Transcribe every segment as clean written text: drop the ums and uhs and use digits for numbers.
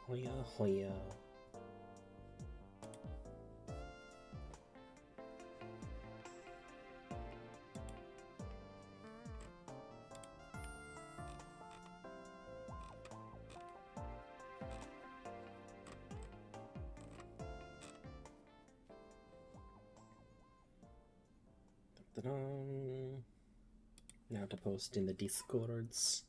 Hoya hoya. Now to post in the Discords.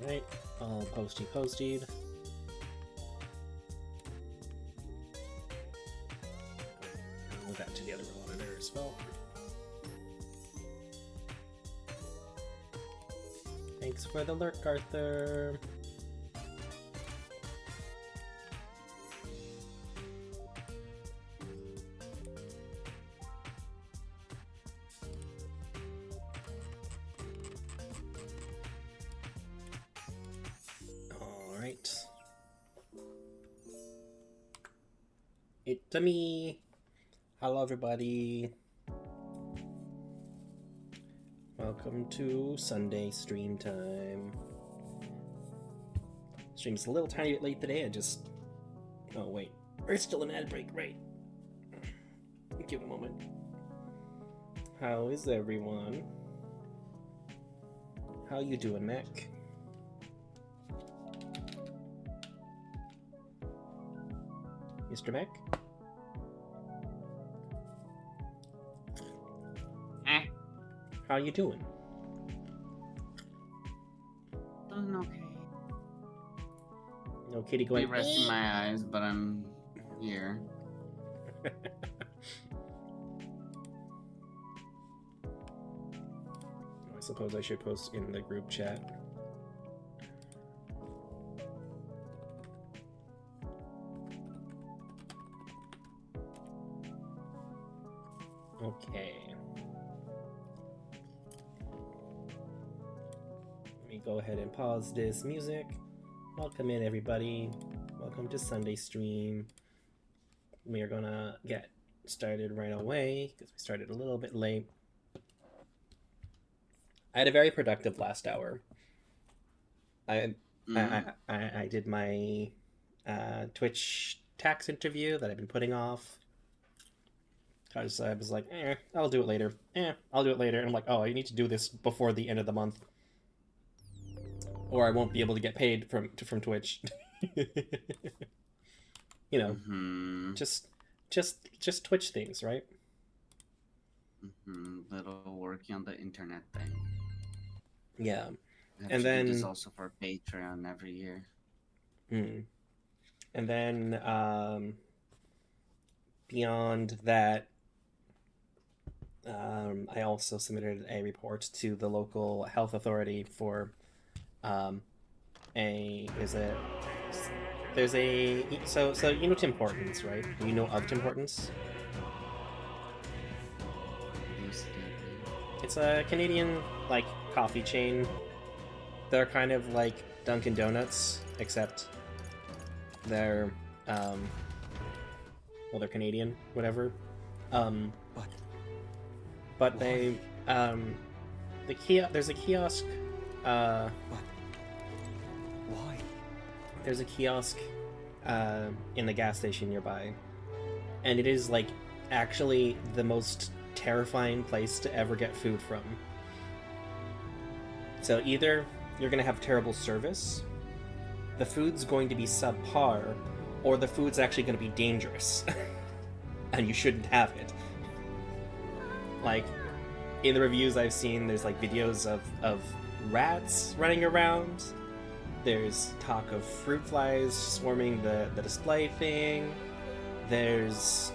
Alright, all posted. Move that to the other monitor as well. Thanks for the lurk, Arthur. It's me. Hello, everybody. Welcome to Sunday stream time. Stream's a little tiny bit late today. Oh wait, we're still an ad break, right? Give it a moment. How is everyone? How you doing, Mac? Mr. Mac? How you doing? Doing okay. No kitty going. Be resting my eyes, but I'm here. suppose I should post in the group chat. Okay. Let me go ahead and pause this music. Welcome in, everybody. Welcome to Sunday stream. We are gonna get started right away because we started a little bit late. I had a very productive last hour. I did my Twitch tax interview that I've been putting off. I was like, I'll do it later. I'll do it later. And I'm like, oh, I need to do this before the end of the month, or I won't be able to get paid from Twitch. You know, just Twitch things, right? Little working on the internet thing. Yeah, And then this also for Patreon every year. And then beyond that, I also submitted a report to the local health authority for so you know Tim Hortons, right? You know of Tim Hortons? It's a Canadian like coffee chain. They're kind of like Dunkin' Donuts, except they're they're Canadian, whatever. But they there's a kiosk. Why? There's a kiosk in the gas station nearby, and it is like actually the most terrifying place to ever get food from. So either you're gonna have terrible service, the food's going to be subpar, or the food's actually gonna be dangerous, and you shouldn't have it. Like, in the reviews I've seen, there's like videos of rats running around. There's talk of fruit flies swarming the display thing. There's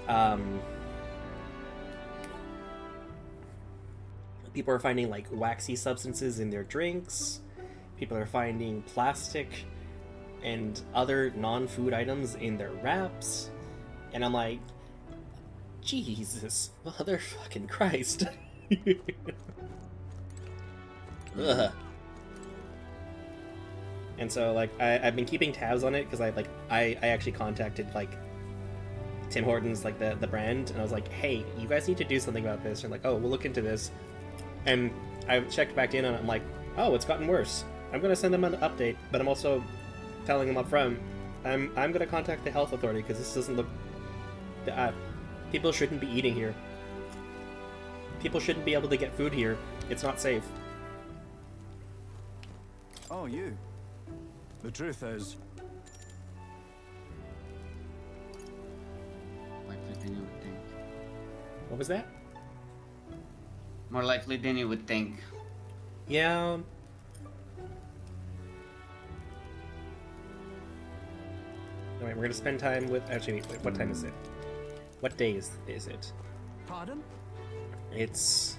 people are finding like waxy substances in their drinks. People are finding plastic and other non-food items in their wraps. And I'm like, Jesus, motherfucking Christ. Ugh. And so like I've been keeping tabs on it because I actually contacted like Tim Hortons, like the brand, and I was like, hey, you guys need to do something about this. And like, oh, we'll look into this. And I checked back in and I'm like, oh, it's gotten worse. I'm gonna send them an update, but I'm also telling them up front, I'm gonna contact the health authority because this doesn't look. People shouldn't be eating here. People shouldn't be able to get food here. It's not safe. Oh, you. The truth is... Likely than you would think. What was that? More likely than you would think. Yeah. Alright, we're gonna spend time with... Actually, wait, what time is it? What day is it? Pardon? It's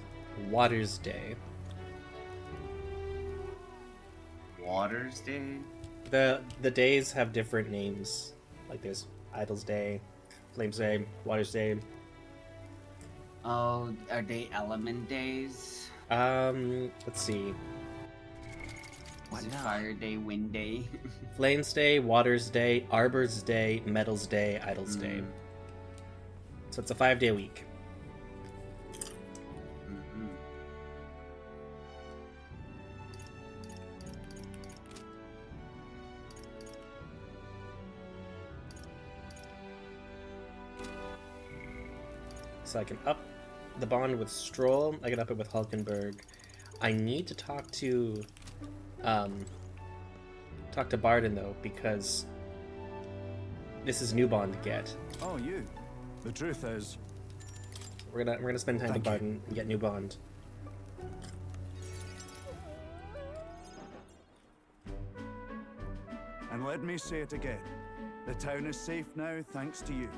Water's Day. Water's Day? The days have different names. Like there's Idol's Day, Flames Day, Water's Day. Oh, are they element days? Let's see. Is it Fire Day, Wind Day? Flames Day, Water's Day, Arbor's Day, Metal's Day, Idol's Day. So it's a 5-day week. So I can up the bond with Stroll. I can up it with Hulkenberg. I need to talk to Barden though, because this is new bond to get. Oh, you. The truth is... We're gonna spend time with Barden and get new bond. And let me say it again. The town is safe now thanks to you.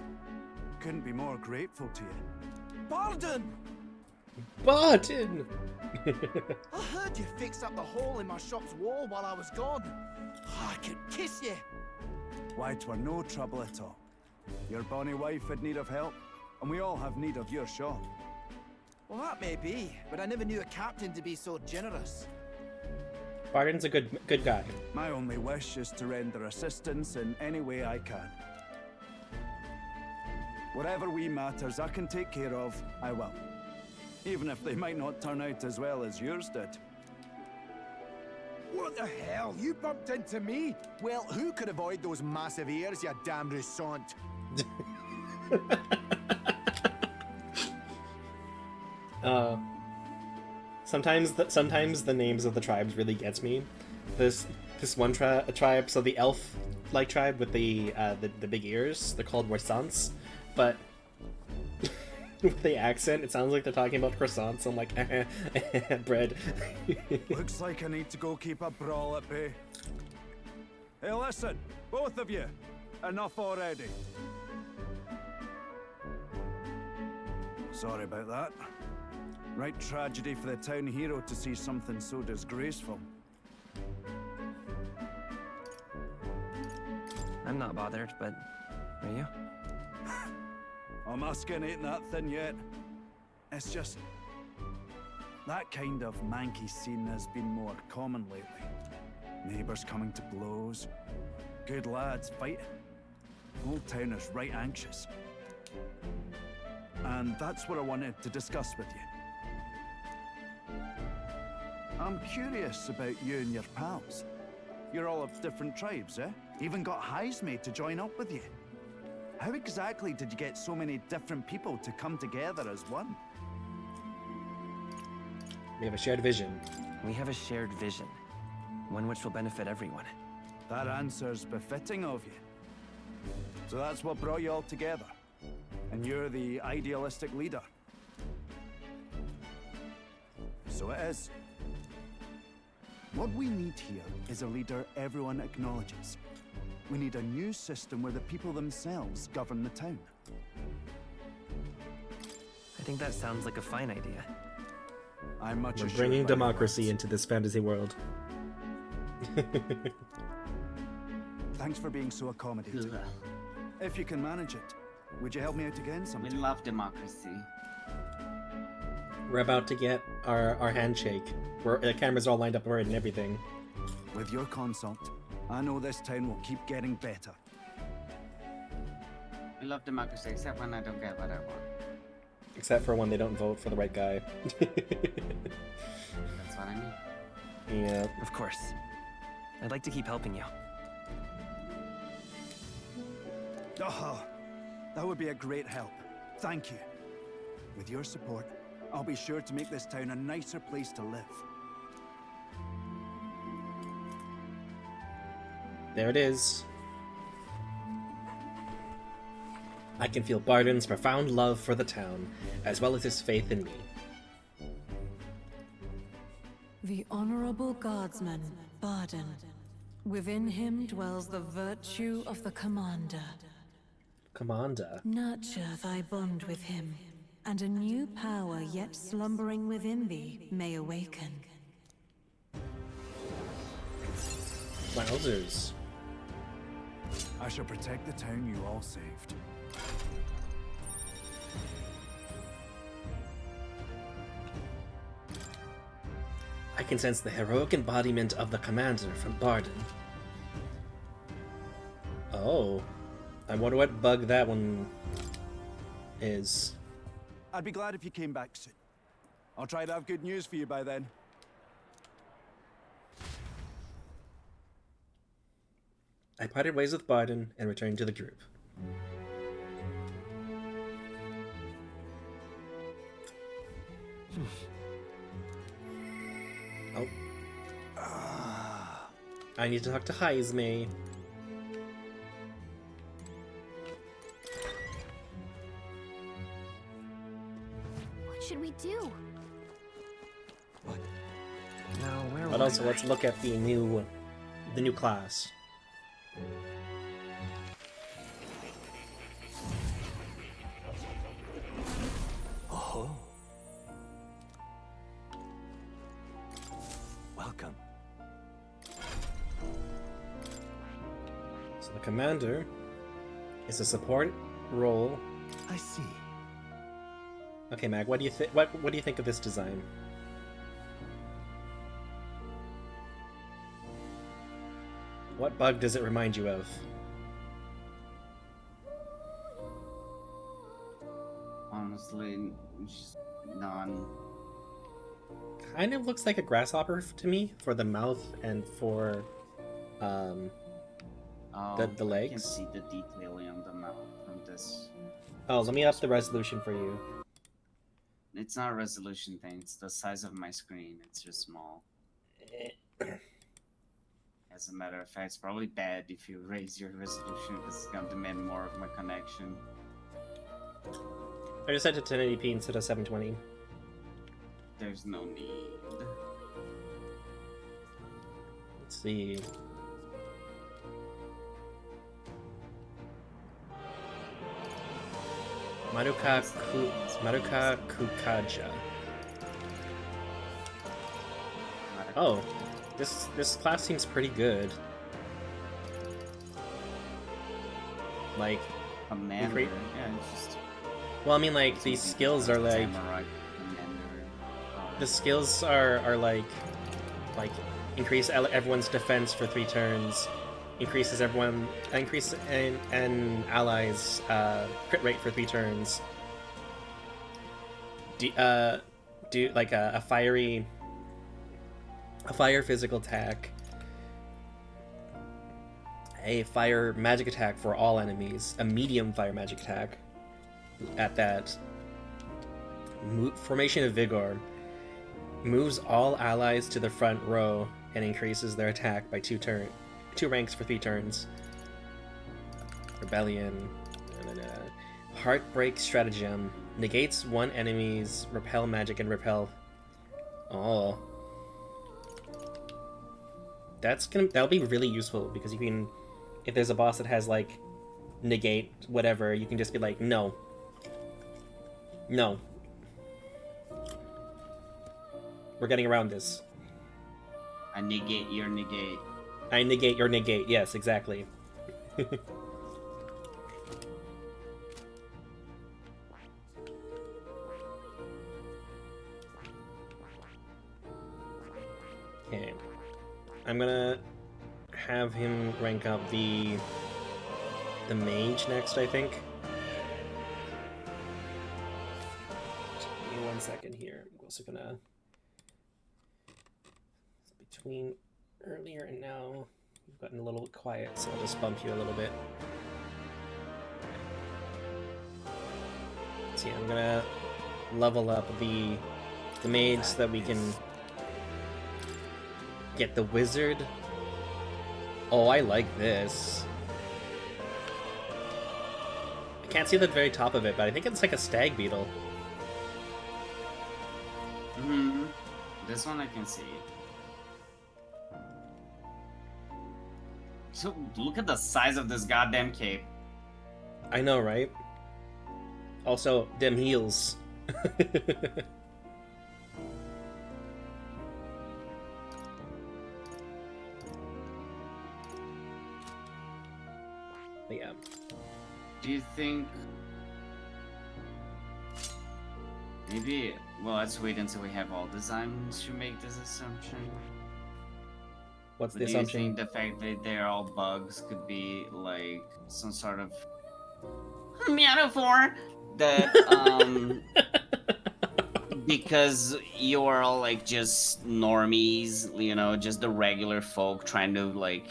Couldn't be more grateful to you. Pardon! Barton! I heard you fixed up the hole in my shop's wall while I was gone. I could kiss you. Why, 'twere no trouble at all. Your bonny wife had need of help, and we all have need of your shop. Well, that may be, but I never knew a captain to be so generous. Barton's a good guy. My only wish is to render assistance in any way I can. Whatever wee matters I can take care of, I will. Even if they might not turn out as well as yours did. What the hell? You bumped into me? Well, who could avoid those massive ears, you damn russant? Sometimes the names of the tribes really gets me. This one tribe, so the elf-like tribe with the big ears, they're called Refanzatio, but with the accent, it sounds like they're talking about croissants. I'm like, bread. Looks like I need to go keep a brawl at bay. Hey, listen, both of you. Enough already. Sorry about that. Right tragedy for the town hero to see something so disgraceful. I'm not bothered, but are you? My skin ain't that thin yet. It's just... that kind of manky scene has been more common lately. Neighbours coming to blows. Good lads fighting. Whole town is right anxious. And that's what I wanted to discuss with you. I'm curious about you and your pals. You're all of different tribes, eh? Even got Highs made to join up with you. How exactly did you get so many different people to come together as one? We have a shared vision. We have a shared vision, one which will benefit everyone. That answer's befitting of you. So that's what brought you all together. And you're the idealistic leader. So it is. What we need here is a leader everyone acknowledges. We need a new system where the people themselves govern the town. I think that sounds like a fine idea. I'm much We're assured bringing by your democracy words. into this fantasy world. Thanks for being so accommodating. Ugh. If you can manage it, would you help me out again We sometime? love democracy. We're about to get our handshake. The cameras all lined up already and everything. With your consult, I know this town will keep getting better. We love democracy, except when I don't get what I want. Except for when they don't vote for the right guy. That's what I mean. Yeah. Of course. I'd like to keep helping you. Oh, that would be a great help. Thank you. With your support, I'll be sure to make this town a nicer place to live. There it is. I can feel Barton's profound love for the town, as well as his faith in me. The honorable guardsman, Barden. Within him dwells the virtue of the commander. Commander. Nurture thy bond with him, and a new power yet slumbering within thee may awaken. Wowzers. I shall protect the town you all saved. I can sense the heroic embodiment of the commander from Barden. Oh. I wonder what bug that one is. I'd be glad if you came back soon. I'll try to have good news for you by then. I parted ways with Barden and returned to the group. Oh. I need to talk to Heisme. What should we do? Now, where But was also, I? let's look at the new class. commander is a support role. I see. Okay, Mag, what do you think? What do you think of this design? What bug does it remind you of? Honestly, just none. Kind of looks like a grasshopper to me for the mouth and for the I can legs. see the detailing on the mouth from this. Oh, let me up the resolution for you. It's not a resolution thing, it's the size of my screen. It's just small. As a matter of fact, it's probably bad if you raise your resolution because it's gonna demand more of my connection. I just set to 1080p instead of 720. There's no need. Let's see. Maruka Kukaja. Oh, this class seems pretty good. Like, Commander. Yeah, it's just. well, I mean, like these skills are like Samurai Commander. the skills are like increase everyone's defense for 3 turns, increase an allies crit rate for 3 turns. Do like a fire physical attack, a fire magic attack for all enemies, a medium fire magic attack at that. Formation of Vigor moves all allies to the front row and increases their attack by 2 ranks for 3 turns. Rebellion. Heartbreak Stratagem negates one enemy's repel magic and repel. Oh, that'll be really useful because you can, if there's a boss that has like negate whatever, you can just be like, no, we're getting around this. I negate your negate. I negate your negate. Yes, exactly. Okay, I'm gonna have him rank up the mage next, I think. Give me 1 second here. I'm also gonna, between earlier and now, you've gotten a little quiet, so I'll just bump you a little bit. So yeah, I'm gonna level up the mage so that we can get the wizard. Oh, I like this. I can't see the very top of it, but I think it's like a stag beetle. Mm-hmm. This one I can see. So look at the size of this goddamn cape. I know, right? Also, them heels. But yeah. Do you think maybe? Well, let's wait until we have all designs to make this assumption. What's But the do assumption? you think the fact that they're all bugs could be like some sort of metaphor that because you're all like just normies, you know, just the regular folk trying to like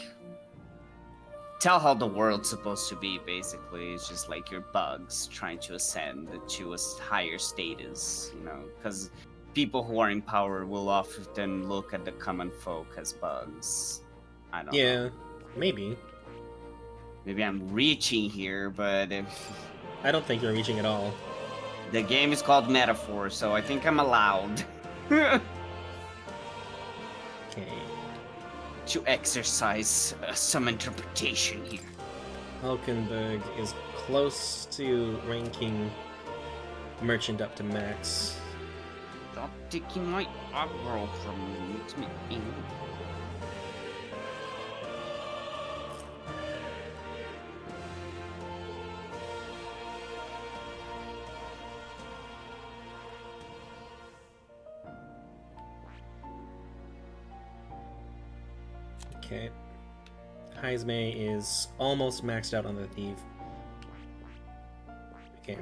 tell how the world's supposed to be. Basically, it's just like you're bugs trying to ascend to a higher status, you know, because people who are in power will often look at the common folk as bugs. I don't know. Yeah, maybe. Maybe I'm reaching here, but I don't think you're reaching at all. the game is called Metaphor, so I think I'm allowed Okay. to exercise some interpretation here. Hulkenberg is close to ranking Merchant up to max. Stop taking my aggro from me. Makes me angry. Okay. Heisme is almost maxed out on the thief. Okay.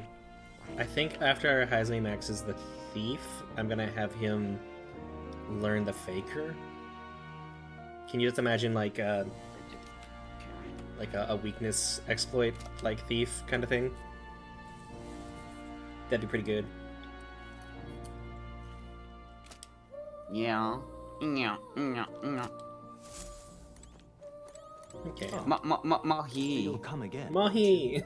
I think after Heisme maxes the thief, I'm gonna have him learn the faker. Can you just imagine like a weakness exploit like thief kind of thing? That'd be pretty good. Yeah. Yeah. Yeah. Yeah. Okay. Mahi. You'll come again. Mahi!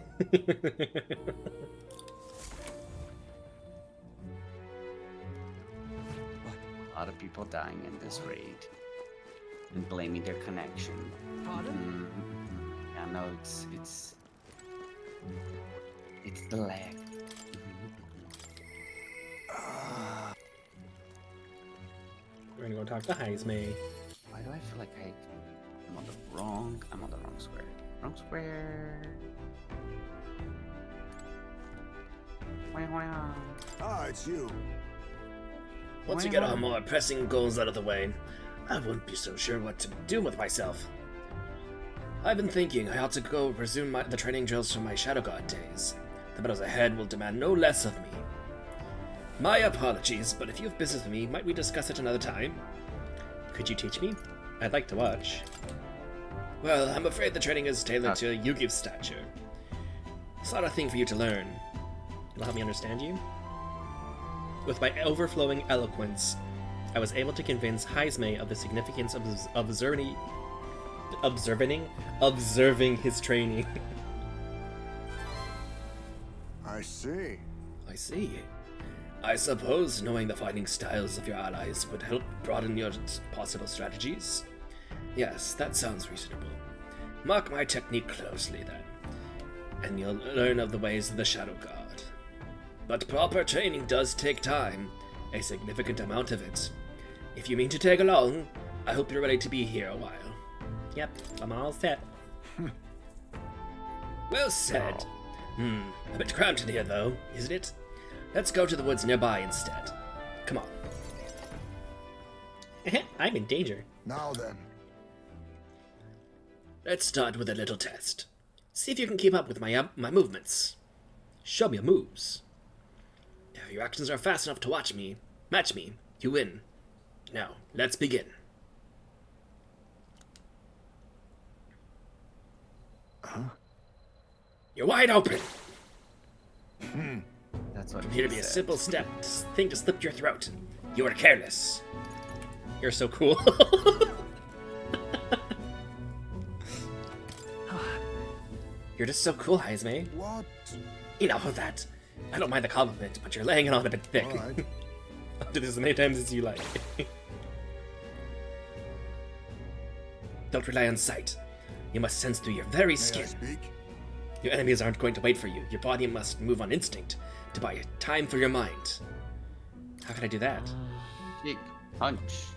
A lot of people dying in this raid and blaming their connection. Pardon? Yeah, no, it's the lag. We're gonna go talk to Heisme. Why do I feel like I'm on the wrong square? Wrong square. Ah, it's you. Once we get our more pressing goals out of the way, I wouldn't be so sure what to do with myself. I've been thinking I ought to go resume the training drills from my Shadow God days. The battles ahead will demand no less of me. My apologies, but if you have business with me, might we discuss it another time? Could you teach me? I'd like to watch. Well, I'm afraid the training is tailored to Yugi's stature. It's not a thing for you to learn. It'll help me understand you? With my overflowing eloquence, I was able to convince Heisme of the significance of observing his training. I see. I see. I suppose knowing the fighting styles of your allies would help broaden your possible strategies. Yes, that sounds reasonable. Mark my technique closely, then, and you'll learn of the ways of the Shadow God. But proper training does take time, a significant amount of it. If you mean to tag along, I hope you're ready to be here a while. Yep, I'm all set. Well said. A bit cramped in here, though, isn't it? Let's go to the woods nearby instead. Come on. I'm in danger. Now then. Let's start with a little test. See if you can keep up with my movements. Show me your moves. If your actions are fast enough to match me, you win. Now, let's begin. You're wide open. That's what Here to be a simple thing to slip your throat. You are careless. You're so cool. You're just so cool, Heisme. What? Enough of that. I don't mind the compliment, but you're laying it on a bit thick. All right. I'll do this as many times as you like. Don't rely on sight. You must sense through your very May I skin. speak? Your enemies aren't going to wait for you. Your body must move on instinct to buy time for your mind. How can I do that? Kick, punch.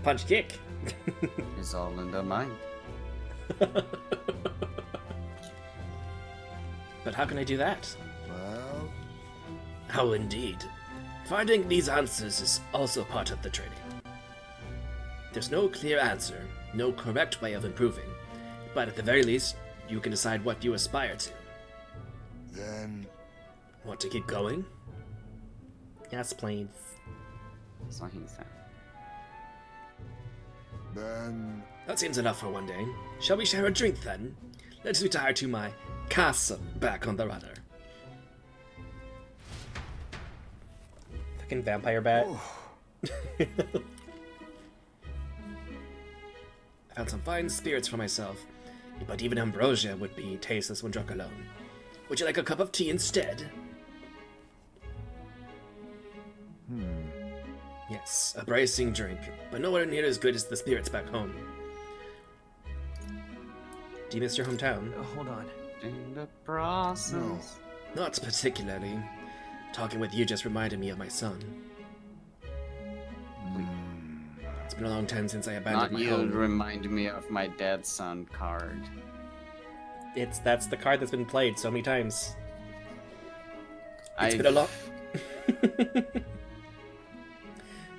Punch, kick. It's all in the mind. But how can I do that? Well, How indeed. Finding these answers is also part of the training. There's no clear answer, no correct way of improving, but at the very least, you can decide what you aspire to. then Want to keep going? Yes, please. That's what he said. That seems enough for one day. Shall we share a drink then? Let's retire to my castle back on the rudder. Fucking vampire bat. I found some fine spirits for myself, but even ambrosia would be tasteless when drunk alone. Would you like a cup of tea instead? Yes, a bracing drink, but nowhere near as good as the spirits back home. Do you miss your hometown? Hold on. In the process. Not particularly. Talking with you just reminded me of my son. It's been a long time since I abandoned Not my you home. remind me of my dead son card. That's the card that's been played so many times. It's been a long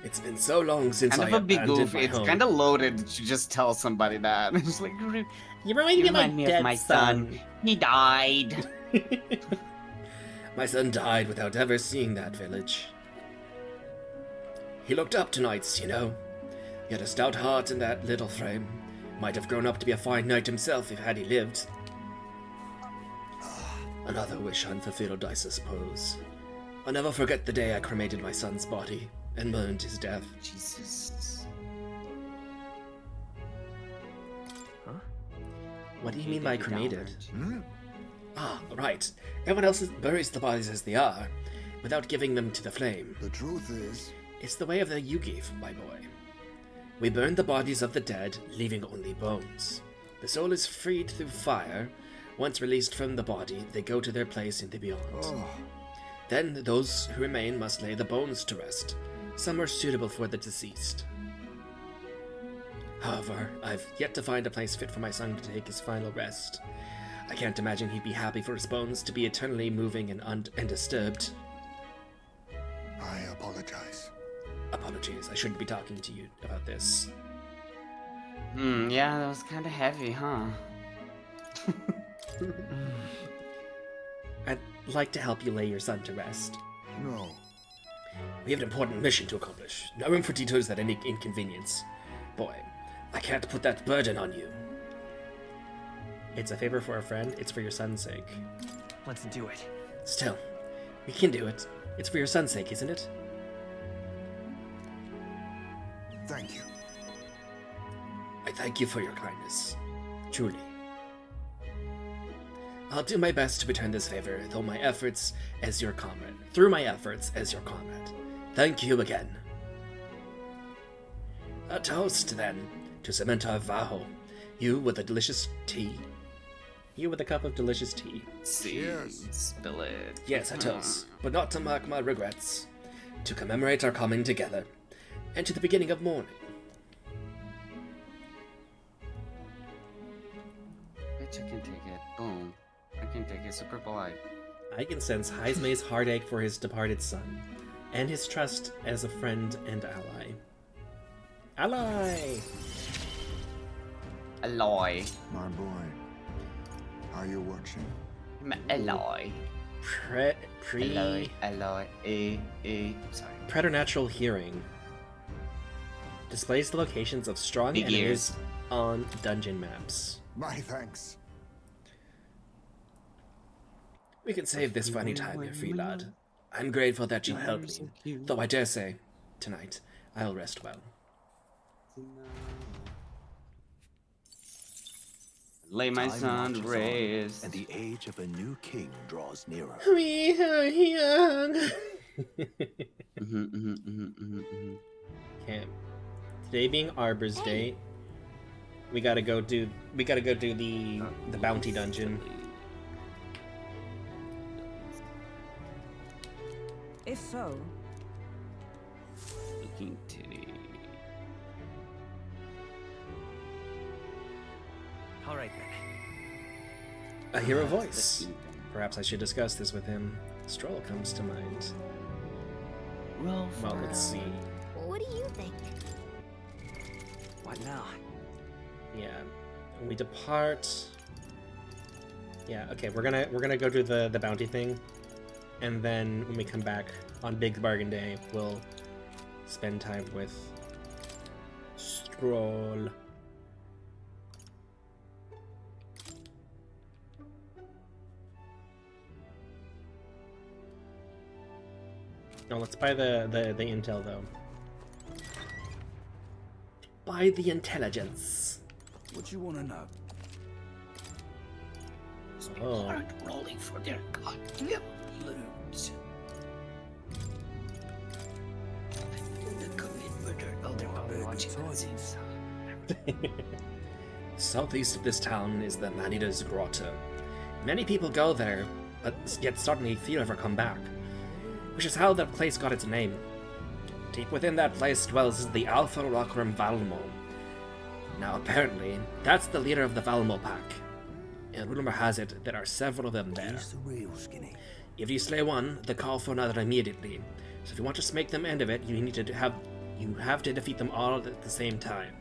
It's been so long since Kind I of a big abandoned goof. my It's home. kind of loaded to just tell somebody that. It's like, You remind me of my dead son. He died. My son died without ever seeing that village. He looked up to knights, you know. He had a stout heart in that little frame. Might have grown up to be a fine knight himself if had he lived. Another wish unfulfilled, I suppose. I'll never forget the day I cremated my son's body and mourned his death. Jesus. Huh? What do you Okay, mean by David cremated? Albert. Ah, right. Everyone else buries the bodies as they are, without giving them to the flame. The truth is, It's the way of the Yugi, my boy. We burn the bodies of the dead, leaving only bones. The soul is freed through fire. Once released from the body, they go to their place in the beyond. Then those who remain must lay the bones to rest, somewhere suitable for the deceased. However, I've yet to find a place fit for my son to take his final rest. I can't imagine he'd be happy for his bones to be eternally moving and undisturbed. I apologize. Apologies, I shouldn't be talking to you about this. Yeah, that was kind of heavy, huh? I'd like to help you lay your son to rest. No. We have an important mission to accomplish. No room for detours at any inconvenience. Boy, I can't put that burden on you. It's a favor for a friend, it's for your son's sake. Let's do it. Still, we can do it. It's for your son's sake, isn't it? Thank you. I thank you for your kindness. Truly. I'll do my best to return this favor, through my efforts as your comrade. Thank you again. A toast, then, to cement our vow. You with a delicious tea. You with a cup of delicious tea. See, Cheers. spill it. Yes, a toast, but not to mark my regrets. To commemorate our coming together, and to the beginning of morning. Bitch, I can take it. Boom. I can take it. Super polite. I can sense Heismay's heartache for his departed son, and his trust as a friend and ally. Ally! Alloy. My boy. Are you watching? Alloy. Alloy. Sorry. Preternatural hearing displays the locations of strong Big enemies ears. on dungeon maps. My thanks. We can save this for any time, your free lad. I'm grateful that you'll help me, though I dare say, tonight, I'll rest well. Lay my Time son to marches on, rest. and the age of a new king draws nearer. We are young. Okay. Today being Arbor's Day, we gotta go do the bounty dungeon. If so, Looking titty. All right then. I hear a voice. Perhaps I should discuss this with him. Stroll comes to mind. Well, let's see. What do you think? What now? Yeah, we depart. Yeah, okay. We're gonna go do the bounty thing, and then when we come back on Big Bargain Day, we'll spend time with Stroll. No, let's buy the intel though. Buy the intelligence. What you want to know? Oh. rolling for their goddamn loot. Southeast of this town is the Manida's Grotto. Many people go there, but yet suddenly few ever come back, which is how that place got its name. Deep within that place dwells the Alpha Rockram Valmo. Now apparently, that's the leader of the Valmo pack, and rumor has it there are several of them there. He's the real skinny. If you slay one, they call for another immediately, so if you want to make them end of it, you need to have You have to defeat them all at the same time.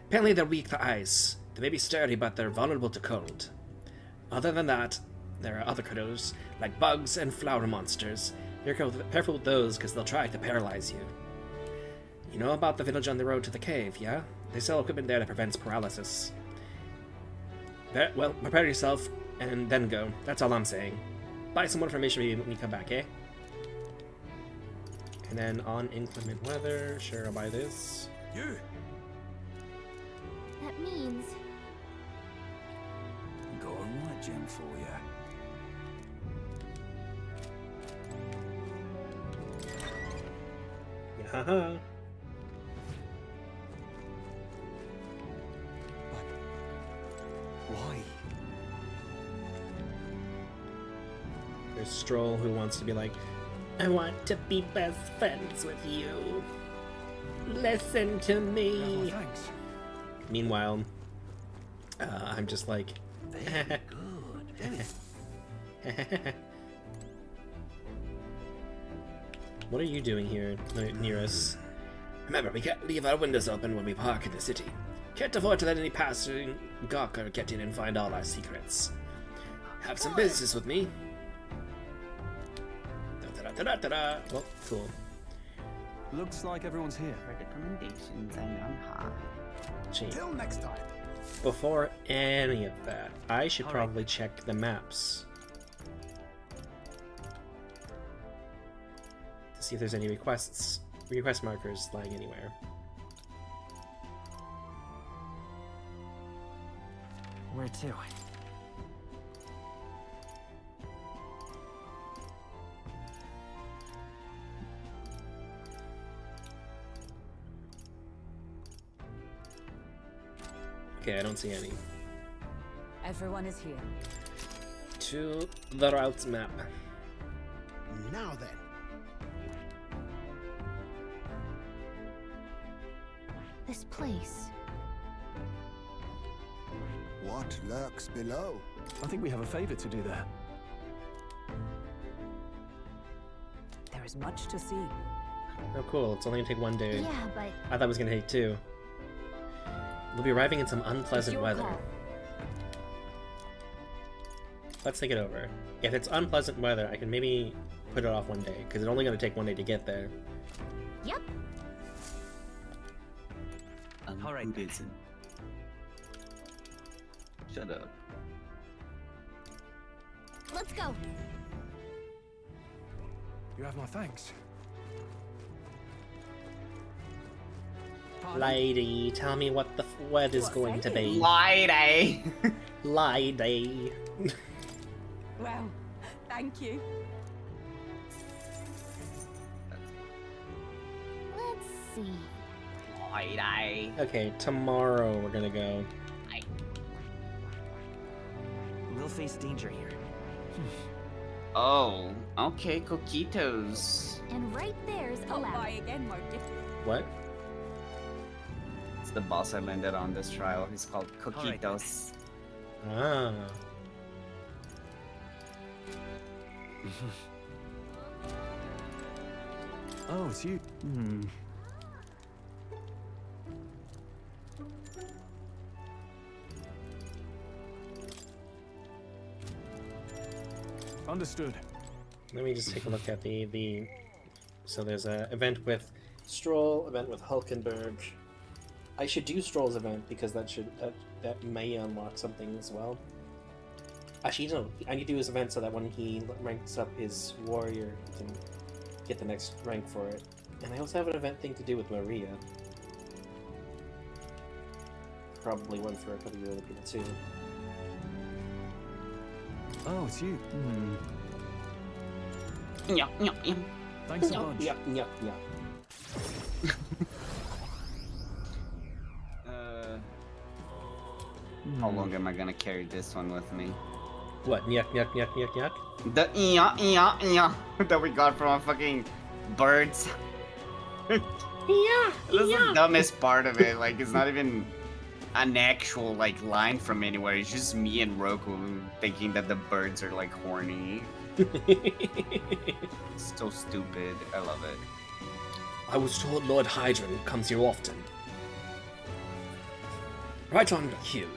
Apparently they're weak to ice. They may be sturdy, but they're vulnerable to cold. Other than that, there are other critters, like bugs and flower monsters. Be careful with those, because they'll try to paralyze you. You know about the village on the road to the cave, yeah? They sell equipment there that prevents paralysis. Well, prepare yourself, and then go. That's all I'm saying. Buy some more information when you come back, eh? And then on inclement weather, sure, I'll buy this. You! That means Got a right gem for you. Haha. Why? There's Stroll who wants to be like, I want to be best friends with you. Listen to me. Thanks. Meanwhile, I'm just like, Very good. what are you doing here near us? Remember, we can't leave our windows open when we park in the city. Can't afford to let any passing gawker get in and find all our secrets. Have some business with me. Da-da-da-da-da-da. Well, cool. Looks like everyone's here. Recommendations and on Gee, Till next time. before any of that, I should probably check the maps to see if there's any request markers lying anywhere. Where to? Okay, I don't see any. Everyone is here. To the routes map. Now then. this place. What lurks below? I think we have a favor to do there. There is much to see. Oh, cool. It's only gonna take 1 day. Yeah, but I thought it was gonna take 2. We'll be arriving in some unpleasant your weather. call. Let's think it over. If it's unpleasant weather, I can maybe put it off 1 day, because it's only gonna take 1 day to get there. yep. All right. Buddhism. Shut up. Let's go. You have my thanks. Lady, tell me what the weather's What going to say be. you? Lady! Lady. Well, thank you. Let's see. Lady. Okay, tomorrow we're gonna go. We'll face danger here. Oh, okay, coquitos. And right there's a Stop by lab. again, Marty. What? It's the boss I landed on this trial. He's called right. Coquitos. Ah. Oh, it's you. Hmm. Understood. Let me just take a look at the. So there's a event with Stroll, event with Hulkenberg. I should do Stroll's event because that may unlock something as well. Actually, no, I need to do his event so that when he ranks up his warrior, he can get the next rank for it. And I also have an event thing to do with Maria. Probably one for a couple of other people too. Oh, it's you. Hmm. Yeah, yeah, yeah. Thanks a bunch. Yeah. How long am I gonna carry this one with me? What? Yuck. The yeah that we got from fucking birds. Yeah. This is the dumbest part of it. Like, it's not even an actual like line from anywhere. It's just me and Roku thinking that the birds are like horny. So stupid. I love it. I was told Lord Hydron comes here often. Right on cue.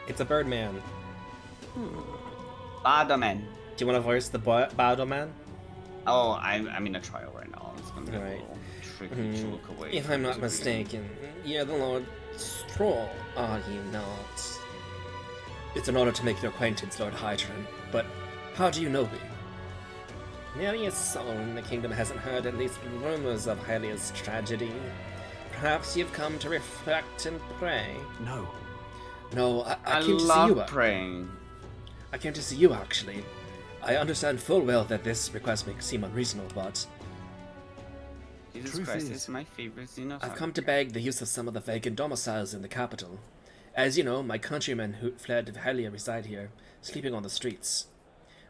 It's a Birdman. Badaman. Do you want to voice the Bowdoman? Oh, I'm in a trial right now. It's gonna be a Alright. little tricky to look away. If I'm not mistaken, you're the Lord Stroll, are you not? It's an honor to make your acquaintance, Lord Hydron, but how do you know me? Nearly a soul in the kingdom hasn't heard at least rumors of Hylia's tragedy. Perhaps you've come to reflect and pray. No. No, I I came to see love you. praying. I came to see you, actually. I understand full well that this request may seem unreasonable, but Jesus Truth Christ, is, this is my favorite Xenosaga. I've come to beg the use of some of the vacant domiciles in the capital. As you know, my countrymen who fled to Hylia reside here, sleeping on the streets.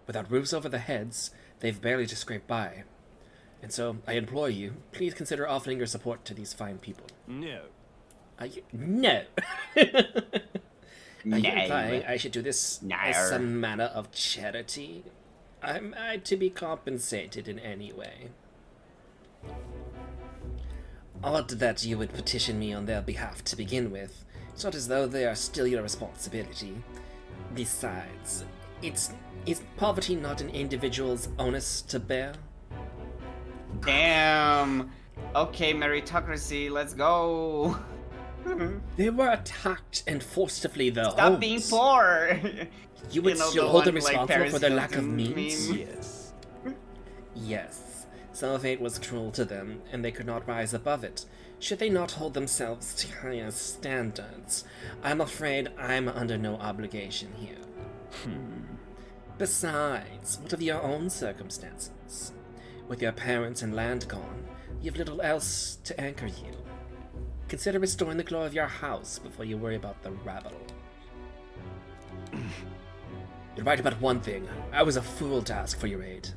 Without roofs over their heads, they've barely to scrape by. And so, I implore you, please consider offering your support to these fine people. No. No! Are you implying No. I should do this No. as some manner of charity? Am I to be compensated in any way? Odd that you would petition me on their behalf to begin with. It's not as though they are still your responsibility. Besides, is poverty not an individual's onus to bear? Damn. Okay, meritocracy, let's go. They were attacked and forcibly their Stop homes. being poor. You would You know, still the hold them one, like, responsible Paris for their lack of Hilton means? meme. Yes. Yes, some fate was cruel to them, and they could not rise above it. Should they not hold themselves to higher standards? I'm afraid I'm under no obligation here. Besides, what of your own circumstances? With your parents and land gone, you have little else to anchor you. Consider restoring the glory of your house before you worry about the rabble. You're right about one thing. I was a fool to ask for your aid.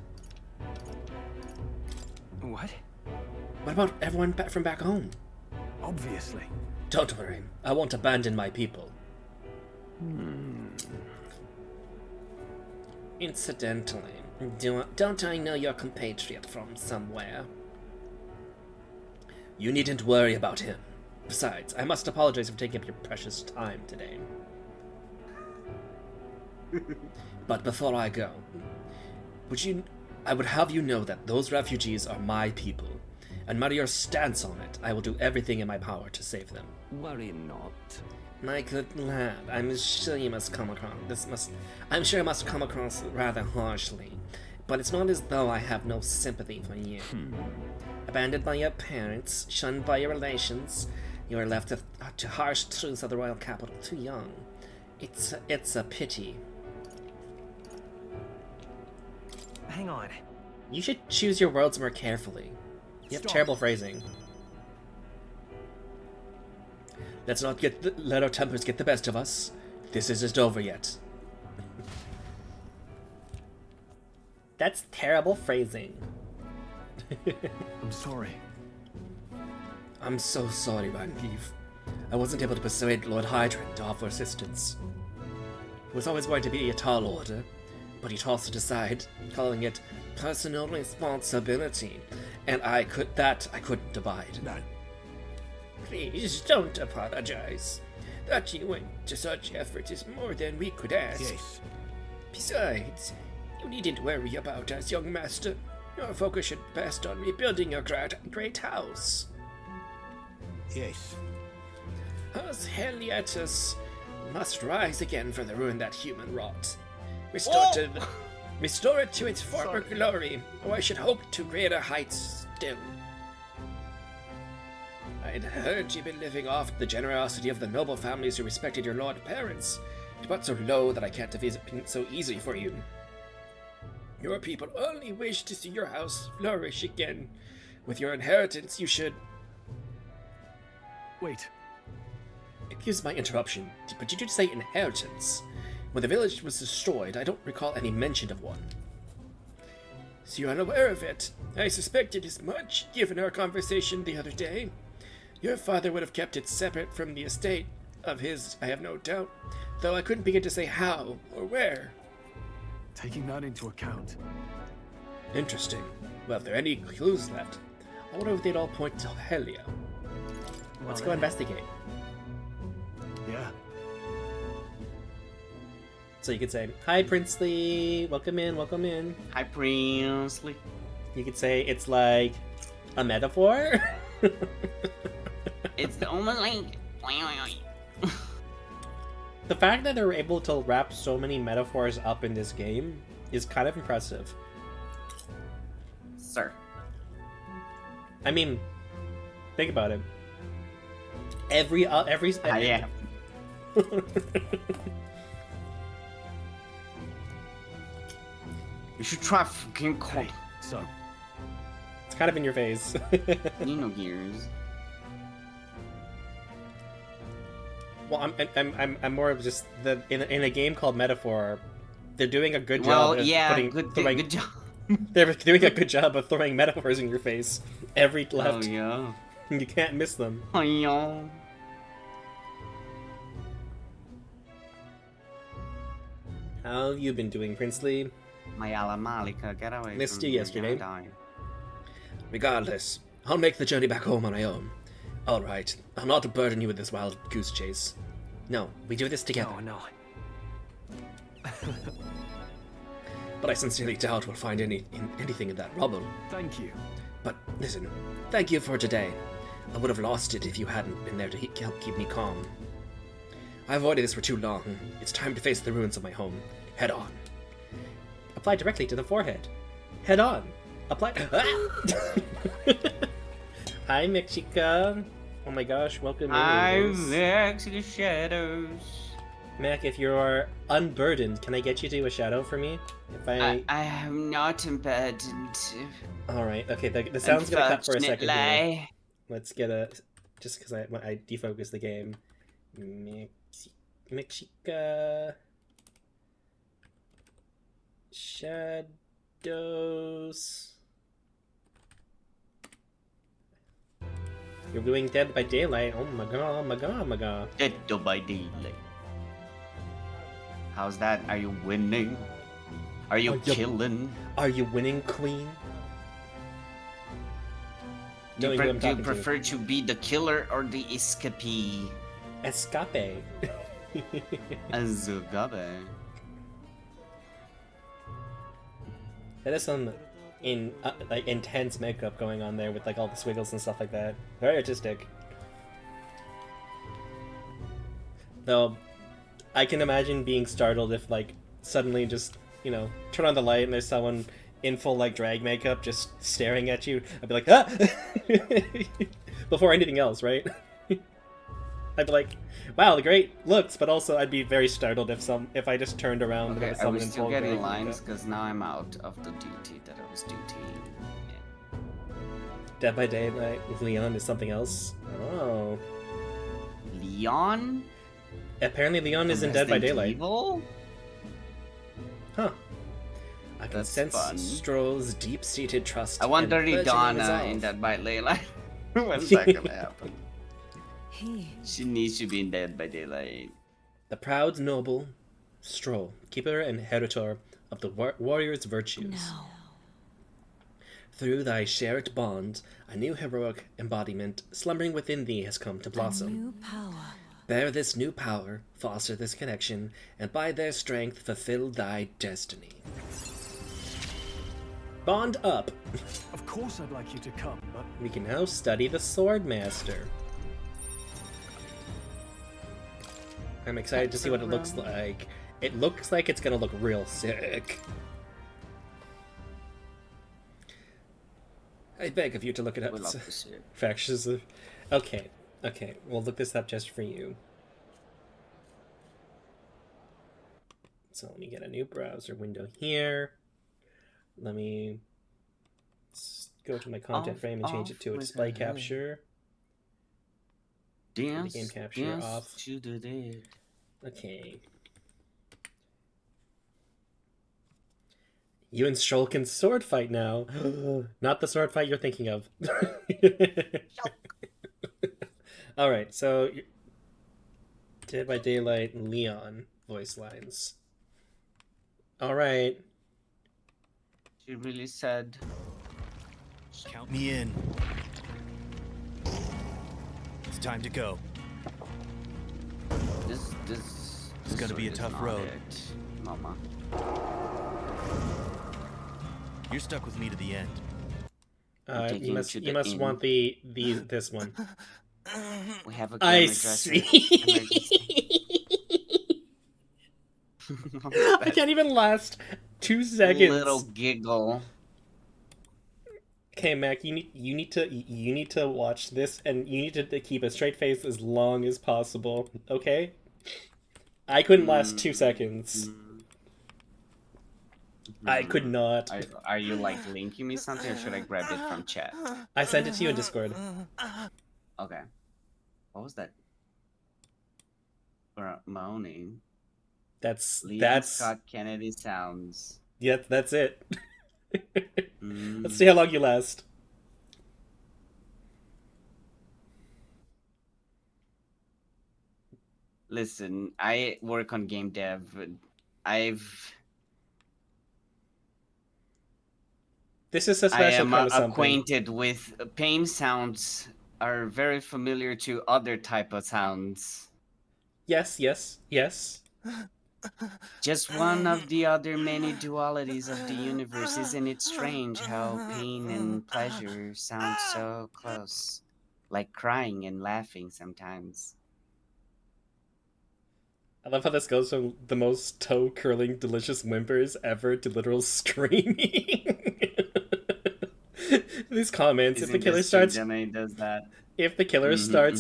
What? What about everyone from back home? Obviously. Don't worry, I won't abandon my people. Incidentally, don't I know your compatriot from somewhere? You needn't worry about him. Besides, I must apologize for taking up your precious time today. But before I go, I would have you know that those refugees are my people, and no matter your stance on it, I will do everything in my power to save them. Worry not. My good lad, I'm sure it must come across rather harshly, but it's not as though I have no sympathy for you. Abandoned by your parents, shunned by your relations, you are left to harsh truths of the royal capital too young. It's a pity. Hang on. You should choose your words more carefully. You have terrible phrasing. Let's not let our tempers get the best of us. This isn't over yet. That's terrible phrasing. I'm sorry. I'm so sorry, Rangiv. I wasn't able to persuade Lord Hydron to offer assistance. It was always going to be a tall order, but he tossed it aside, calling it personal responsibility, and I couldn't abide. No. Please don't apologize. That you went to such effort is more than we could ask. Yes. Besides, you needn't worry about us, young master. Your focus should rest on rebuilding your great house. Yes. Us Helietus must rise again from the ruin that human wrought. Restore it to its former glory, or I should hope to greater heights still. I'd heard you'd been living off the generosity of the noble families who respected your lord parents, but so low that I can't visit so easy for you. Your people only wish to see your house flourish again. With your inheritance, you should... Wait. Excuse my interruption, but did you say inheritance? When the village was destroyed, I don't recall any mention of one. So you're unaware of it. I suspected as much, given our conversation the other day. Your father would have kept it separate from the estate of his, I have no doubt, though I couldn't begin to say how or where. Taking that into account, Interesting. Well, if there are any clues left, I wonder if they'd all point to Helia. Let's go investigate. Yeah. So you could say, "Hi, Princely. Welcome in. Welcome in." Hi, Princely. You could say it's like a metaphor. It's almost like. The fact that they're able to wrap so many metaphors up in this game is kind of impressive. Sir. I mean, think about it. Every I am. You should try fucking cold. So, It's kind of in your face. Gears. Well, I'm more of just in a game called Metaphor, they're doing a good job. Well, of yeah, putting, good throwing, job. They're doing a good job of throwing metaphors in your face every left. Oh yeah. You can't miss them. Oh yeah. How you been doing, Princely? Mayala Malika, get away Missed from you me, yesterday. don't die. Regardless, I'll make the journey back home on my own. All right, I'll not burden you with this wild goose chase. No, we do this together. No. But I sincerely doubt we'll find anything in that rubble. thank you. But listen, thank you for today. I would have lost it if you hadn't been there to help keep me calm. I avoided this for too long. It's time to face the ruins of my home. Head on. Apply directly to the forehead. Head on. Apply. Hi, Mexica. Oh my gosh, welcome in. I'm Liz. next to the shadows. Mac, if you're unburdened, can I get you to do a shadow for me? If I am not embedded. All right. Okay. The sound's gonna cut for a second here. Unfortunately. Let's get a just because I defocus the game. Mexica shadows. You're doing Dead by Daylight. Oh my god! Oh my god! Oh my god! Dead by daylight. How's that? Are you winning? Are you killing? Are you winning, Queen? Do Knowing who I'm you talking prefer to be the killer or the escapee? Escape. Azugabe. That is some like intense makeup going on there with like all the squiggles and stuff like that. Very artistic. Though, I can imagine being startled if like suddenly just turn on the light and there's someone in full like drag makeup just staring at you. I'd be like, ah! Before anything else, right? I'd be like, wow, the great looks, but also I'd be very startled if I just turned around and there Okay, was are someone we in still full getting drag lines? makeup. Because now I'm out of the duty that I was dutying. Dead by Daylight with Leon is something else. Oh. Leon? Apparently Leon is in Dead by Resident Daylight. Evil? Huh. I can That's sense fun. Stroll's deep-seated trust. I wonder and burgeoning Donna resolve. in Dead by Daylight. When's that gonna happen? He She needs to be in Dead by Daylight. The proud noble Stroll, keeper and inheritor of the warrior's virtues. no. Through thy shared bond, a new heroic embodiment slumbering within thee has come to A blossom. new power. Bear this new power, foster this connection, and by their strength fulfill thy destiny. Bond up! Of course I'd like you to come, but We can now study the Sword Master. I'm excited to see what it looks like. It looks like it's gonna look real sick. I beg of you to look it up. We'd love to see it. Factions of... Okay, we'll look this up just for you. So let me get a new browser window here. Let me go to my content frame and change it to a display capture. Dance, game capture dance off. to the dead. Okay. You and Stroll can sword fight now. Not the sword fight you're thinking of. Alright, so Dead by Daylight Leon voice lines. Alright. She really said. Count me in. It's time to go. This It's gonna be a is tough not road. it, Mama. You're stuck with me to the end. taking You must to you the must inn. want this one. We have a I glamour dresser. see. I can't even last 2 seconds. Little giggle. Okay, Mac, you need to watch this, and you need to keep a straight face as long as possible. Okay? I couldn't last 2 seconds. I could not. Are you like linking me something, or should I grab it from chat? I sent it to you in Discord. Okay. What was that? Moaning. That's Scott Kennedy sounds. yeah, that's it. Let's see how long you last. Listen, I work on game dev. This is a I special am kind of something. acquainted with pain sounds. Are very familiar to other type of sounds. Yes. Just one of the other many dualities of the universe. Isn't it strange how pain and pleasure sound so close? Like crying and laughing sometimes. I love how this goes from the most toe-curling, delicious whimpers ever to literal screaming. These comments, if the killer starts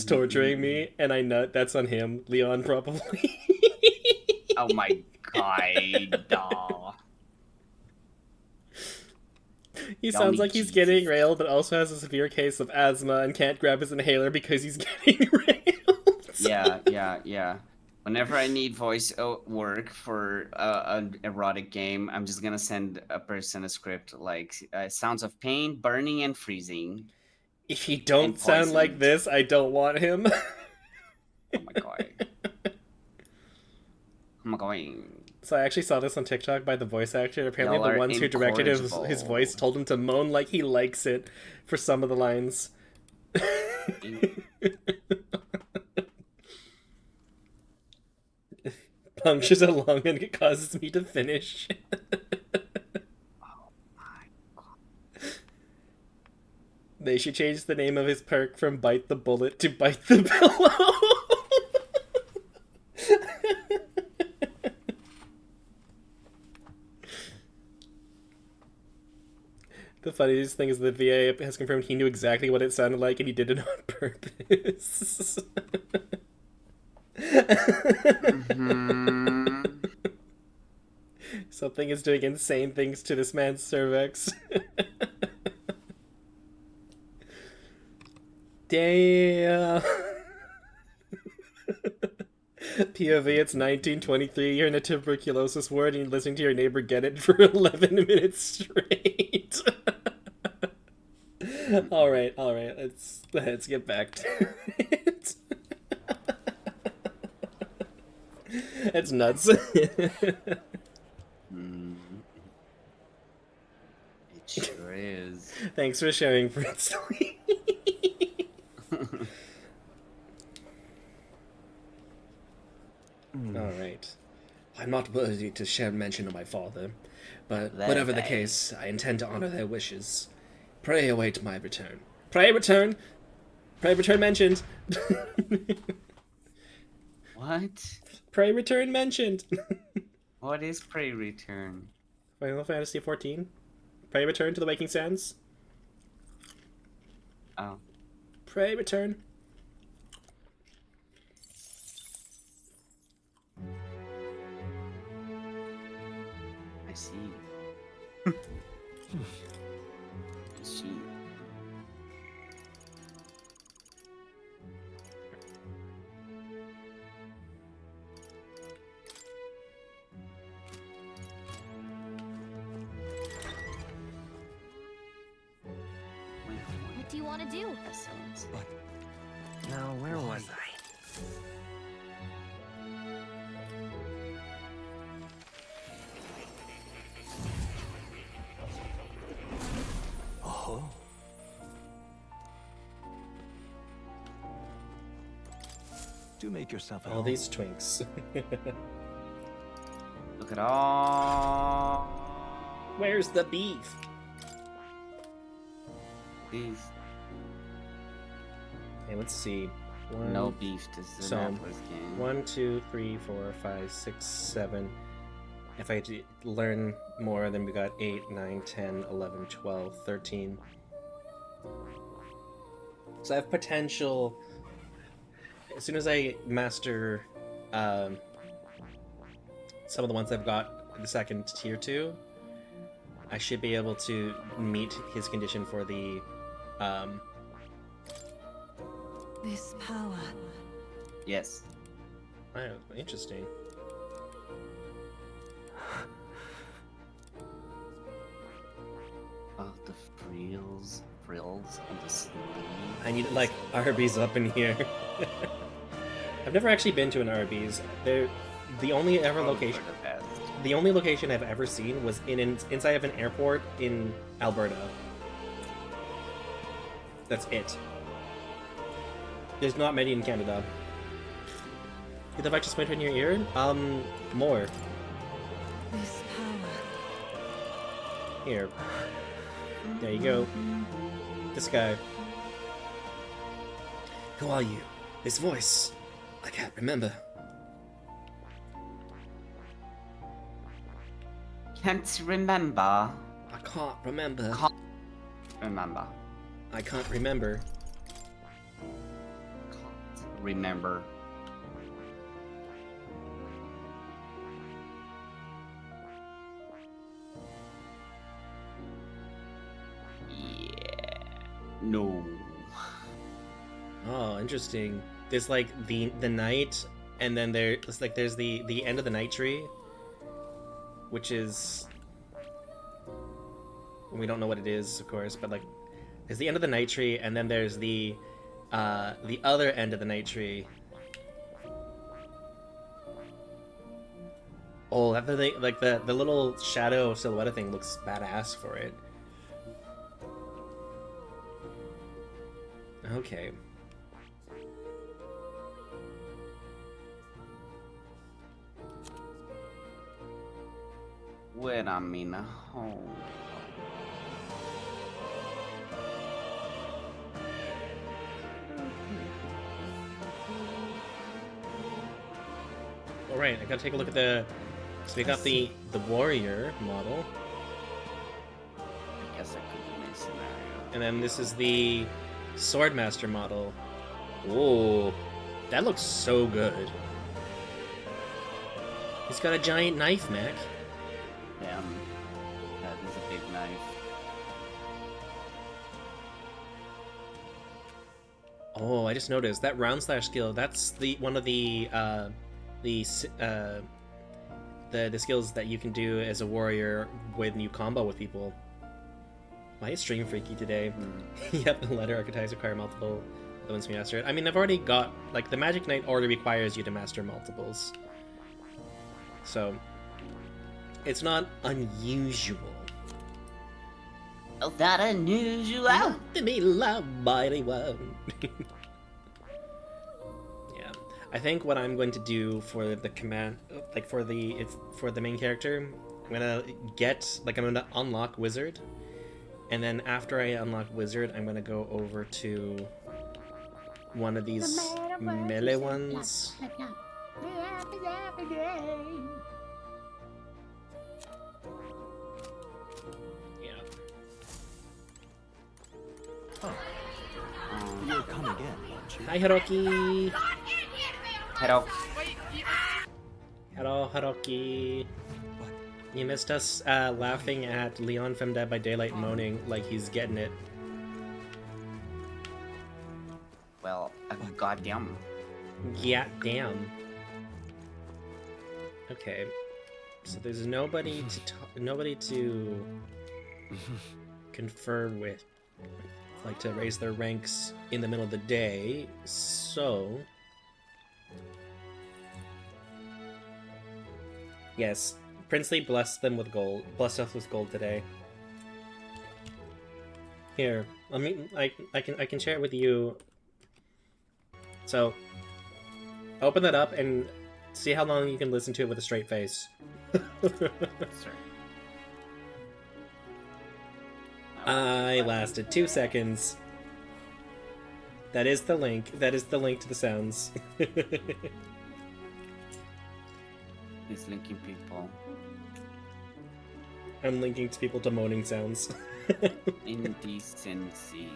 torturing me and I nut, that's on him. Leon, probably. Oh my god. He sounds like he's getting railed, but also has a severe case of asthma and can't grab his inhaler because he's getting railed. Yeah. Whenever I need voice work for an erotic game, I'm just gonna send a person a script like sounds of pain, burning, and freezing. If he don't sound like this, I don't want him. Oh my god. Oh my god. So I actually saw this on TikTok by the voice actor. Apparently the ones who directed his voice told him to moan like he likes it for some of the lines. Punctures a lung and it causes me to finish. Oh my god. They should change the name of his perk from Bite the Bullet to Bite the Pillow. The funniest thing is the VA has confirmed he knew exactly what it sounded like and he did it on purpose. Something is doing insane things to this man's cervix. Damn. POV, it's 1923, you're in a tuberculosis ward and you're listening to your neighbor get it for 11 minutes straight. Alright, let's get back to it. It's nuts. It sure is. Thanks for sharing, Princely. Alright. I'm not worthy to share mention of my father, but whatever the case, I intend to honor their wishes. Pray await my return. Pray return! Pray return mentioned! What? Pray return mentioned! What is Pray Return? Final Fantasy XIV? Pray return to the Waking Sands? Oh. Pray return. I see. I see. What do you want to do? Excellent. Now, where was I? Do make yourself at All home. these twinks. Look at all. Where's the beef? Beef. Okay, let's see. No beef. This is So, an Atlas game. 1, 2, 3, 4, 5, 6, 7. If I learn more, then we got 8, 9, 10, 11, 12, 13. So I have potential. As soon as I master some of the ones I've got the second tier 2, I should be able to meet his condition for the This power. Yes. oh, interesting. Oh, the frills on the sleeve. I need like Arby's up in here. I've never actually been to an Arby's. They're the only ever location. For the best. The only location I've ever seen was inside of an airport in Alberta. That's it. There's not many in Canada. Did the bike just went in your ear? More. This power. Here. There you go. This guy. Who are you? This voice. I can't remember. Can't remember. I can't remember. Can't remember. I can't remember. Can't remember. Yeah. No. Oh, interesting. There's like the night, and then there's the end of the night tree, which is we don't know what it is, of course, but like there's the end of the night tree, and then there's the other end of the night tree. Oh, that thing, like the little shadow silhouette thing looks badass for it. Okay. When I'm in a home. All right, I gotta take a look at the. So we got the warrior model, I guess that could be my scenario. and then this is the swordmaster model. Whoa, that looks so good. He's got a giant knife, Mac. Damn. That is a big knife. Oh, I just noticed that round slash skill. That's the one of the skills that you can do as a warrior when you combo with people. Why is stream freaky today? Yep, the letter archetypes require multiple elements to master it. I mean, I've already got like the Magic Knight order requires you to master multiples, so it's not unusual. Oh, that unusual. To be loved by anyone. Yeah, I think what I'm going to do for the command, like for the main character, I'm gonna unlock Wizard, and then after I unlock Wizard, I'm gonna go over to one of these melee ones. Yeah. You'll come again, won't you? Hi, Hiroki. Hello. Hello, Hiroki. You missed us laughing at Leon from Dead by Daylight moaning like he's getting it. Well, goddamn. Yeah, damn. Okay, so there's nobody to confer with, like to raise their ranks in the middle of the day. So, yes, Princely blessed them with gold. Blessed us with gold today. Here, I can share it with you. So, Open that up and see how long you can listen to it with a straight face. Sorry. I lasted 2 seconds. That is the link. That is the link to the sounds. He's linking people. I'm linking to people to moaning sounds. Indecency.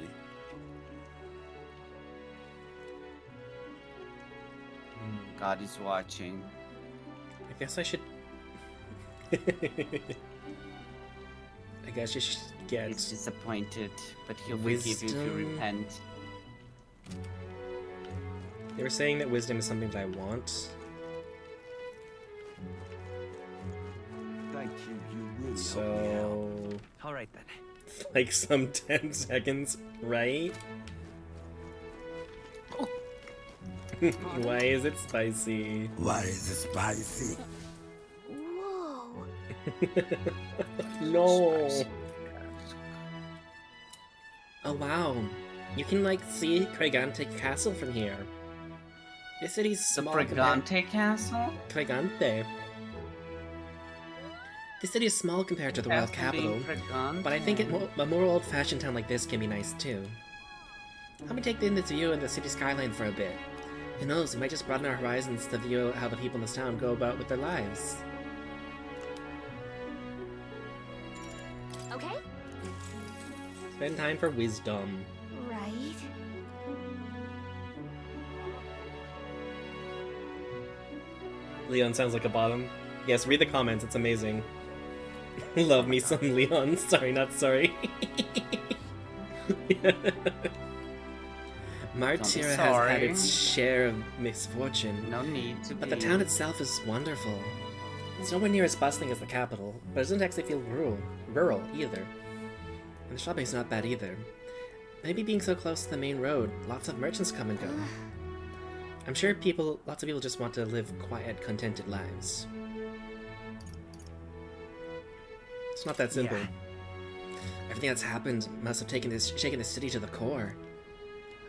God is watching. I guess I should... I guess you should get... He's disappointed, but he'll forgive you if you Wisdom. repent. They were saying that wisdom is something that I want. Thank you, you really helped me out. So... All right then. like some 10 seconds, right? Why is it spicy? Why is it spicy? Whoa. No. Oh wow. You can like see Cragante Castle from here. This city's The small. Brigante Castle? Cragante. This city is small compared to the royal capital, but I think a more old-fashioned town like this can be nice too. Let me take in this view of the city skyline for a bit. Who knows, we might just broaden our horizons to view how the people in this town go about with their lives. Okay? Spend time for wisdom. Right. Leon sounds like a bottom. Yes, read the comments, it's amazing. Love me some Leon. Sorry, not sorry. Martyra has had its share of misfortune, No need to but be. the town itself is wonderful. It's nowhere near as bustling as the capital, but it doesn't actually feel rural either. And the shopping's not bad either. Maybe being so close to the main road, lots of merchants come and go. I'm sure lots of people just want to live quiet, contented lives. It's not that simple. Yeah. Everything that's happened must have shaken this city to the core.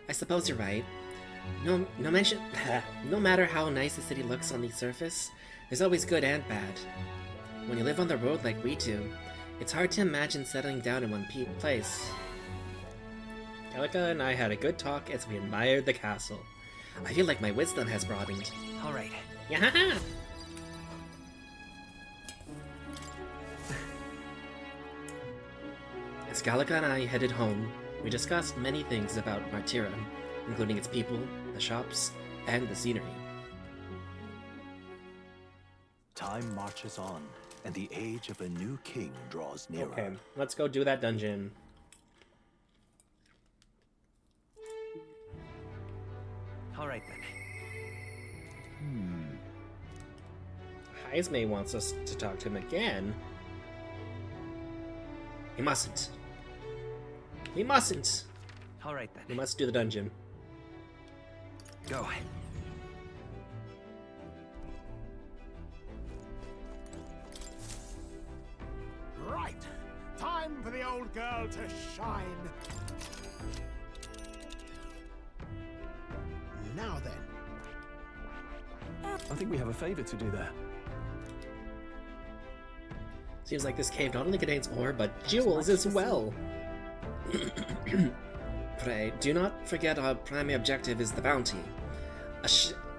I suppose you're right. No matter how nice the city looks on the surface, there's always good and bad. When you live on the road like we do, it's hard to imagine settling down in one place. Calica and I had a good talk as we admired the castle. I feel like my wisdom has broadened. All right. Yahaha! As Calica and I headed home, we discussed many things about Martyra, including its people, the shops, and the scenery. Time marches on, and the age of a new king draws nearer. Okay, let's go do that dungeon. All right then. Heisme wants us to talk to him again. We mustn't. We mustn't. All right We then. must do the dungeon. Go. Right. Time for the old girl to shine. Now then. I think we have a favor to do there. Seems like this cave not only contains ore, but jewels as well. Pray, do not forget our primary objective is the bounty.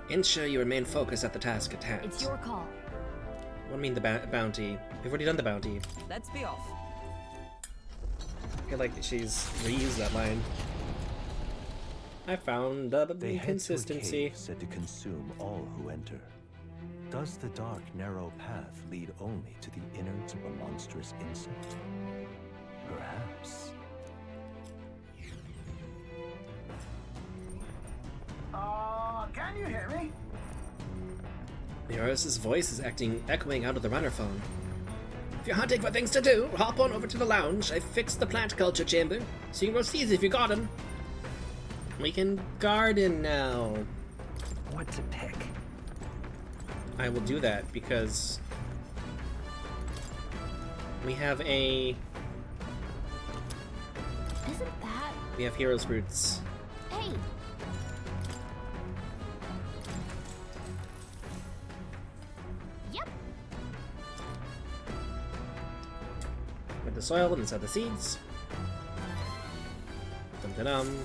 Ensure you remain focused at the task at hand. It's your call. What do you mean the bounty? We've already done the bounty. Let's be off. I feel like she's reused that line. I found the They head to a inconsistency. cave said to consume all who enter. Does the dark, narrow path lead only to the innards of a monstrous insect? Perhaps. Can you hear me? Neuros's voice is echoing out of the runner phone. If you're hunting for things to do, hop on over to the lounge. I fixed the plant culture chamber, so you can go see if you got 'em. We can garden now. What to pick? I will do that because we have a Isn't that... we have heroes roots. Hey! the soil and inside the seeds. Dum-da-dum.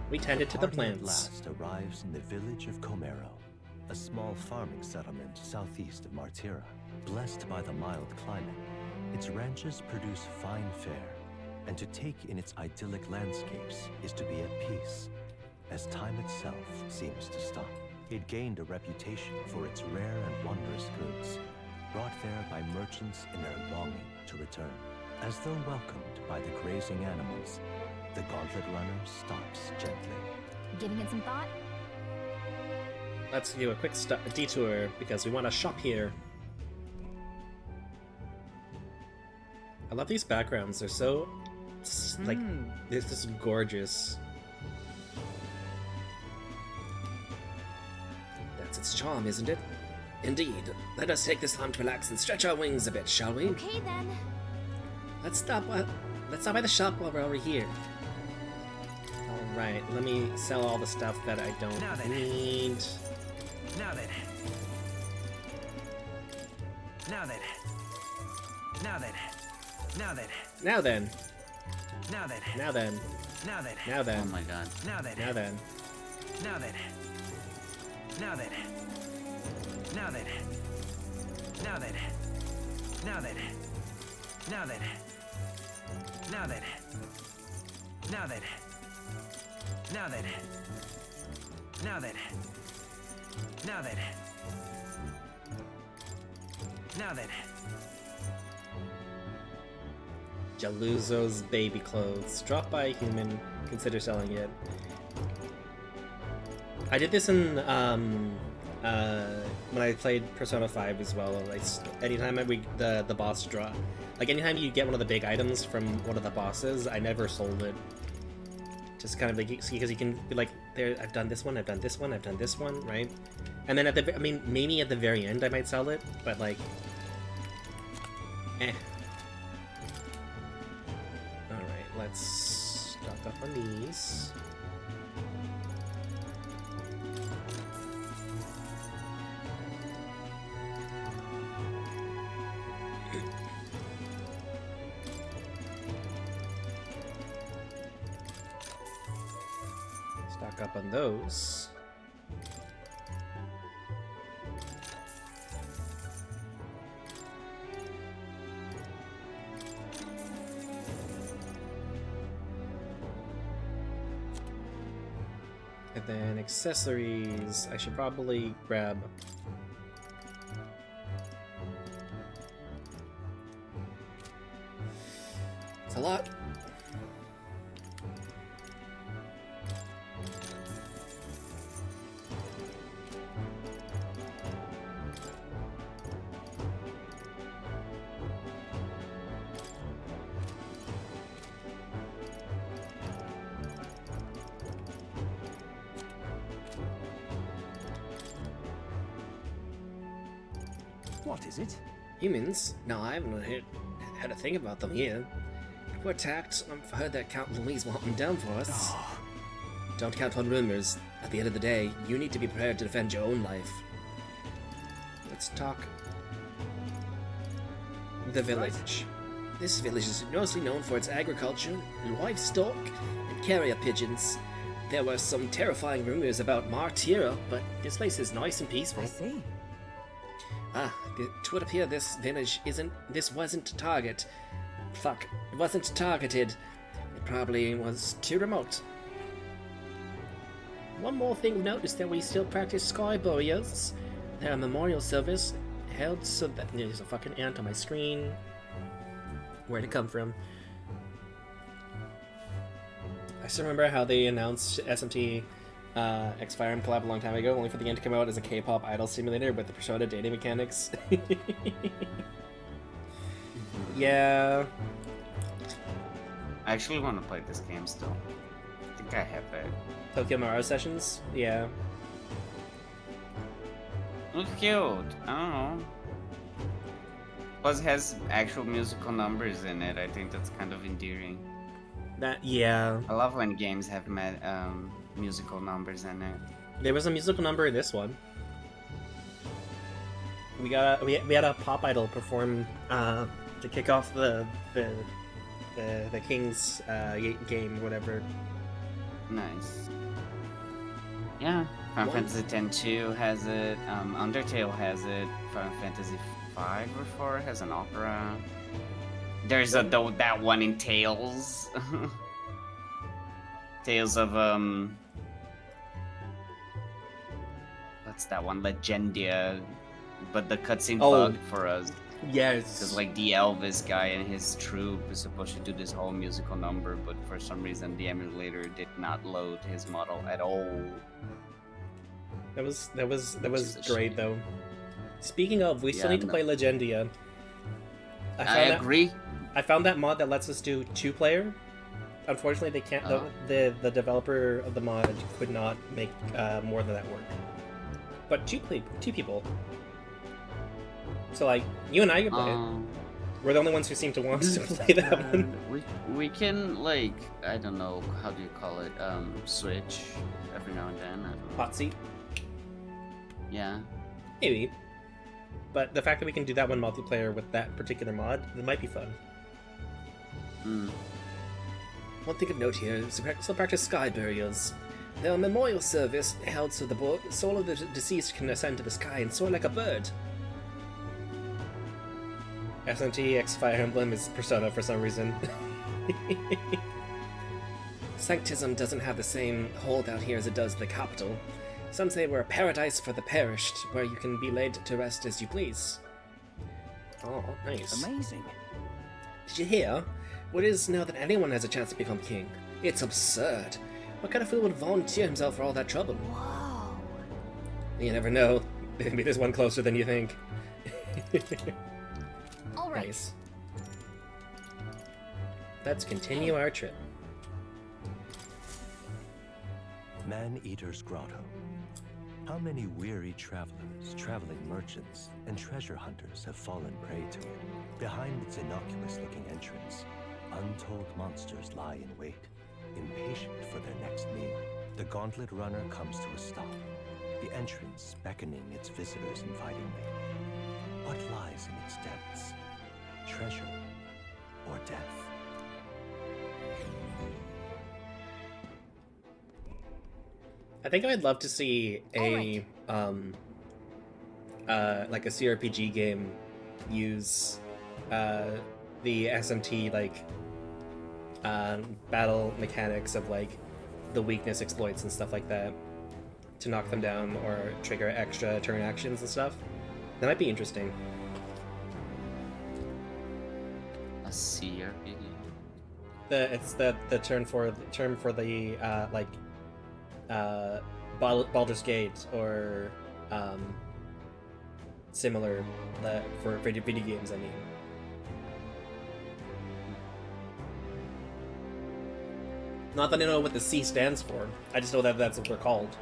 We tended to the party at plants. last arrives in the village of Comero, a small farming settlement southeast of Martira. Blessed by the mild climate, its ranches produce fine fare, and to take in its idyllic landscapes is to be at peace, as time itself seems to stop. It gained a reputation for its rare and wondrous goods, brought there by merchants in their longing to return. As though welcomed by the grazing animals, the gauntlet runner stops gently. Giving it some thought? Let's do a quick detour because we want to shop here. I love these backgrounds. They're so like they're just gorgeous. That's its charm, isn't it? Indeed. Let us take this time to relax and stretch our wings a bit, shall we? Okay then. Let's stop by the shop while we're over here. Alright, let me sell all the stuff that I don't need. Now then. Now then. Now then. Now then. Now then. Now then. Now then. Now then. Now then. Oh my god. Now then. Now then. Now then. Now then. Now then. Now then. Now then. Now then. Now then. Now then. Now then. Now then. Now then. Now then. Jaluzo's baby clothes. Drop by a human. Consider selling it. I did this in when I played Persona 5 as well. Like anytime the boss draw, like anytime you get one of the big items from one of the bosses, I never sold it. Just kind of like because you can be like, there, I've done this one, I've done this one, I've done this one, right? And then maybe at the very end I might sell it, but like, eh. All right, let's stock up on these. Stock up on those. And then accessories, I should probably grab. It's a lot. What is it? Humans? No, I haven't had a thing about them here. We're attacked. I've heard that Count Louise will hunt them down for us. Don't count on rumors. At the end of the day, you need to be prepared to defend your own life. Let's talk. The village. This village is mostly known for its agriculture, livestock, and carrier pigeons. There were some terrifying rumors about Martira, but this place is nice and peaceful. I see. It would appear this village wasn't targeted. It wasn't targeted. It probably was too remote. One more thing to note is that we still practice sky burials. There are memorial service held so that there's a fucking ant on my screen. Where'd it come from? I still remember how they announced SMT X Fire Emblem collab a long time ago, only for the game to come out as a K-pop idol simulator with the Persona dating mechanics. Yeah. I actually want to play this game still. I think I have it. Tokyo Mirage Sessions? Yeah. Looks cute. I don't know. Plus it has actual musical numbers in it. I think that's kind of endearing. Yeah. I love when games have musical numbers in it. There was a musical number in this one. we had a pop idol perform to kick off the King's game, whatever. Nice. Yeah, Final Fantasy X-2 has it. Undertale has it. Final Fantasy 5 or 4 has an opera. There's that one in Tales. Tales of what's that one? Legendia, but the cutscene bugged for us. Yes. Because like the Elvis guy and his troupe is supposed to do this whole musical number, but for some reason the emulator did not load his model at all. That was great though. Speaking of, we still need to play Legendia. I agree. I found that mod that lets us do 2-player. Unfortunately, they can't. The developer of the mod could not make more than that work. But two people. So like you and I could play it. We're the only ones who seem to want to play that one. We can like, I don't know, how do you call it? Switch every now and then. I don't know. Hot seat. Yeah. Maybe. But the fact that we can do that one multiplayer with that particular mod, it might be fun. One thing of note here is to still practice sky burials. They are a memorial service held so the soul of the deceased can ascend to the sky and soar like a bird. SMT X Fire Emblem is Persona for some reason. Sanctism doesn't have the same hold out here as it does the capital. Some say we're a paradise for the perished, where you can be laid to rest as you please. Oh, nice. Amazing. Did you hear? What is now that anyone has a chance to become king? It's absurd. What kind of fool would volunteer himself for all that trouble? Whoa. You never know. Maybe there's one closer than you think. All right. Nice. Let's continue our trip. Man-Eater's Grotto. How many weary travelers, traveling merchants, and treasure hunters have fallen prey to it? Behind its innocuous-looking entrance, untold monsters lie in wait, impatient for their next meal. The gauntlet runner comes to a stop, the entrance beckoning its visitors invitingly. What lies in its depths? Treasure or death? I think I'd love to see a like a CRPG game use the SMT like battle mechanics of like the weakness exploits and stuff like that to knock them down or trigger extra turn actions and stuff. That might be interesting. A CRPG. It's the term for the like Baldur's Gate or similar for video games, I mean. Not that I know what the C stands for. I just know that that's what they're called.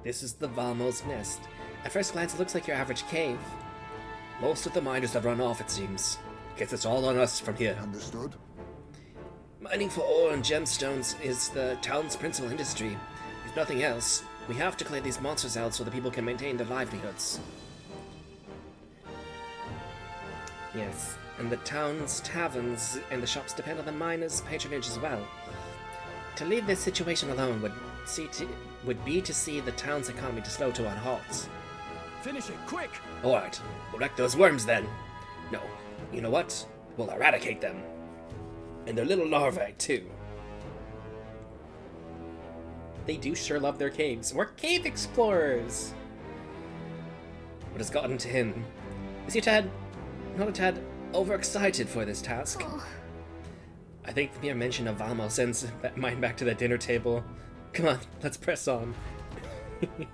This is the Valmo's nest. At first glance, it looks like your average cave. Most of the miners have run off, it seems. Guess it's all on us from here. Understood? Mining for ore and gemstones is the town's principal industry. If nothing else, we have to clear these monsters out so the people can maintain their livelihoods. Yes, and the town's taverns and the shops depend on the miners' patronage as well. To leave this situation alone would be to see the town's economy to slow to a halt. Finish it, quick! Alright, we'll wreck those worms then. No, you know what? We'll eradicate them. And their little larvae, too. They do sure love their caves. We're cave explorers! What has gotten to him? Is he not a tad overexcited for this task? Oh. I think the mere mention of Valmo sends mine back to the dinner table. Come on, let's press on.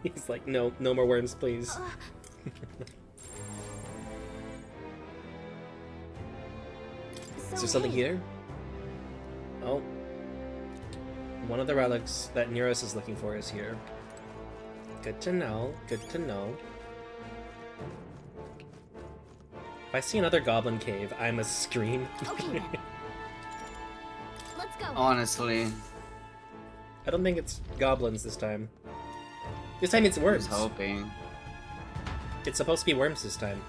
He's like, no more worms, please. Is there something here? Oh. One of the relics that Neuros is looking for is here. Good to know, good to know. If I see another goblin cave, I must scream. Okay. Let's go. Honestly. I don't think it's goblins this time. This time it's I was worms. hoping. It's supposed to be worms this time.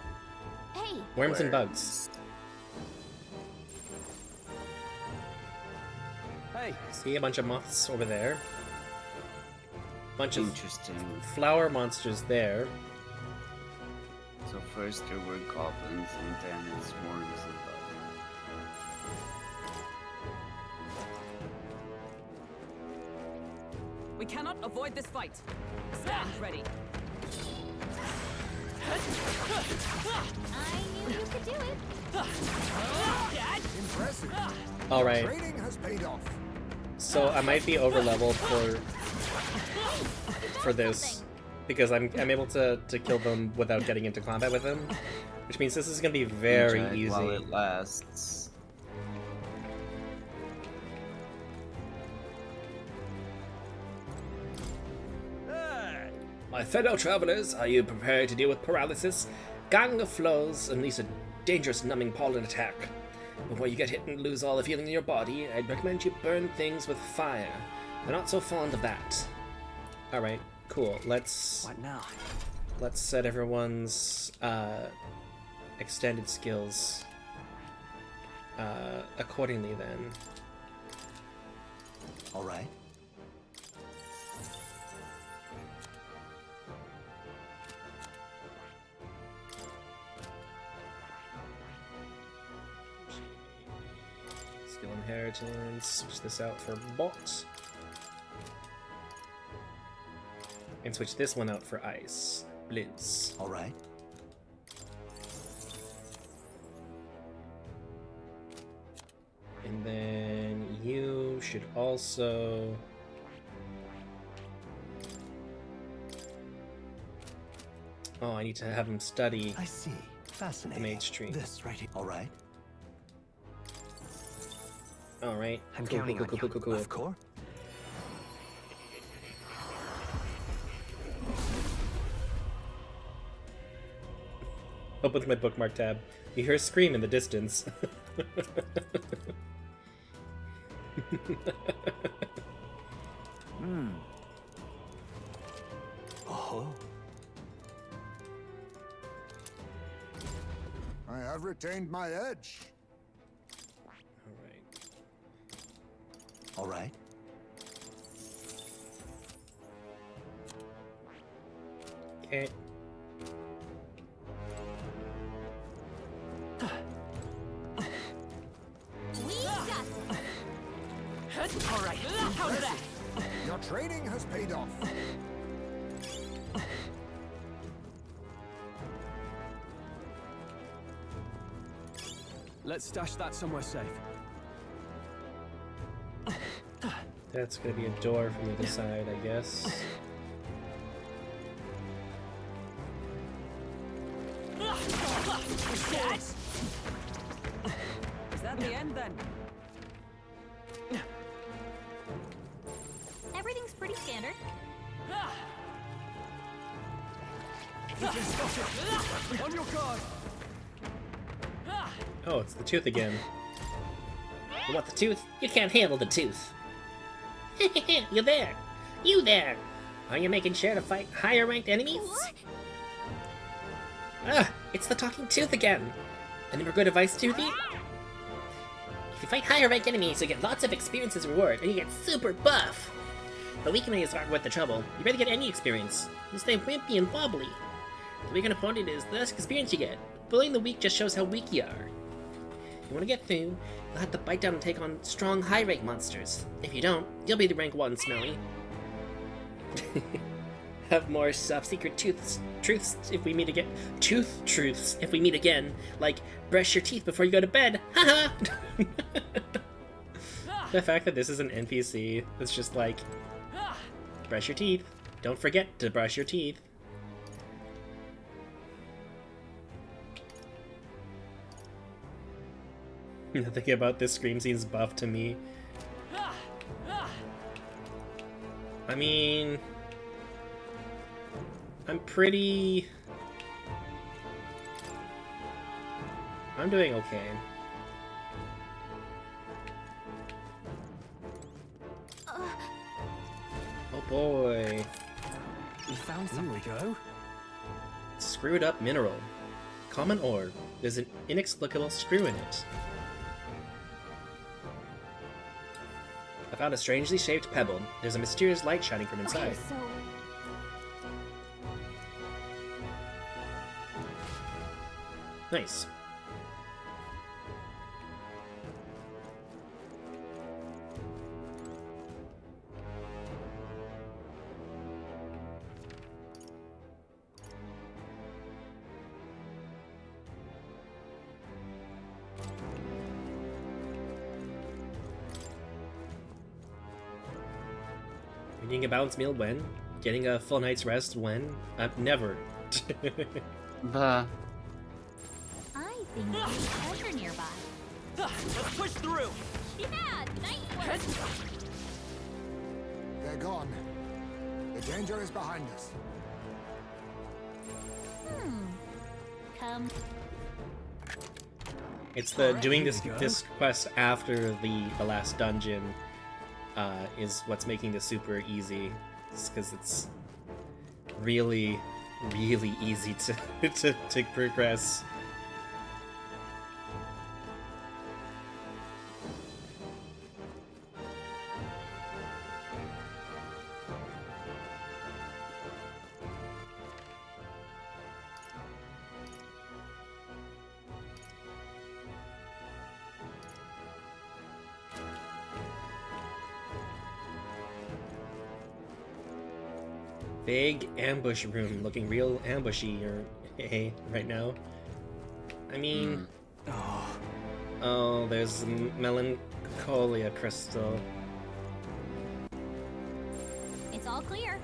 Hey, Worms and bugs. Hey, See a bunch of moths over there. Bunch of Interesting. flower monsters there. So first there were goblins, and then it's worms and bugs. We cannot avoid this fight. Stand ready. I knew you could do it. Impressive. All right. Training has paid off. So I might be over leveled for this because I'm able to kill them without getting into combat with them, which means this is gonna be very Enjoy it easy. while it lasts. My fellow travelers, are you prepared to deal with paralysis, gang of flows, and least a dangerous numbing pollen attack? Before you get hit and lose all the feeling in your body, I'd recommend you burn things with fire. They're not so fond of that. All right, cool. Let's what now? set everyone's extended skills accordingly then. All right. Skill inheritance. Switch this out for bot. And switch this one out for ice. Blizz. All right. And then you should also... Oh, I need to have him study I see. the Fascinating. mage tree. This right here. All right. Alright. I'm Cool, counting cool, on cool, you. cool, cool, Left core. Open my bookmark tab. You hear a scream in the distance. Oh. I have retained my edge. Alright. All right. Okay. We got this. All right. How's that? Your training has paid off. Let's stash that somewhere safe. That's gonna be a door from the other side, I guess. Is that the end then? Everything's pretty standard. On your guard. Oh, it's the tooth again. You want the tooth? You can't handle the tooth. You there! You there! Are you making sure to fight higher ranked enemies? What? Ah, it's the talking tooth again! Any more good advice, Toothy? If you fight higher ranked enemies, you get lots of experience as reward, and you get super buff! The weak enemies aren't worth the trouble. You better get any experience. You stay wimpy and wobbly. The weaker an opponent is, the less experience you get. Bullying the weak just shows how weak you are. If you want to get through, you'll have to bite down and take on strong high rank monsters. If you don't, you'll be the rank 1, Smelly. Have more secret truths if we meet again. Truths if we meet again. Like, brush your teeth before you go to bed. Haha! The fact that this is an NPC, it's just like, brush your teeth. Don't forget to brush your teeth. Nothing about this scream seems buff to me. I mean, I'm doing okay. Oh boy. found Here something. we go. Screwed up mineral. Common ore. There's an inexplicable screw in it. I found a strangely shaped pebble. There's a mysterious light shining from inside. Okay, so Nice. Eating a balanced meal when? Getting a full night's rest when? Never. But I think there's treasure nearby. Let's push through. Yeah, nice work. They're gone. The danger is behind us. Come. It's the doing this quest after the last dungeon is what's making this super easy. Because it's really easy to progress. Big ambush room, looking real ambushy right now. I mean, oh, there's melancholia crystal. It's all clear.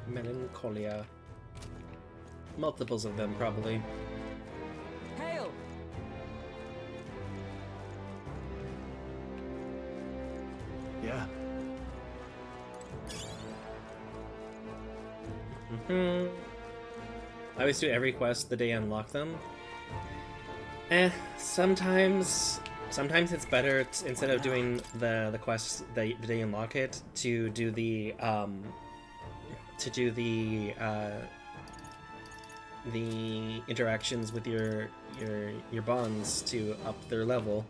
Melancholia. Multiples of them, probably. Hail! Yeah. I always do every quest the day I unlock them. Sometimes it's better instead of doing the quest the day you unlock it to do the interactions with your bonds to up their level.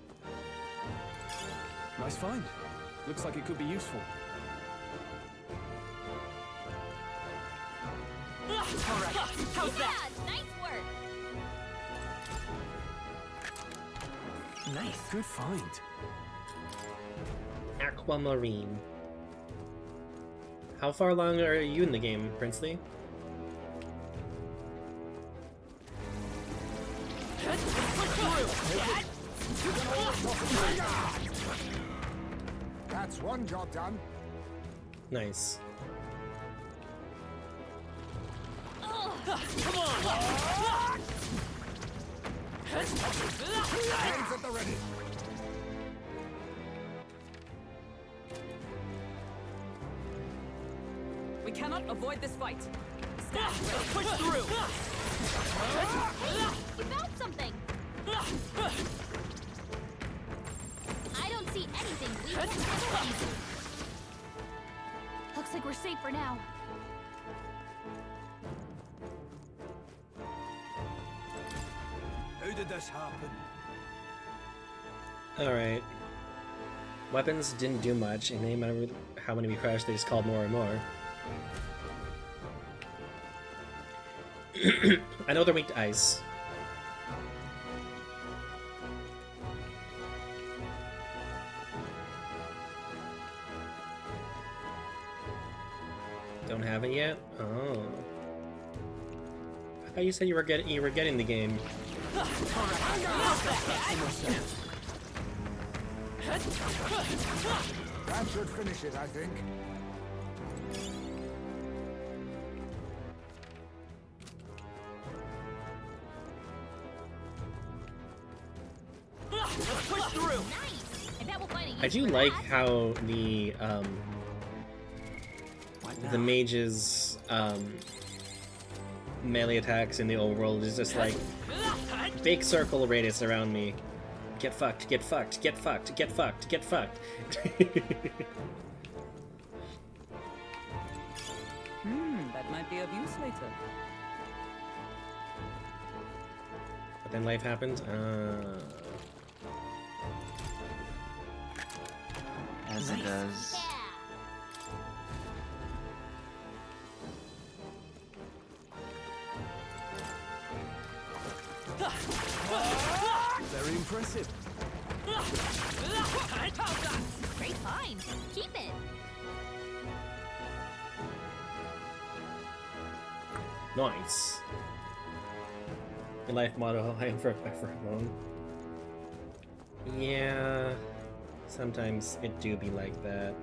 Nice find. Looks like it could be useful. Alright, how's that? Yeah, nice work. Nice. Good find. Aquamarine. How far along are you in the game, Princely? That's one job done. Nice. Come on! Hands at the ready. We cannot avoid this fight. Let's push through. We found something. I don't see anything we can handle easily. Looks like we're safe for now. How did this happen? Alright. Weapons didn't do much, and no matter how many we crashed, they just called more and more. I know they're weak to ice. Don't have it yet? Oh. I thought you said you were getting the game. That should finish it, I think. Let's push through. Nice. I bet we'll find a use I do for like that. how the mage's melee attacks in the overworld is just like big circle radius around me. Get fucked, get fucked, get fucked, get fucked, get fucked. That might be of use later. But then life happens. As it does. Very impressive. Great find. Keep it. Nice. Your life motto, I am for alone. Yeah, sometimes it do be like that.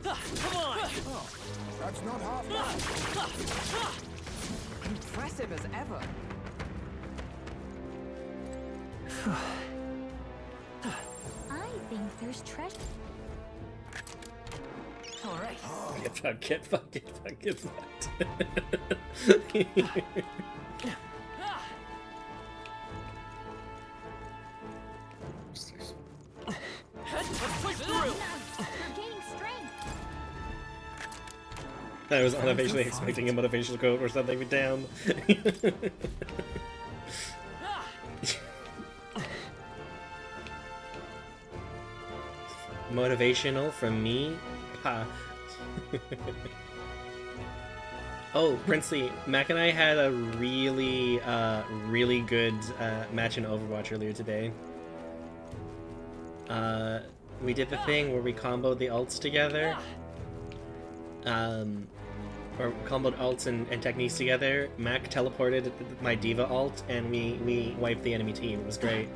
Come on! That's not half bad. Impressive as ever. I think there's treasure. All right. Get fucked, get fucked, get fucked, get fucked. Let's push through. Nice. You're gaining strength. I was unofficially expecting a motivational quote or something down. Motivational from me? Ha. Oh, Princely, Mac and I had a really, really good match in Overwatch earlier today. We did the thing where we comboed the ults together. Or comboed ults and techniques together. Mac teleported my Diva ult, and we wiped the enemy team. It was great.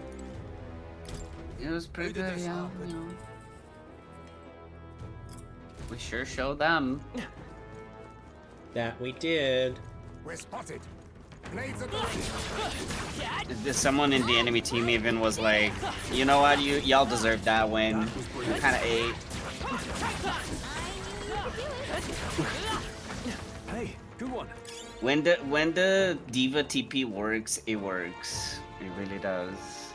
It was pretty good, yeah. You know. We sure showed them. That we did. We're spotted. Blades at the ready. Someone in the enemy team even was like, you know what, y'all deserve that win. You kind of ate. Hey, good one. When the Diva TP works, it works. It really does.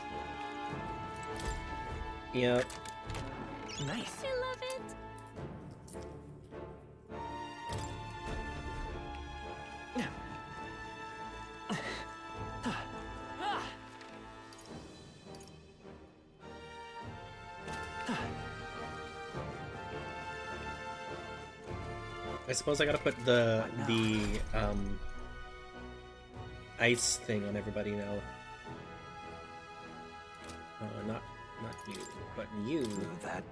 Yep. Nice. I love it. I suppose I gotta put the ice thing on everybody now. Not you, but you. That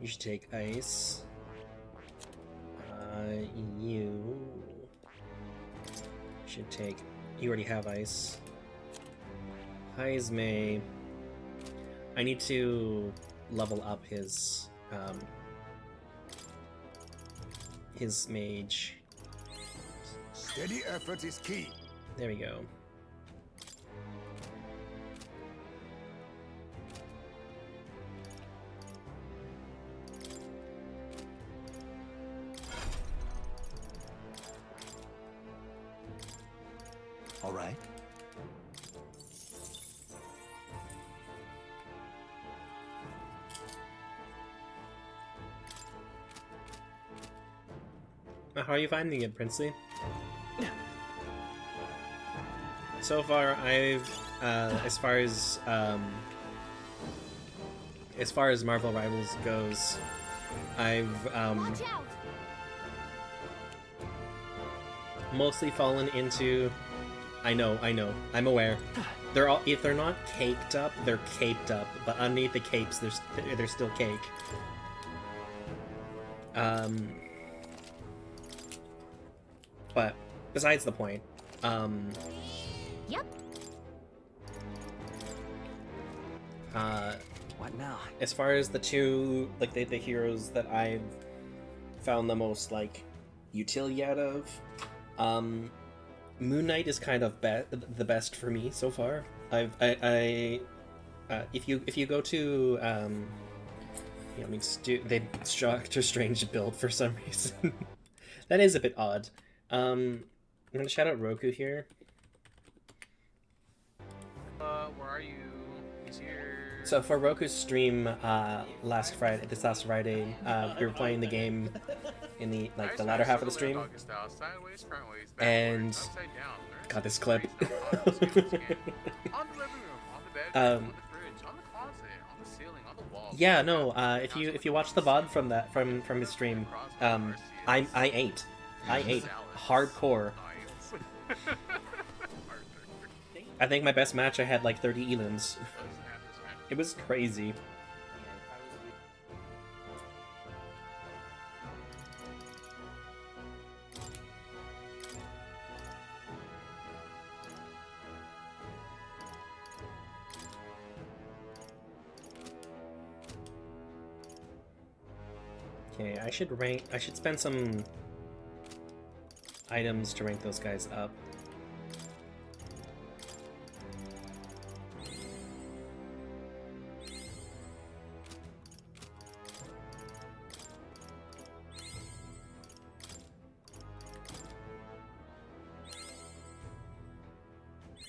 You should take ice. You should take. You already have ice. Heisme. I need to level up his mage. Steady effort is key. There we go. All right. How are you finding it, Princely? So far, I've as far as Marvel Rivals goes, I've Watch out. mostly fallen into. I know, I'm aware. They're all, if they're not caked up, they're caped up. But underneath the capes, they're still cake. But besides the point. Yep. what now? As far as the two, like the heroes that I've found the most like utility out of, Moon Knight is kind of the best for me so far. If you go to I mean, they Doctor Strange build for some reason. That is a bit odd. I'm gonna shout out Roku here. Where are you? He's here. So for Roku's stream last Friday, we were playing the game in the latter half of the stream, and got this clip. Yeah, no. If you watch the VOD from his stream, I ate hardcore. I think my best match I had like 30 elims. It was crazy. Okay, I should spend some items to rank those guys up.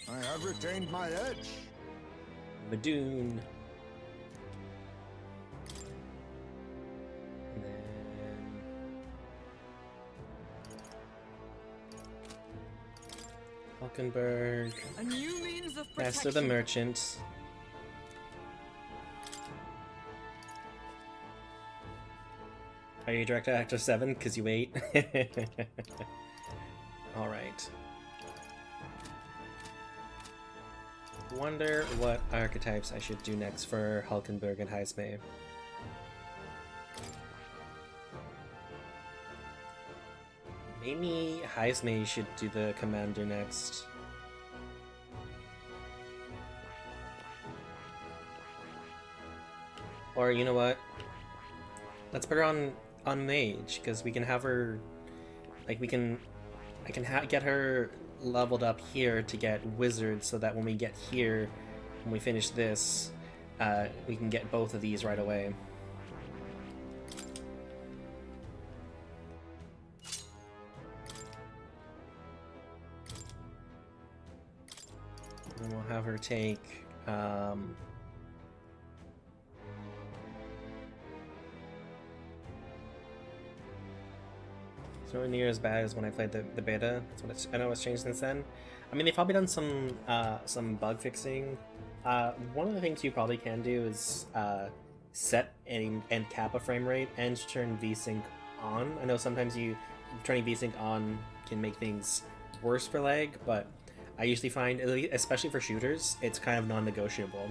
I have retained my edge. Madoon. And then Hulkenberg. A new means of Master the Merchant. Are you Director Actor 7? Because you ate. Alright. Wonder what archetypes I should do next for Hulkenberg and Heismay. Maybe Heismay should do the commander next. Or you know what? Let's put her on mage, because we can have her, like I can get her leveled up here to get wizard, so that when we get here, when we finish this, we can get both of these right away. And we'll have her take it's nowhere near as bad as when I played the beta. That's what I know it's changed since then. I mean, they've probably done some bug fixing. One of the things you probably can do is set and cap a frame rate and turn VSync on. I know sometimes turning VSync on can make things worse for lag, but I usually find, especially for shooters, it's kind of non-negotiable.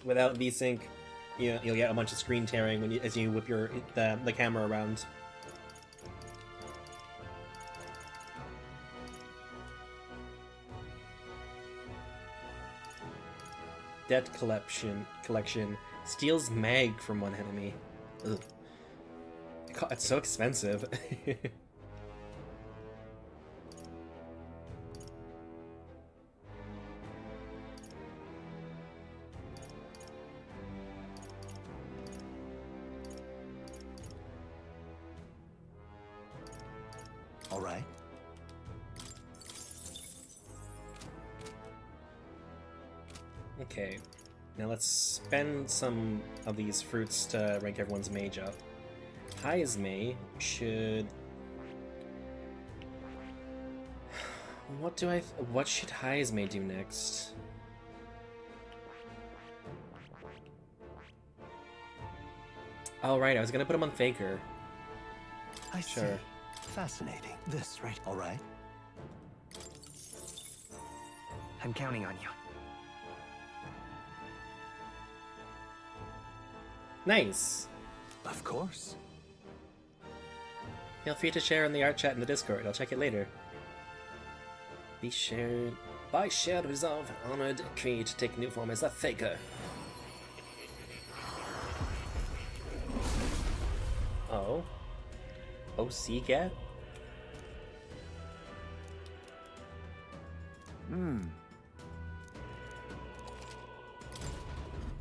Without VSync, you'll get a bunch of screen tearing as you whip the camera around. Debt collection steals mag from one enemy. Ugh. It's so expensive. All right. Okay, now let's spend some of these fruits to rank everyone's mage up. Heismay should... What should Heismay do next? Oh right, I was gonna put him on Faker. I Sure. see. Fascinating. This, right? All right. I'm counting on you. Nice! Of course. Feel free to share in the art chat in the Discord. I'll check it later. Be shared by shared resolve, honored, creed to take new form as a Faker. Oh. OC get?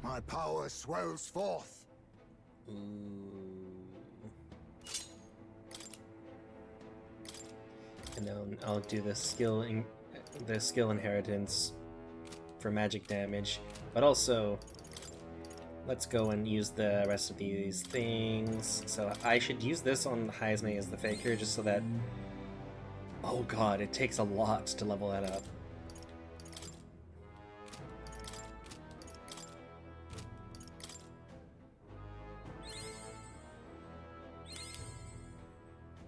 My power swells forth. Ooh. And then I'll do the skill inheritance for magic damage, but also let's go and use the rest of these things. So I should use this on Heisme as the Faker, just so that... Oh god, it takes a lot to level that up.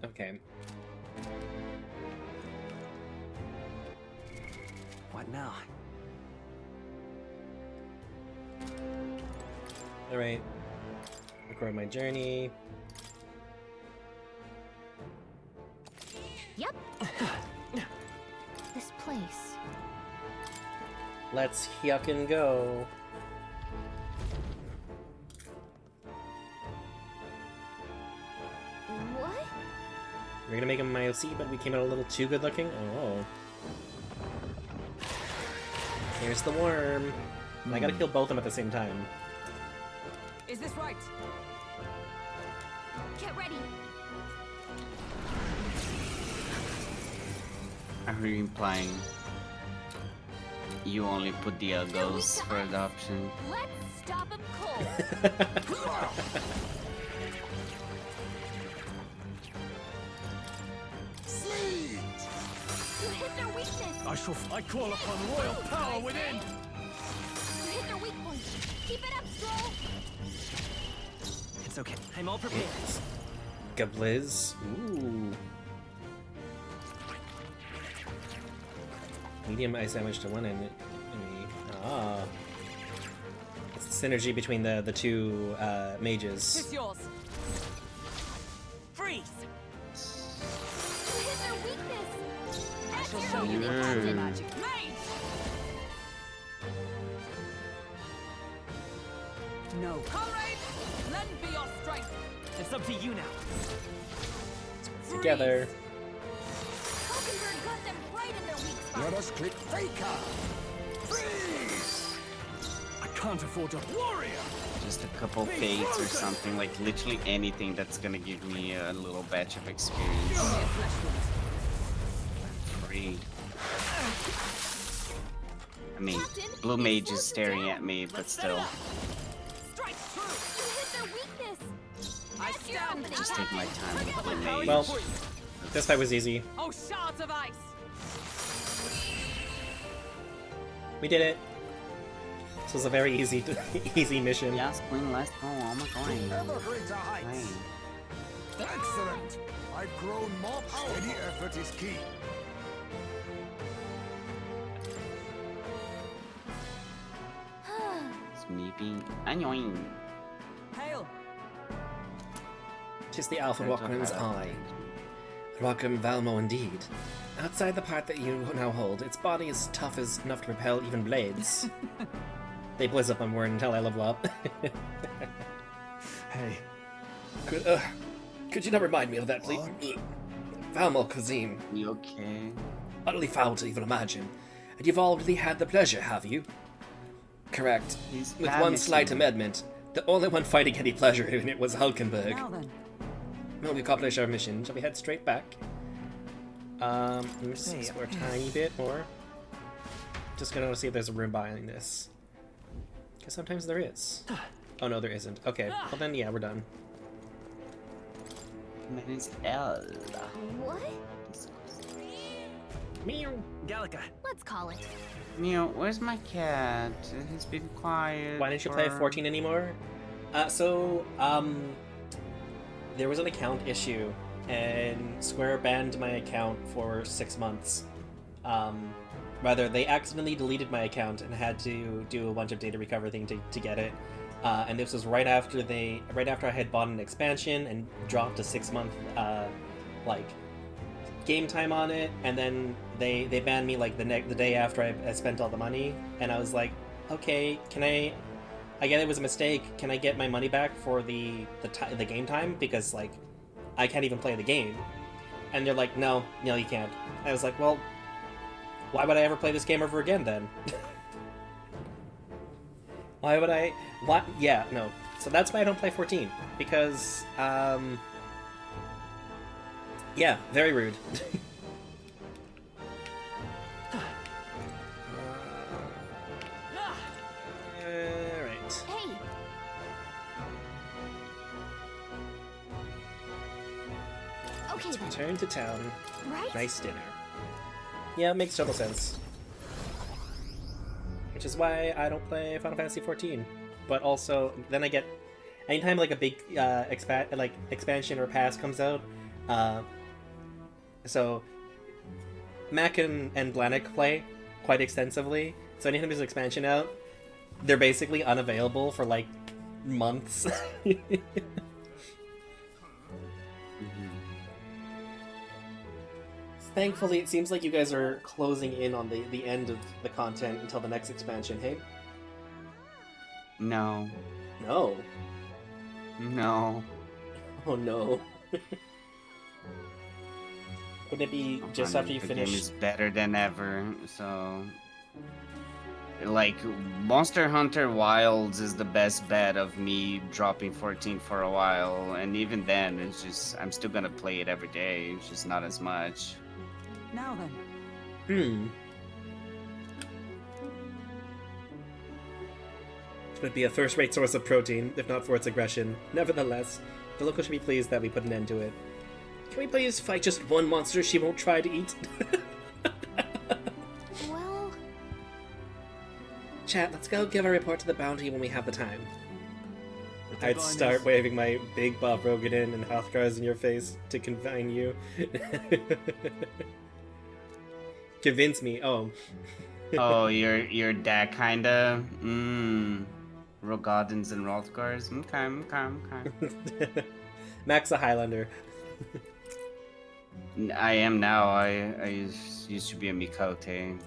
Okay. What now? Alright. Record my journey. Yep. This place. Let's yuckin' go. What? We're gonna make him my OC, but we came out a little too good looking? Oh. Here's the worm. I gotta kill both of them at the same time. Is this right? Get ready. Are you implying you only put the uggos for adoption? Let's stop him cold. You hit their weakness. I call upon royal power within. You hit their weak point. Keep it up, Stroll. It's okay. I'm all prepared. Gabliz. Ooh. Medium ice damage to one enemy. Ah. It's the synergy between the two mages. It's yours. Freeze. You hit their weakness. I shall That's show your you the weakness. true magic. Mage! No. Comrade, lend me your strength. It's up to you now. Together. Hulkenberg got them right in their weak spot. Let us click Faker. Freeze! I can't afford a warrior. Just a couple fates or something, like literally anything that's gonna give me a little batch of experience. Free. I mean, blue mage is staring at me, but still. Strike true. You hit their weakness. I That's your stand. opening. Just take my time with blue mage. Well, this fight was easy. Oh, shards of ice. We did it. This was a very easy easy mission. Yes, Queen, let's go. Oh my god. Ever greater heights. Excellent. I've grown more powerful. Steady effort is key. Sleeping. Annoying. Hail. Tis the Alpha Walker's eye. Rockham Valmo indeed. Outside the part that you now hold, its body is tough as enough to repel even blades. They blizz up on word until I level up. Hey. Could you not remind me of that, please? Valmo Kazim. You okay? Utterly foul to even imagine. And you've already had the pleasure, have you? Correct. He's With one missing. slight amendment. The only one fighting any pleasure in it was Hulkenberg. Now then. Well, we accomplished our mission. Shall we head straight back? Let me just explore a tiny bit more. Just gonna see if there's a room behind this. Because sometimes there is. Oh no, there isn't. Okay, well then, yeah, we're done. Menace L. What? Meow. Gallica. Let's call it. Meow, where's my cat? He's been quiet. Why didn't you play for- 14 anymore? There was an account issue, and Square banned my account for 6 months. Rather, they accidentally deleted my account and had to do a bunch of data recovery thing to get it. And this was right after I had bought an expansion and dropped a 6-month game time on it, and then they banned me like the day after I spent all the money, and I was like, okay, can I get it was a mistake. Can I get my money back for the game time? Because like I can't even play the game. And they're like, no, you can't. I was like, well, why would I ever play this game ever again then? Why would I? What? Yeah, no. So that's why I don't play 14. Because, yeah, very rude. Alright. Hey! Okay then. Return to town. Right? Nice dinner. Yeah, it makes total sense. Which is why I don't play Final Fantasy 14. But also, then I get... Anytime like a big expansion or pass comes out, so Mac and Blanik play quite extensively. So anytime there's an expansion out, they're basically unavailable for like months. Thankfully, it seems like you guys are closing in on the end of the content until the next expansion, hey? No. No. No. Oh no. Wouldn't it be just after you the finish? game is better than ever, so... Like, Monster Hunter Wilds is the best bet of me dropping 14 for a while, and even then, it's just... I'm still gonna play it every day, it's just not as much. Now then. It would be a first-rate source of protein, if not for its aggression. Nevertheless, the local should be pleased that we put an end to it. Can we please fight just one monster she won't try to eat? Well... Chat, let's go give a report to the bounty when we have the time. I'd deadline start is- waving my big Bob Rogan and Hrothgar's in your face to confine you. Convince me. Oh. Oh, you're that kinda... Rogadins and Hrothgars? Okay. Mac's a Highlander. I am now, I used to be a Mikote.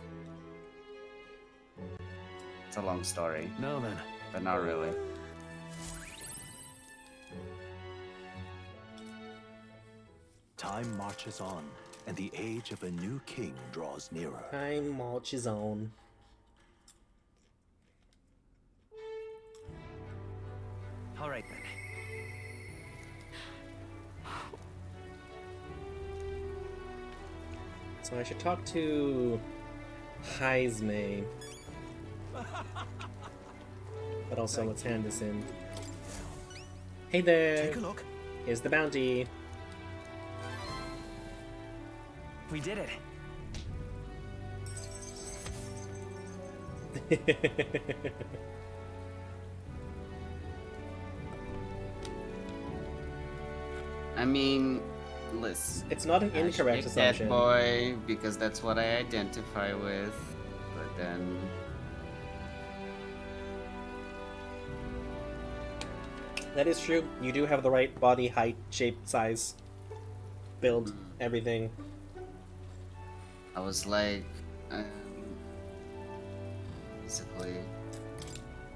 It's a long story. Now then. But not really. Time marches on, and the age of a new king draws nearer. Time marches on. All right then. So I should talk to Heisme. But also, let's hand this in. Hey there! Take a look. Here's the bounty. We did it. I mean, listen. It's not an I should incorrect pick that assumption. boy because that's what I identify with. But then, That is true. You do have the right body, height, shape, size, build, everything. I was like, basically,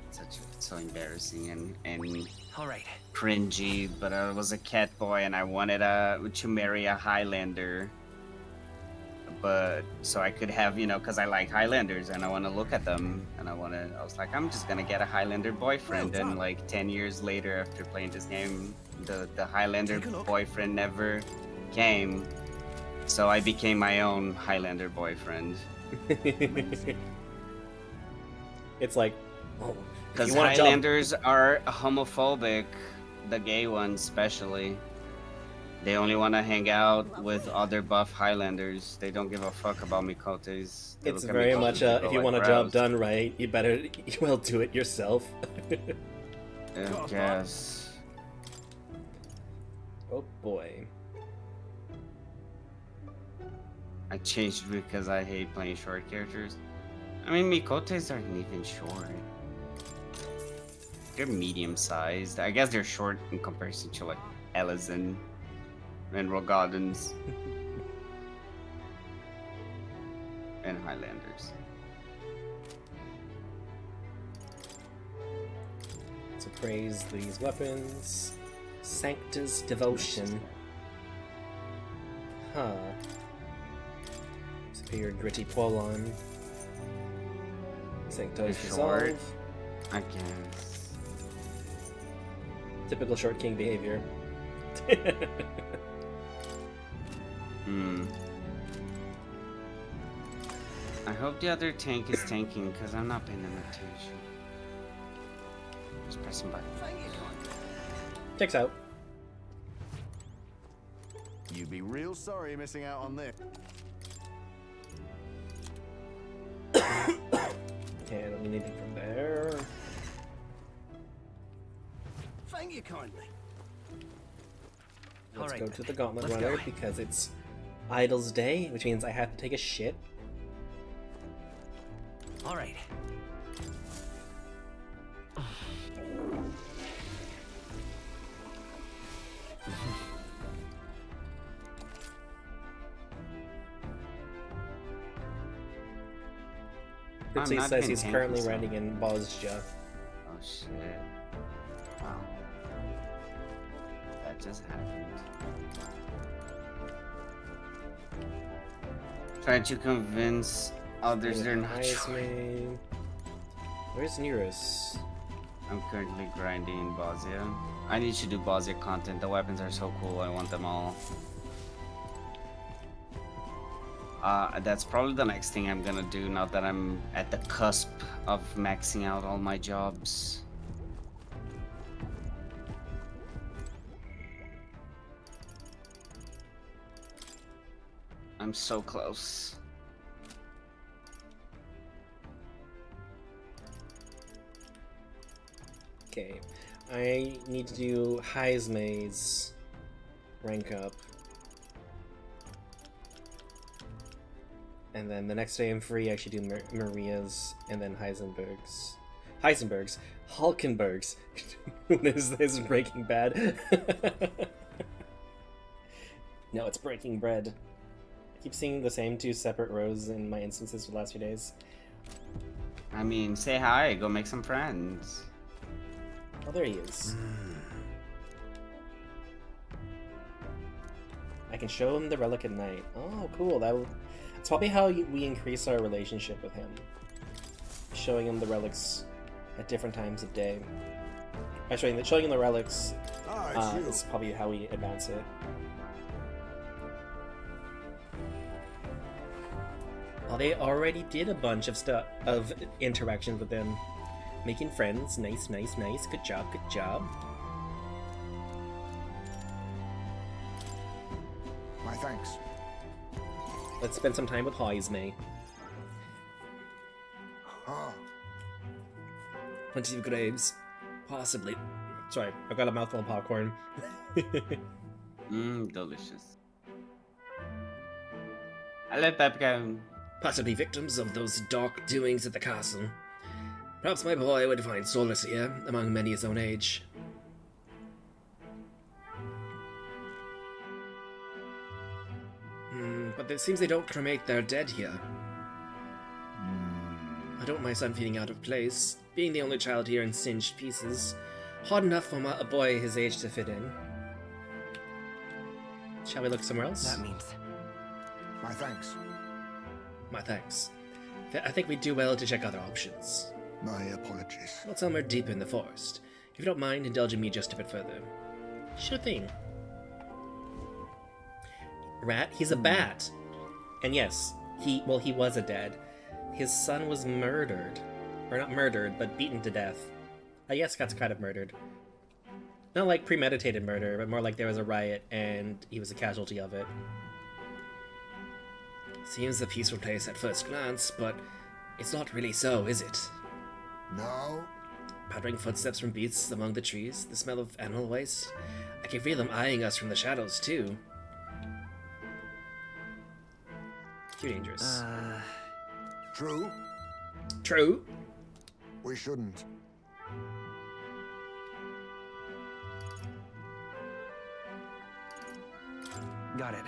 it's so embarrassing and All right. cringy. But I was a cat boy and I wanted to marry a Highlander. But so I could have, because I like Highlanders and I want to look at them and I was like, I'm just gonna get a Highlander boyfriend. And like 10 years later, after playing this game, the Highlander boyfriend never came. So I became my own Highlander boyfriend. It's like, oh, Because you want a job- Highlanders are homophobic, the gay ones especially. They only want to hang out with other buff Highlanders. They don't give a fuck about Mikotes. They It's look at very Mikotes much and a, go if you like, want a job "Gross." done right, you better, well, do it yourself. I guess. Oh boy. I changed because I hate playing short characters. I mean, Mikotes aren't even short. They're medium-sized. I guess they're short in comparison to like Elezen and Rogadins and Highlanders. To praise these weapons. Sanctus Devotion. Huh. Superior gritty Polon. Sancto's Short. Resolve. I guess. Typical Short King behavior. Hmm. I hope the other tank is tanking because I'm not paying attention. Just pressing button. Checks out. You'd be real sorry missing out on this. Okay, I don't need anything from there. Thank you kindly. Let's Alright go then. to the Gauntlet Let's Runner go. because it's Idle's Day, which means I have to take a shit. All right. I'm Pipsy not says even he's tanking currently stuff. renting in Bosnia. Oh shit. Wow. That just happened. Try to convince others they're not joining. Where's Nearest? I'm currently grinding in Bosnia. I need to do Bosnia content. The weapons are so cool. I want them all. That's probably the next thing I'm gonna do now that I'm at the cusp of maxing out all my jobs. I'm so close. Okay, I need to do Heismay's rank up. And then the next day I'm free, I should do Maria's and then Heisenberg's. Hulkenberg's. This is Breaking Bad. No, it's Breaking Bread. I keep seeing the same two separate rows in my instances for the last few days. I mean, say hi, go make some friends. Oh, there he is. I can show him the relic at night. Oh, cool. That's probably how we increase our relationship with him. Showing him the relics at different times of day. Showing him the relics is probably how we advance it. Oh, they already did a bunch of interactions with them. Making friends. Nice, nice, nice. Good job, good job. My thanks. Let's spend some time with Heismay. Huh. Plenty of graves. Possibly. Sorry, I've got a mouthful of popcorn. Delicious. I let that go. Possibly victims of those dark doings at the castle. Perhaps my boy would find solace here, among many his own age. But it seems they don't cremate their dead here. I don't mind my son feeling out of place, being the only child here in singed pieces. Hard enough for a boy his age to fit in. Shall we look somewhere else? That means... My thanks. My thanks. I think we'd do well to check other options. My apologies. Not somewhere deep in the forest. If you don't mind indulging me just a bit further. Sure thing. Rat, he's a bat. And yes, he was a dad. His son was murdered. Or not murdered, but beaten to death. I guess that's kind of murdered. Not like premeditated murder, but more like there was a riot and he was a casualty of it. Seems a peaceful place at first glance, but it's not really so, is it? No. Pattering footsteps from beasts among the trees, the smell of animal waste. I can feel them eyeing us from the shadows, too. Too dangerous. True. True. We shouldn't. Got it.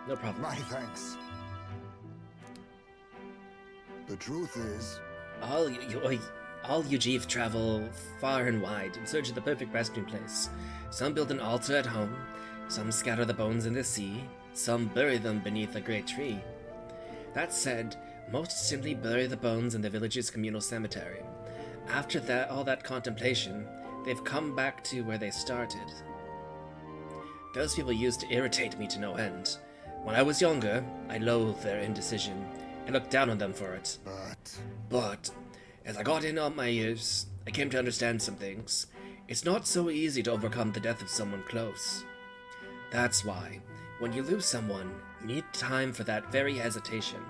No problem. My thanks. The truth is, All you Jeeves travel far and wide in search of the perfect resting place. Some build an altar at home, some scatter the bones in the sea, Some bury them beneath a great tree. That said, most simply bury the bones in the village's communal cemetery. After that, all that contemplation, they've come back to where they started. Those people used to irritate me to no end. When I was younger, I loathed their indecision and looked down on them for it. But as I got in on my years, I came to understand some things. It's not so easy to overcome the death of someone close. That's why, when you lose someone, you need time for that very hesitation.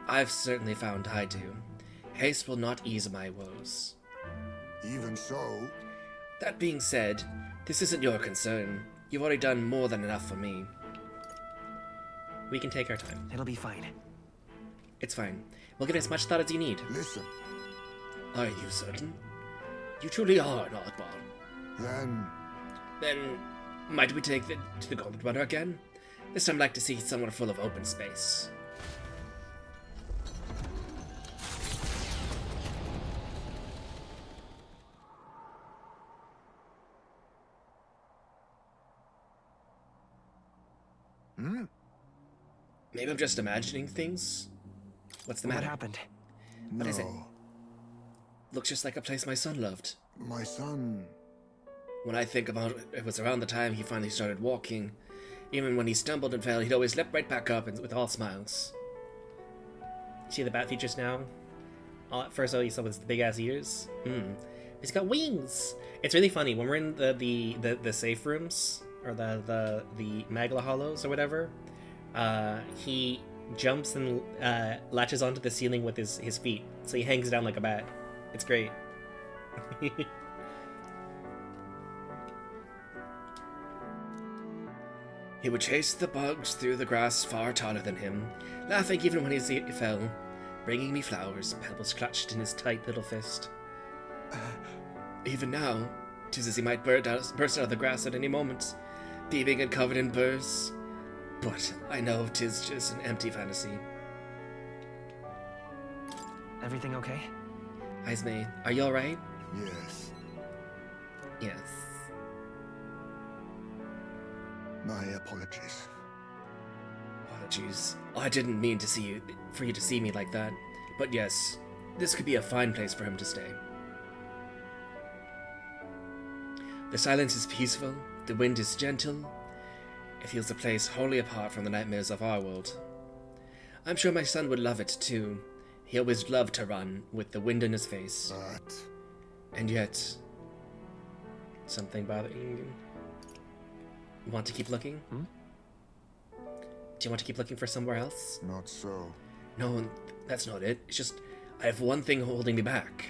I've certainly found I do. Haste will not ease my woes. Even so... That being said, this isn't your concern. You've already done more than enough for me. We can take our time. It'll be fine. It's fine. We'll give it as much thought as you need. Listen. Are you certain? You truly are an oddball. Then, might we take it to the Golden Runner again? This time I'd like to see somewhere full of open space. Maybe I'm just imagining things? What's the matter? What happened? What is it? Looks just like a place my son loved. My son... When I think about it, it was around the time he finally started walking. Even when he stumbled and fell, he'd always leap right back up and with all smiles. See the bat features now? At first all you saw was the big-ass ears. He's got wings! It's really funny, when we're in the safe rooms, or the Magla Hollows or whatever, he jumps and latches onto the ceiling with his feet, so he hangs down like a bat. It's great. He would chase the bugs through the grass far taller than him, laughing even when he fell, bringing me flowers, pebbles clutched in his tight little fist. Even now, 'tis as he might burst out of the grass at any moment, beaming and covered in burrs. But I know 'tis just an empty fantasy. Everything okay? Esme, are you alright? Yes. Yes. My apologies. Apologies. I didn't mean for you to see me like that. But yes, this could be a fine place for him to stay. The silence is peaceful, the wind is gentle. It feels a place wholly apart from the nightmares of our world. I'm sure my son would love it too. He always loved to run, with the wind in his face. But... And yet... Something bothering you? Want to keep looking? Do you want to keep looking for somewhere else? Not so. No, that's not it. It's just, I have one thing holding me back.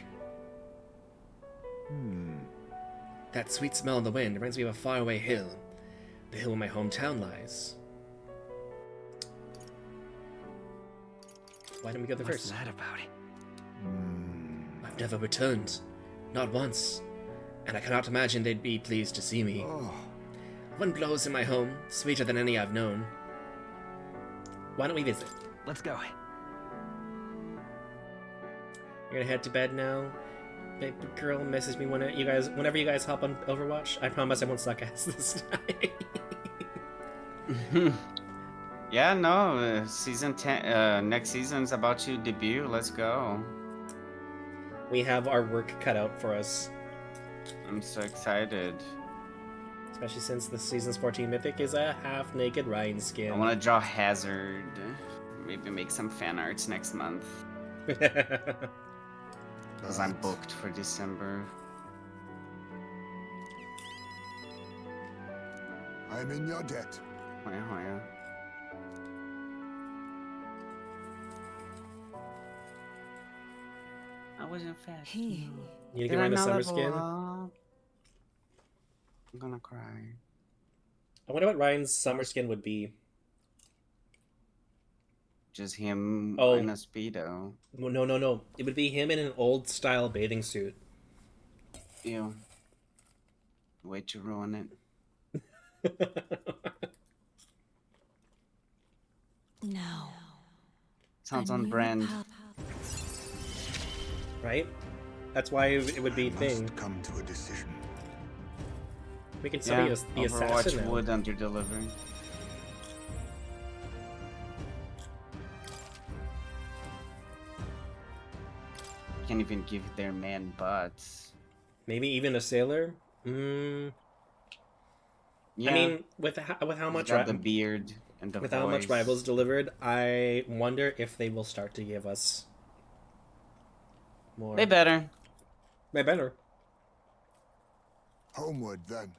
That sweet smell in the wind reminds me of a faraway hill. The hill where my hometown lies. Why don't we go there first? What's that about? I've never returned. Not once. And I cannot imagine they'd be pleased to see me. Wind blows in my home, sweeter than any I've known. Why don't we visit? Let's go. You're gonna head to bed now. Baby girl, message me whenever you guys hop on Overwatch. I promise I won't suck ass this time. Yeah, no, season 10, next season's about to debut. Let's go. We have our work cut out for us. I'm so excited. Especially since the Seasons 14 Mythic is a half-naked Ryan skin. I want to draw Hazard. Maybe make some fan arts next month. Because I'm booked for December. I'm in your debt. Hoya hoya. I wasn't fast. He. You need to get around the summer skin? I'm gonna cry. I wonder what Ryan's summer skin would be. Just him in a Speedo. No. It would be him in an old-style bathing suit. Ew. Way to ruin it. No. Sounds on brand. Right? That's why it would be thing. Come to a decision. We can study the assassin Overwatch now. would under delivery. can't even give their man butts. Maybe even a sailor. Yeah. I mean, with how much got the beard and the with voice. how much Rivals delivered, I wonder if they will start to give us more. They better. They better. Homeward then.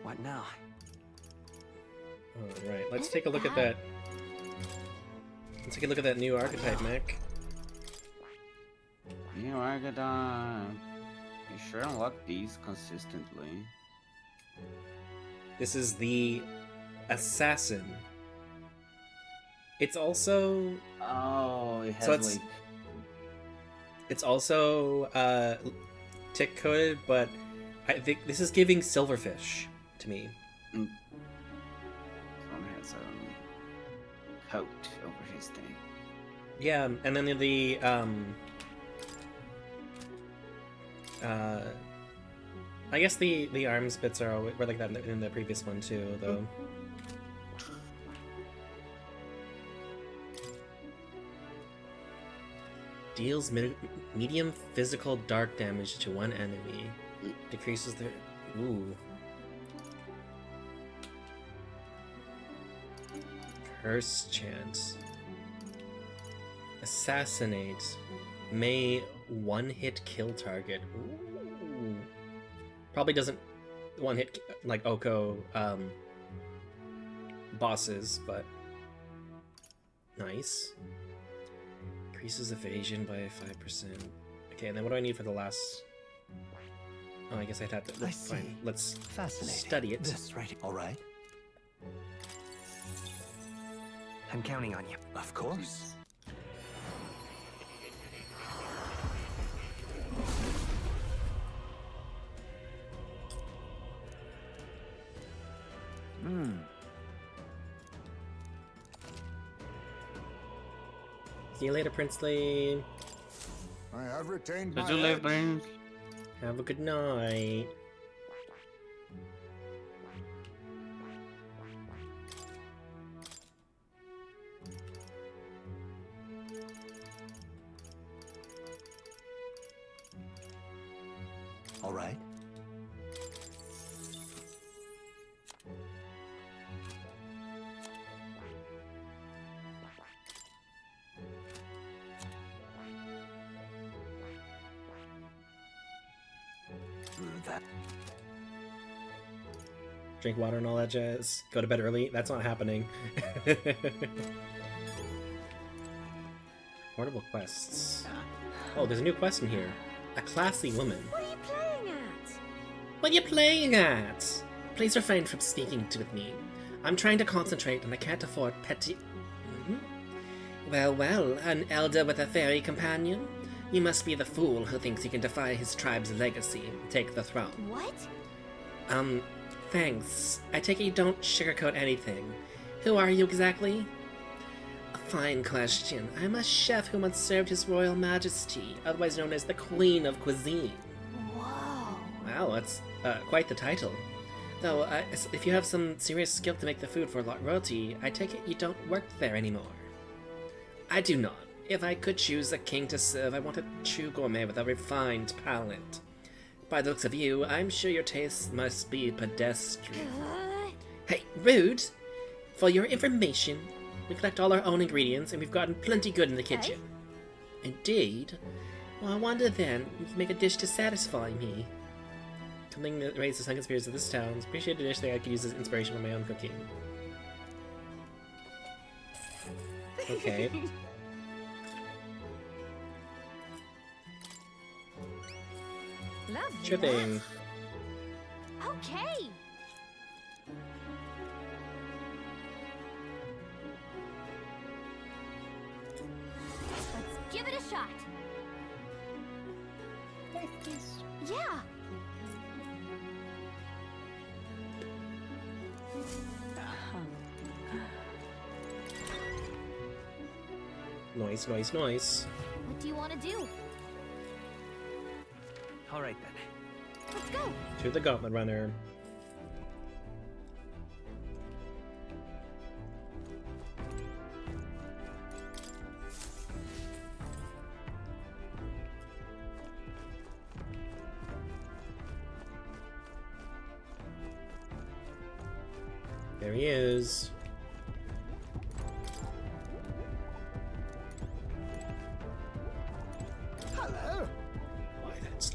What now? All right, let's take a look at that. Let's take a look at that new archetype, Mac. New archetype. You sure unlock these consistently. This is the assassin. It's also it has so it's also tick coded, but I think this is giving silverfish to me. One has a coat over his thing. Yeah, and then the I guess the arms bits were like that in the previous one too, though. Deals medium physical dark damage to one enemy. Decreases their... Ooh. Curse chant. Assassinate. May one-hit kill target. Ooh. Probably doesn't one-hit like Oko bosses, but nice. Increases evasion by 5%. Okay, and then what do I need for the last... Oh, I guess I'd have to... Fine, let's study it. This right. All right. I'm counting on you. Of course. See you later, Princely. I have retained Did my you live, edge. Prince? Have a good night. All right. That. Drink water and all that jazz. Go to bed early. That's not happening. Portable quests. Oh, there's a new quest in here. A classy woman. What are you playing at? What are you playing at? Please refrain from speaking with me. I'm trying to concentrate and I can't afford petty... Well, an elder with a fairy companion? You must be the fool who thinks he can defy his tribe's legacy and take the throne. What? Thanks. I take it you don't sugarcoat anything. Who are you exactly? A fine question. I'm a chef who once served His Royal Majesty, otherwise known as the Queen of Cuisine. Whoa. Wow, that's quite the title. Though, if you have some serious skill to make the food for royalty, I take it you don't work there anymore. I do not. If I could choose a king to serve, I want a true gourmet with a refined palate. By the looks of you, I'm sure your tastes must be pedestrian. Hey, rude! For your information, we collect all our own ingredients, and we've gotten plenty good in the kitchen. Indeed? Well, I wonder then, you can make a dish to satisfy me. Something that raises the hunger spirits of this town. Appreciate a dish that I could use as inspiration for my own cooking. Okay. Lovely. Sure thing. Okay. Let's give it a shot. Yeah. Nice, nice, nice. What do you want to do? All right then. Let's go. To the Gauntlet Runner. There he is. Hello.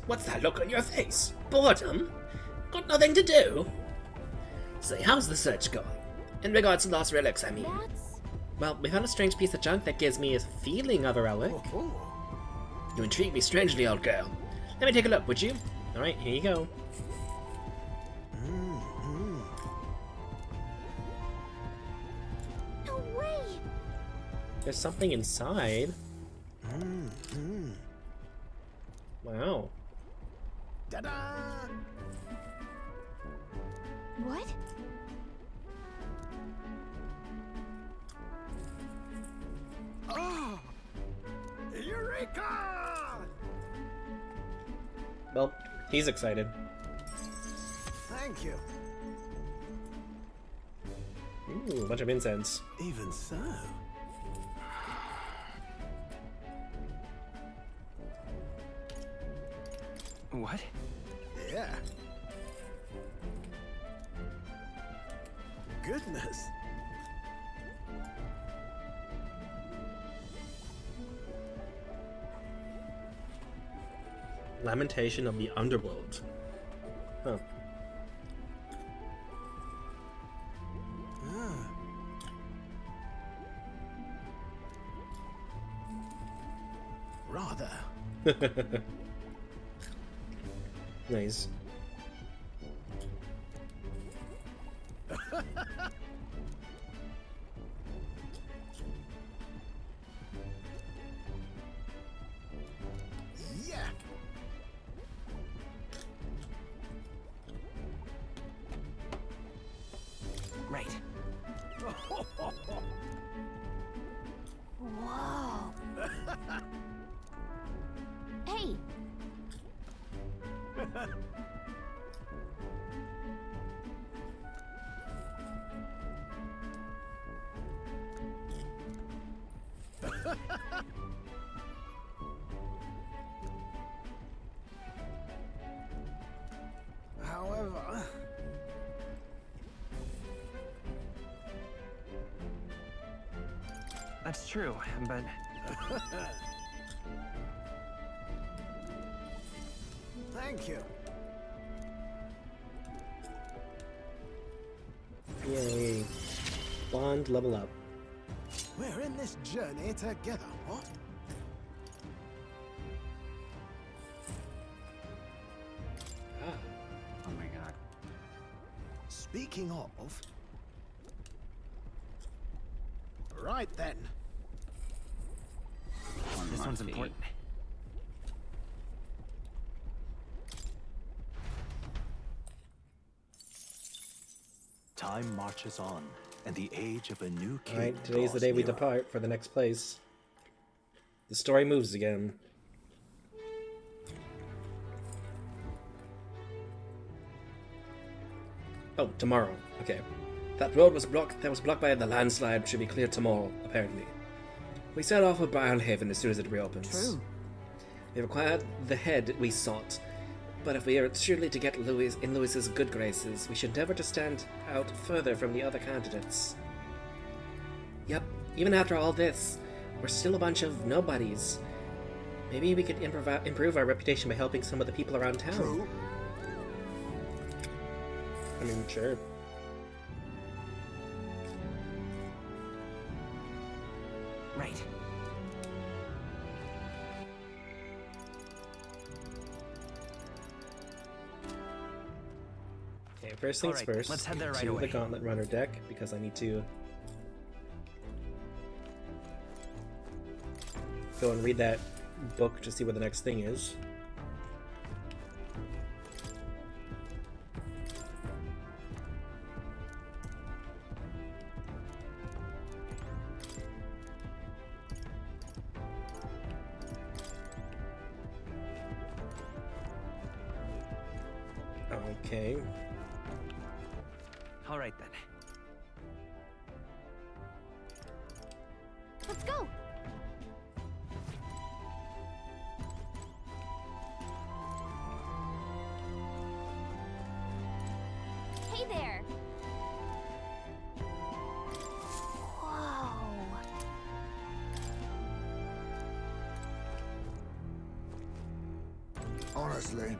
What's that look on your face? Boredom? Got nothing to do? Say, how's the search going? In regards to lost relics, I mean. That's... Well, we found a strange piece of junk that gives me a feeling of a relic. You intrigue me strangely, old girl. Let me take a look, would you? Alright, here you go. No way. There's something inside. Wow. Ta-da! What? Oh! Eureka! Well, he's excited. Thank you. Ooh, a bunch of incense. Even so. What? Yeah. Goodness. Lamentation of the Underworld. Huh. Rather. Nice. Yeah. Right. Whoa. Hey. However, That's true, but thank you. Yay. Bond level up. We're in this journey together, what? Oh my god. Speaking of... Right then. this one's important. Time marches on, and the age of a new king. Alright, today's the draws day we nearer. depart for the next place. The story moves again. Oh, tomorrow. Okay. That road was blocked by the landslide should be cleared tomorrow, apparently. We set off for Briarhaven as soon as it reopens. True. We required the head we sought, but if we are truly to get Louis's good graces, we should endeavor to stand out further from the other candidates. Yep, even after all this, we're still a bunch of nobodies. Maybe we could improve our reputation by helping some of the people around town. True. I mean, sure. Right. Okay, first things Alright, first. let's head there right to away. the Gauntlet Runner deck, because I need to go and read that book to see what the next thing is. Okay. All right then. Let's go. Hey there. Whoa. Honestly.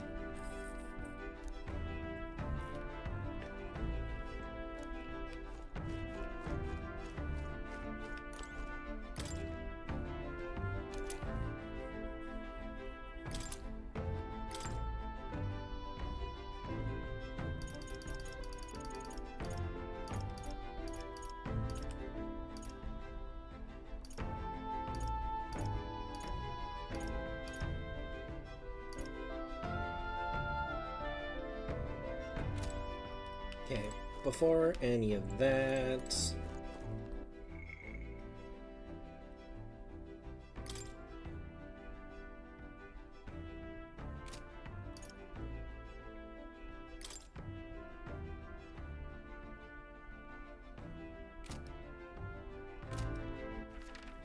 Okay, before any of that...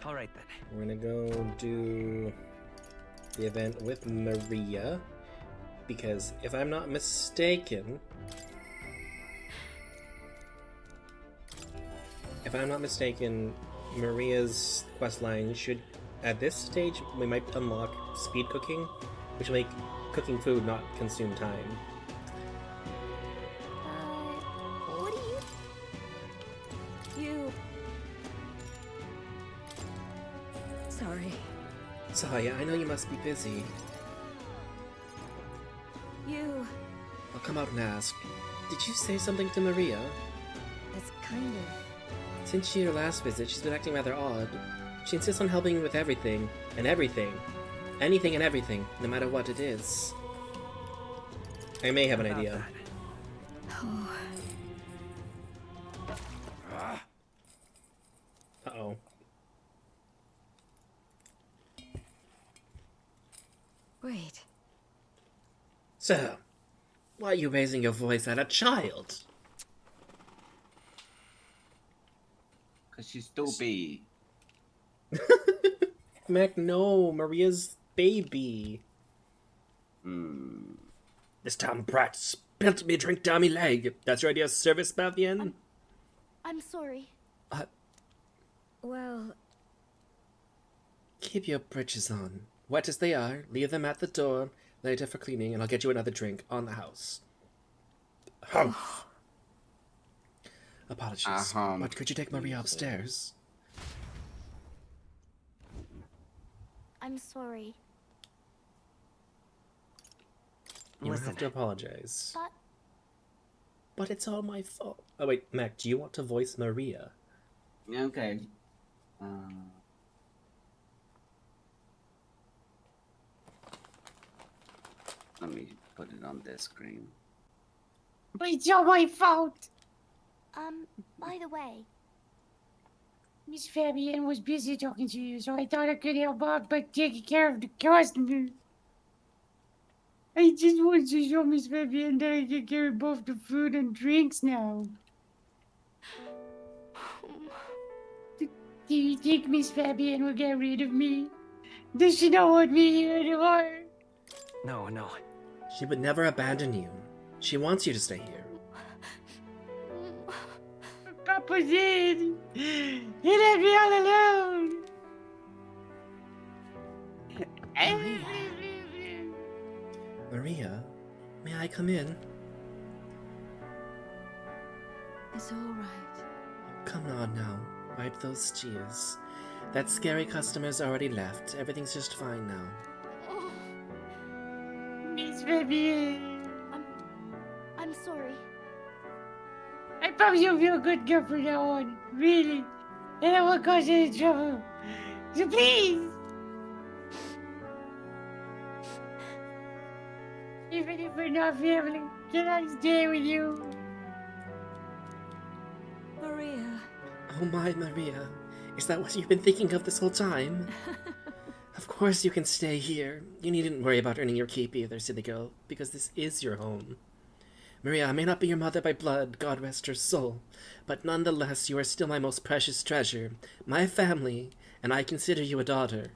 All right then. We're gonna go do the event with Maria, because if I'm not mistaken... If I'm not mistaken, Maria's questline should, at this stage, we might unlock speed cooking, which will make cooking food not consume time. What do you... Sorry. Saya, I know you must be busy. You... I'll come out and ask. Did you say something to Maria? It's kind of... Since your last visit, she's been acting rather odd. She insists on helping with everything, and everything. Anything and everything, no matter what it is. I may have an idea. Oh. Uh-oh. Wait. Sir, why are you raising your voice at a child? Because she's stupid. Mac, no, Maria's baby. This damn brat spilt me drink down me leg. That's your idea of service, Bathian? I'm sorry. Well... Keep your britches on. Wet as they are, leave them at the door later for cleaning, and I'll get you another drink on the house. Humph. Apologies. But could you take Maria upstairs? I'm sorry. You don't have to apologize. But... But it's all my fault. Oh wait, Mac, do you want to voice Maria? Okay. Let me put it on this screen. But it's all my fault. By the way... Miss Fabienne was busy talking to you, so I thought I could help out by taking care of the customer. I just wanted to show Miss Fabienne that I can carry both the food and drinks now. Do you think Miss Fabienne will get rid of me? Does she not want me here anymore? No, no. She would never abandon you. She wants you to stay here. Papa did. He left me all alone. Maria, may I come in? It's all right. Come on now. Wipe those tears. That scary customer's already left. Everything's just fine now. Miss Fabienne. I'm sorry. I promise you'll be a good girl from now on. Really. And I won't cause you any trouble. So please. Even if we're not family, can I stay with you? Maria. Oh my, Maria. Is that what you've been thinking of this whole time? Of course you can stay here. You needn't worry about earning your keep either, silly girl, because this is your home. Maria, I may not be your mother by blood, God rest her soul, but nonetheless you are still my most precious treasure, my family, and I consider you a daughter.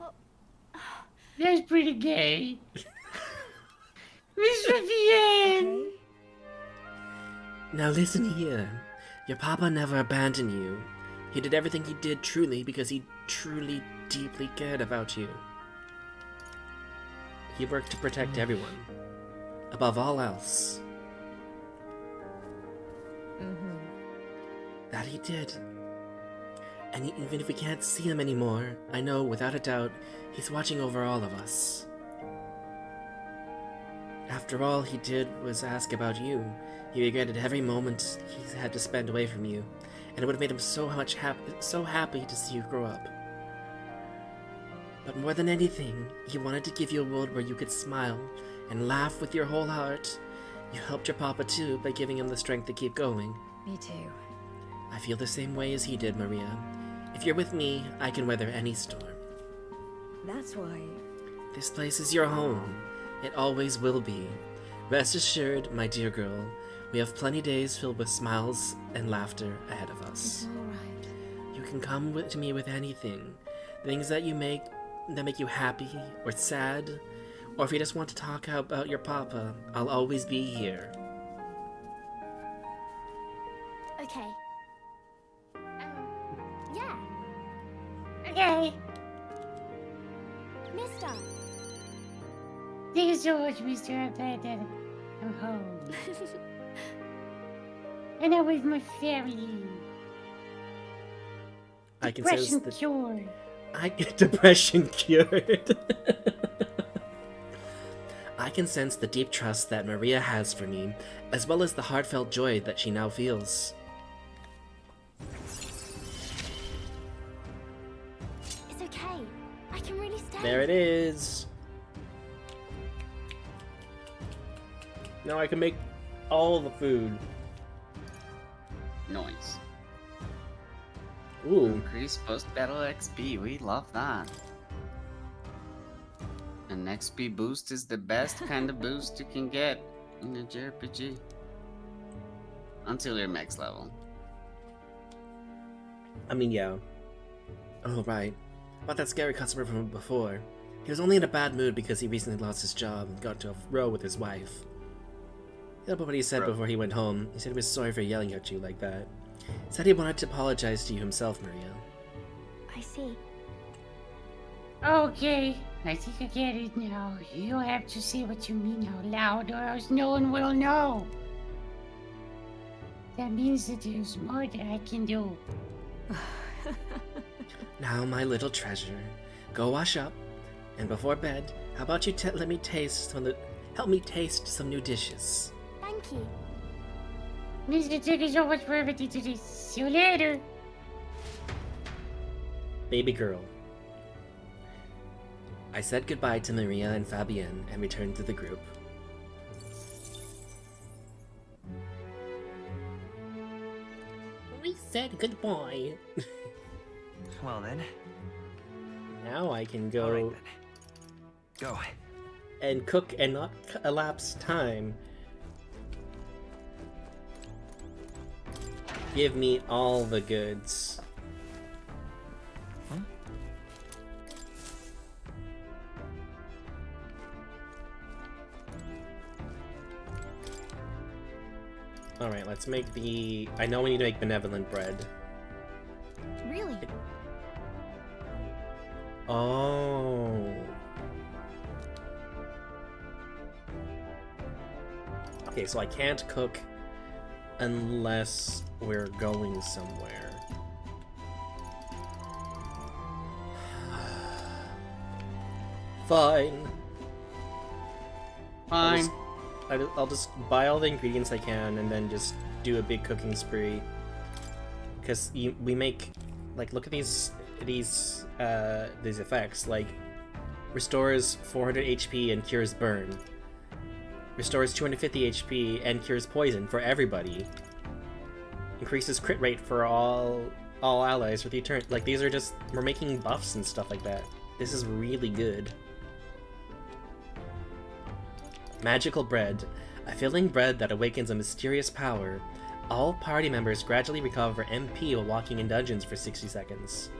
That's pretty gay. Miss Vivienne! Now listen here. Your papa never abandoned you. He did everything he did truly because he truly, deeply cared about you. He worked to protect everyone. Above all else. That he did. And even if we can't see him anymore, I know, without a doubt, he's watching over all of us. After all he did was ask about you, he regretted every moment he had to spend away from you, and it would have made him so happy to see you grow up. But more than anything, he wanted to give you a world where you could smile and laugh with your whole heart. You helped your papa too by giving him the strength to keep going. Me too. I feel the same way as he did, Maria. If you're with me, I can weather any storm. That's why. This place is your home. It always will be. Rest assured, my dear girl, we have plenty days filled with smiles and laughter ahead of us. It's all right. You can come to me with anything. Things that make you happy or sad, or if you just want to talk about your papa, I'll always be here. Okay. Yeah. Okay. Mister. Thank you so much, Mr. I'm glad that I'm home. And I'm with my family. I can Depression sense the cured. I get depression cured. I can sense the deep trust that Maria has for me, as well as the heartfelt joy that she now feels. It's okay. I can really stay. There it is. Now I can make all the food. Nice. Ooh. Increase post-battle XP. We love that. An XP boost is the best kind of boost you can get in a JRPG. Until you're max level. I mean, yeah. Oh, right. About that scary customer from before. He was only in a bad mood because he recently lost his job and got into a row with his wife. You know what he said before he went home? He said he was sorry for yelling at you like that. He said he wanted to apologize to you himself, Maria. I see. Okay, I think I get it now. You have to say what you mean out loud, or else no one will know. That means that there's more that I can do. Now, my little treasure, go wash up, and before bed, how about you help me taste some new dishes? Thank you. Mr. Thank you so much for everything today. See you later. Baby girl. I said goodbye to Maria and Fabienne and returned to the group. We said goodbye. Well then. Now I can go All right, then. Go. and cook and not elapse time. Give me all the goods. Huh? Alright, let's make the... I know we need to make benevolent bread. Really? Oh. Okay, so I can't cook unless we're going somewhere. Fine. Fine. I'll just buy all the ingredients I can and then just do a big cooking spree. Because we make, like, look at these effects. Like, restores 400 HP and cures burn. Restores 250 HP and cures poison for everybody. Increases crit rate for all allies for the turn. Like, these are just, we're making buffs and stuff like that. This is really good. Magical bread. A filling bread that awakens a mysterious power. All party members gradually recover MP while walking in dungeons for 60 seconds.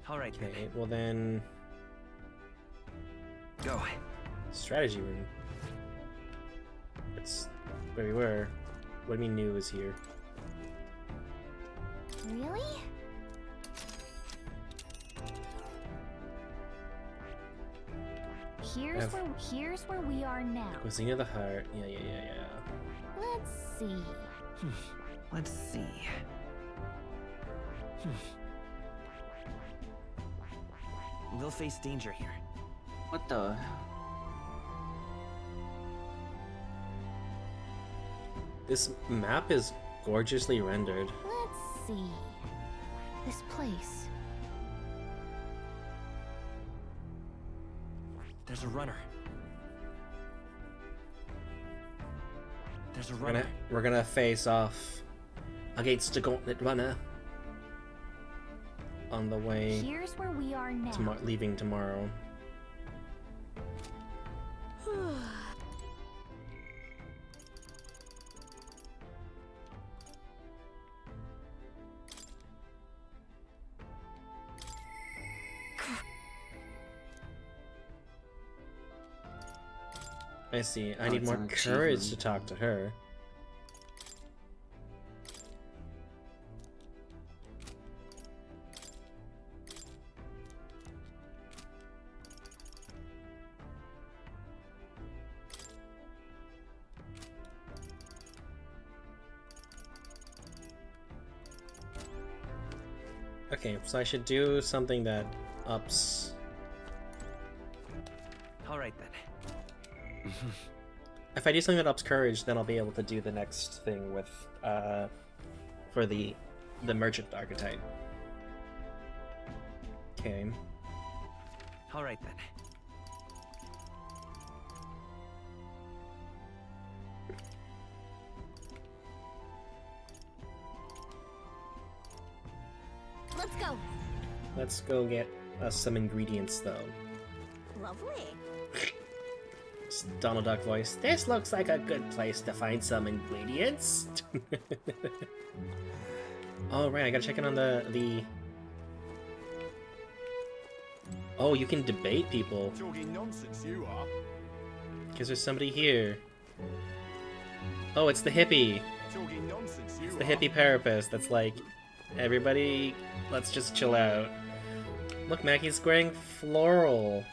Alright. Okay, well then... Go. Strategy room. It's where we were. What do you mean new is here? Really? Here's where we are now. Cuisine of the Heart. Yeah. Let's see. Let's see. We'll face danger here. What the? This map is gorgeously rendered. Let's see. This place. There's a runner. There's a runner. We're gonna face off against the Gauntlet Runner on the way. Here's where we are now. Leaving tomorrow. I see. I need more courage to talk to her. Okay, so I should do something that ups... Alright then. If I do something that ups courage, then I'll be able to do the next thing with, for the merchant archetype. Okay. Alright then. Let's go. Let's go get us some ingredients, though. Lovely. Donald Duck voice. This looks like a good place to find some ingredients. Oh right, I gotta check in on the. Oh, you can debate people. Talking nonsense, you are. Because there's somebody here. Oh, it's the hippie. Talking nonsense, you It's the hippie parapist that's like, everybody, let's just chill out. Look, Maggie's wearing floral.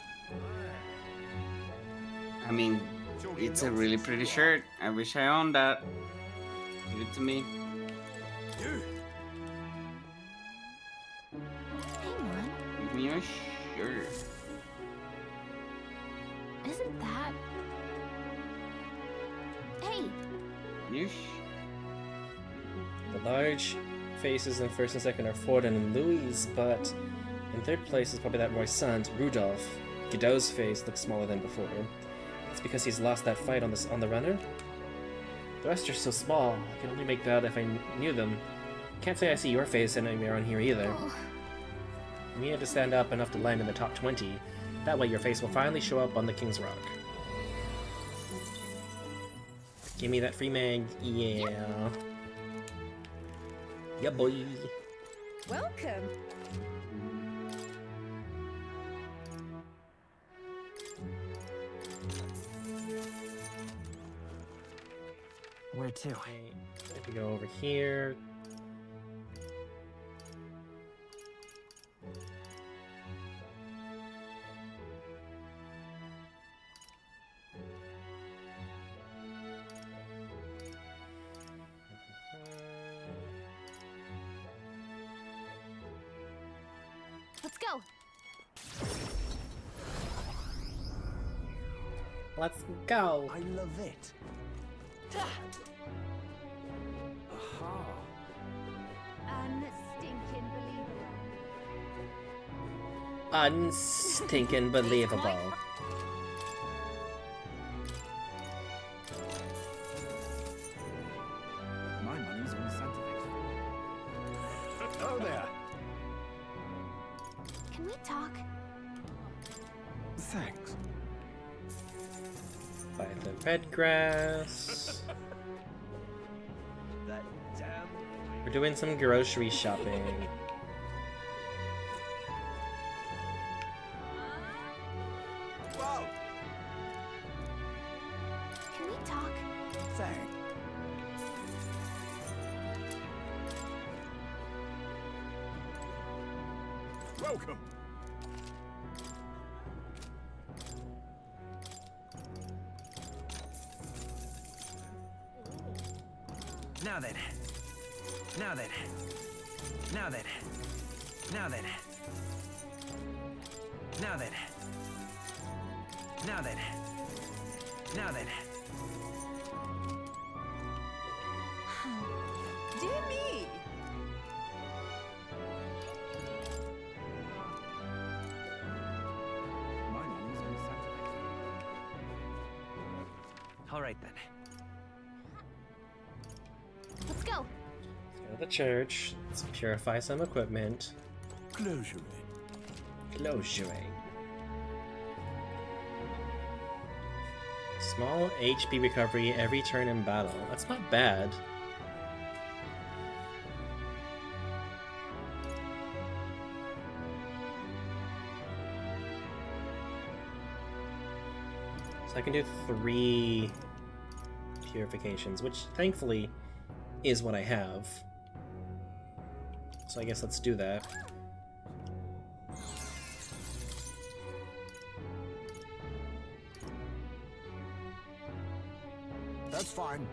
I mean, it's a really pretty shirt. I wish I owned that. Give it to me. Hang on. Give me your shirt. Isn't that... Hey! The large faces in first and second are Ford and Louise, but in third place is probably that Roy's son, Rudolph. Godot's face looks smaller than before. It's because he's lost that fight on the runner? The rest are so small, I can only make that if I knew them. Can't say I see your face anywhere on here either. You need to stand up enough to land in the top 20. That way your face will finally show up on the King's Rock. Give me that free mag. Yeah. Yeah, boy. Welcome. Where to? If we go over here. Let's go. Let's go. I love it. Aha. Unstinking believable. My money's on Santa Thanks. Buy the red grass. That damn. We're doing some grocery shopping. Whoa! Can we talk? Thanks. Welcome. Now then. Now then. Now then. Now then. Now then. Now then. Now then. Dear me! All right then. Let's go. Let's go to the church. Let's purify some equipment. Closure. Closuring. Small HP recovery every turn in battle. That's not bad. So I can do 3 purifications, which thankfully is what I have. So I guess let's do that. That's fine.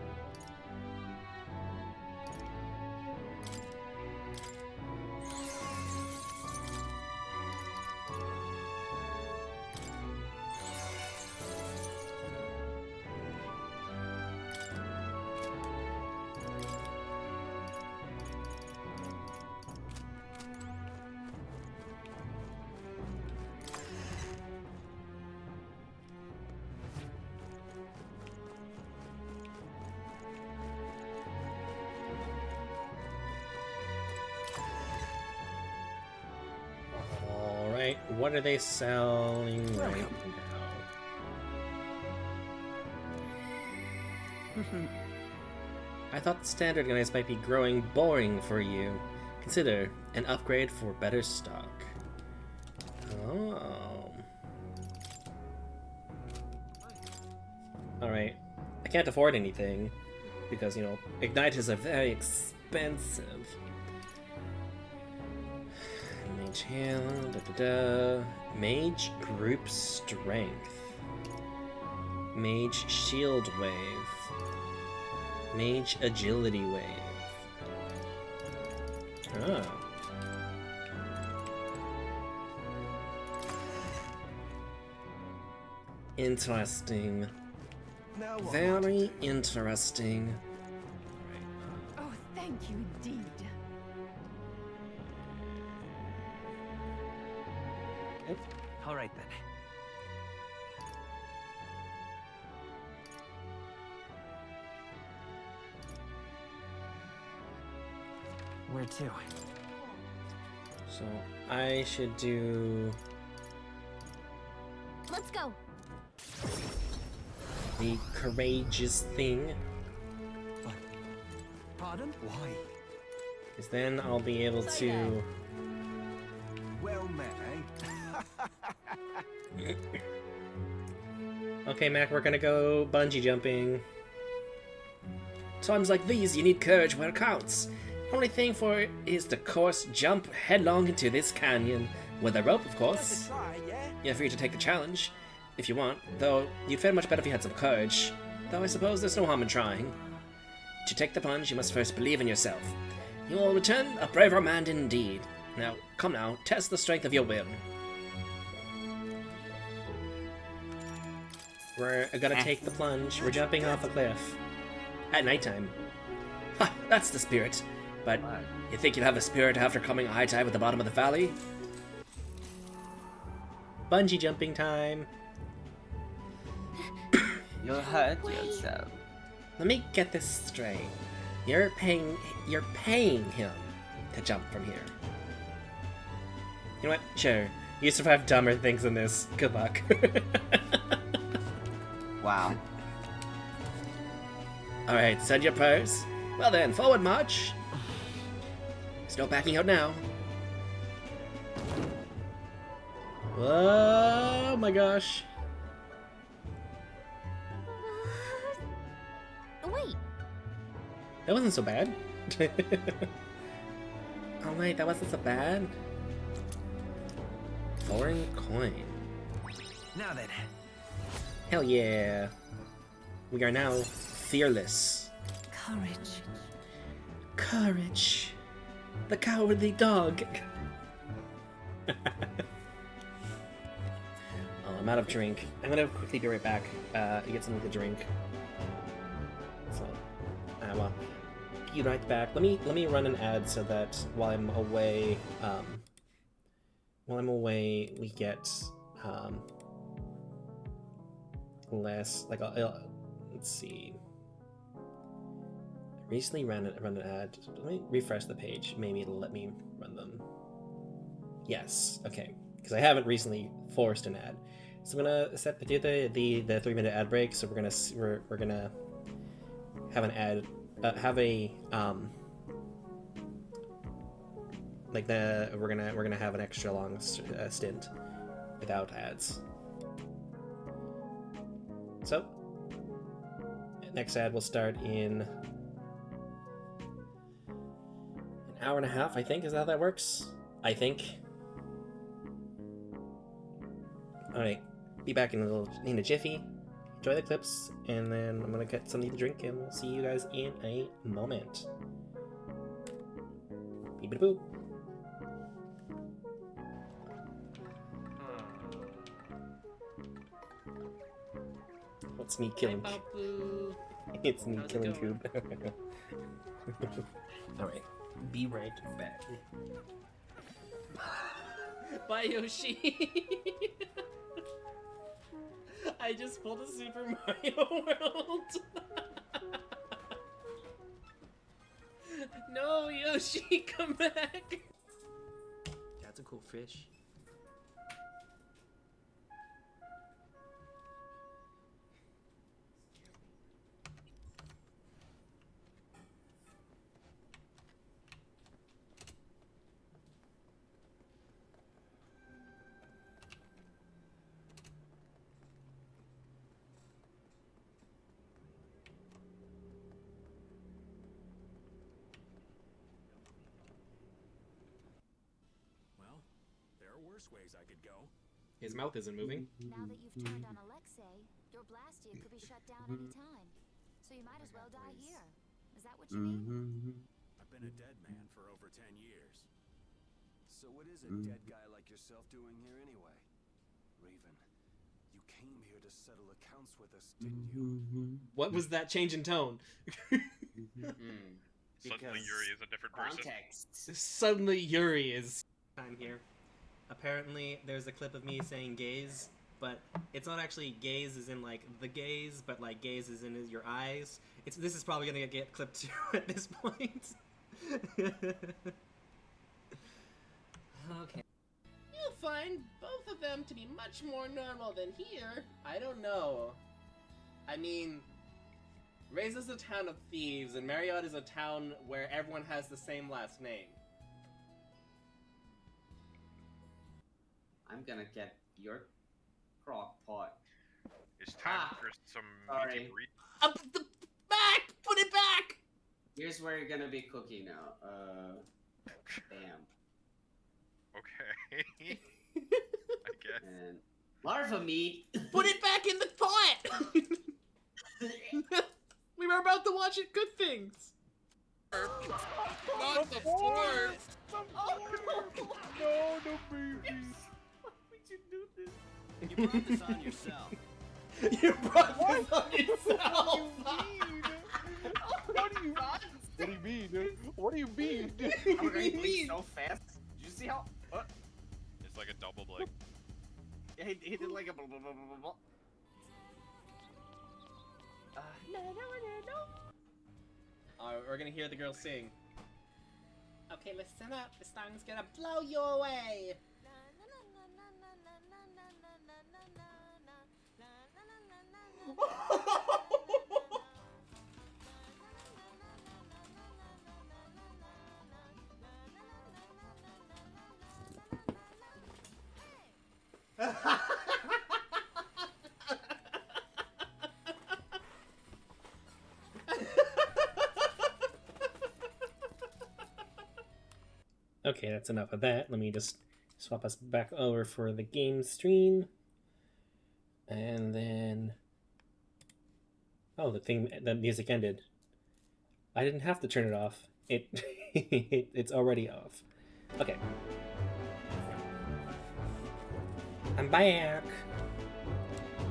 Alright, what are they selling right now? I thought the standard guys might be growing boring for you. Consider an upgrade for better stock. Oh. Alright. I can't afford anything because, you know, igniters are very expensive. Mage heal, Mage group strength. Mage shield wave. Mage agility wave. Ah. Interesting. Very interesting. Oh, thank you indeed. All right then. Where to? So I should do Let's go. the courageous thing, Pardon? Why? because then I'll be able to. Well met, eh? Okay, Mac, we're gonna go bungee jumping. Times like these, you need courage where it counts. Only thing for it is to course jump headlong into this canyon. With a rope, of course. Try, yeah? You're free to take the challenge, if you want, though you'd fare much better if you had some courage. Though I suppose there's no harm in trying. To take the plunge, you must first believe in yourself. You will return a braver man indeed. Now, come now, test the strength of your will. We're gonna take the plunge. We're jumping off a cliff. At nighttime. Ha! That's the spirit. But you think you'll have a spirit after coming a high tide at the bottom of the valley? Bungee jumping time. You'll hurt yourself. Let me get this straight. You're paying him to jump from here. You know what? Sure. You survived dumber things than this. Good luck. Wow. Alright, send your purse. Well then, forward march. There's no backing out now. Oh my gosh. Wait. That wasn't so bad. Oh wait, that wasn't so bad. Foreign coin. Now then. Hell yeah. We are now fearless. Courage. Courage. The cowardly dog. Oh, I'm out of drink. I'm gonna quickly be right back. Get something to drink. So, well, be right back. Let me run an ad so that while I'm away, we get less. Like, let's see. I recently run an ad. Let me refresh the page. Maybe it'll let me run them. Yes. Okay. Because I haven't recently forced an ad. So I'm gonna do the 3-minute ad break. So we're gonna have an ad, we're gonna have an extra long stint without ads. So next ad will start in an hour and a half. I think is that how that works. I think. All right. Be back in a jiffy. Enjoy the clips, and then I'm gonna get something to drink, and we'll see you guys in a moment. Beep-a-boo. What's me killing? It's me killing Coob. All right. Be right back. Bye, Yoshi. I just pulled a Super Mario World. No, Yoshi, come back. That's a cool fish. Ways I could go. His mouth isn't moving. Now that you've turned on Alexei, your Blastia could be shut down any time. So you might as well die here. Is that what you mean? I've been a dead man for over 10 years. So what is a dead guy like yourself doing here anyway? Raven, you came here to settle accounts with us, didn't you? What was that change in tone? Suddenly Yuri is a different person. Suddenly Yuri is... I'm here. Apparently, there's a clip of me saying gaze, but it's not actually gaze as in, like, the gaze, but, like, gaze as in your eyes. This is probably gonna get clipped too at this point. Okay. You'll find both of them to be much more normal than here. I don't know. I mean, Ray's is a town of thieves, and Marriott is a town where everyone has the same last name. I'm gonna get your crock pot. It's time for some Sorry. Up the back! Put it back! Here's where you're gonna be cooking now. Bam. Okay. I guess. And larva meat. Put it back in the pot! We were about to watch it cook things. Not the fork! No, the baby. You do this? You brought this on yourself. You brought this on yourself! What do you mean? What do you mean? I'm going so fast. Did you see how? It's like a double blink. Yeah, he did like a blah blah blah blah blah. We're gonna hear the girl sing. Okay, listen up. This song's gonna blow you away. Okay, that's enough of that. Let me just swap us back over for the game stream. And then... Oh, the music ended. I didn't have to turn it off. It's already off. Okay. I'm back!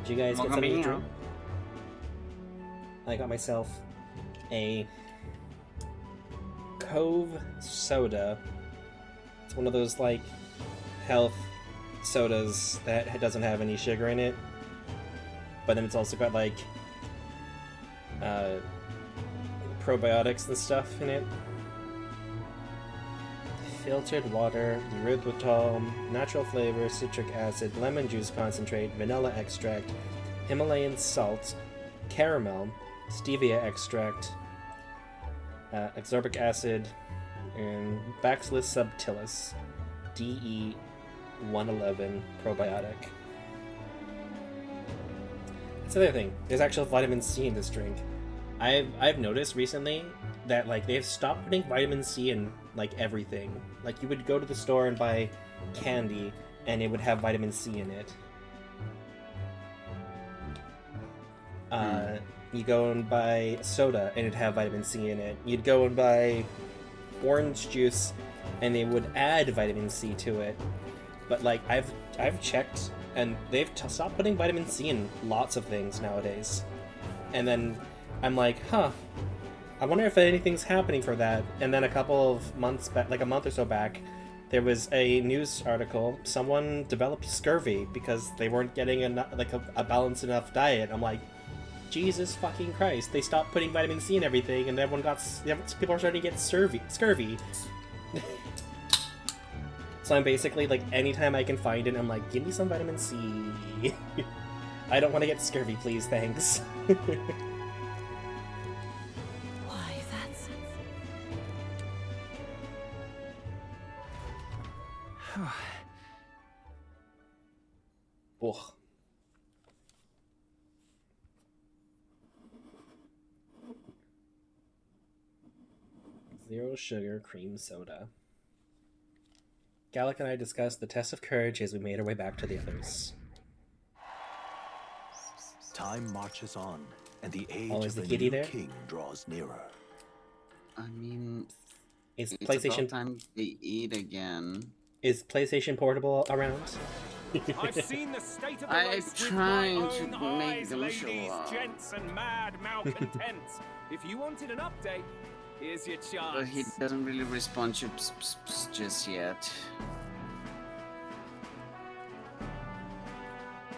Did you guys get something to drink? I got myself a Cove soda. It's one of those, like, health sodas that doesn't have any sugar in it. But then it's also got, like, probiotics and stuff in it. Filtered water, erythritol, natural flavor, citric acid, lemon juice concentrate, vanilla extract, Himalayan salt, caramel, stevia extract, ascorbic acid, and Bacillus subtilis, DE111 probiotic. That's the other thing. There's actual vitamin C in this drink. I've noticed recently that like they've stopped putting vitamin C in like everything. Like you would go to the store and buy candy and it would have vitamin C in it. You go and buy soda and it'd have vitamin C in it. You'd go and buy orange juice and they would add vitamin C to it. But like I've checked and they've stopped putting vitamin C in lots of things nowadays. And then I'm like, huh, I wonder if anything's happening for that. And then a couple of months back, like a month or so back, there was a news article. Someone developed scurvy because they weren't getting a balanced enough diet. I'm like, Jesus fucking Christ! They stopped putting vitamin C in everything, and people are starting to get scurvy. So I'm basically like, anytime I can find it, I'm like, give me some vitamin C. I don't want to get scurvy, please, thanks. Why, that's... Ugh. Zero sugar cream soda. Gallic and I discussed the test of courage as we made our way back to the others. Time marches on, and the age Oh, of is the the kitty new there? king draws nearer. I mean, Is it's PlayStation about time they eat again. Is PlayStation Portable around? I've seen the state of the I'm race with my trying own to make eyes, them ladies, show up. gents, and mad malcontents. If you wanted an update, here's your chance. But he doesn't really respond to just yet.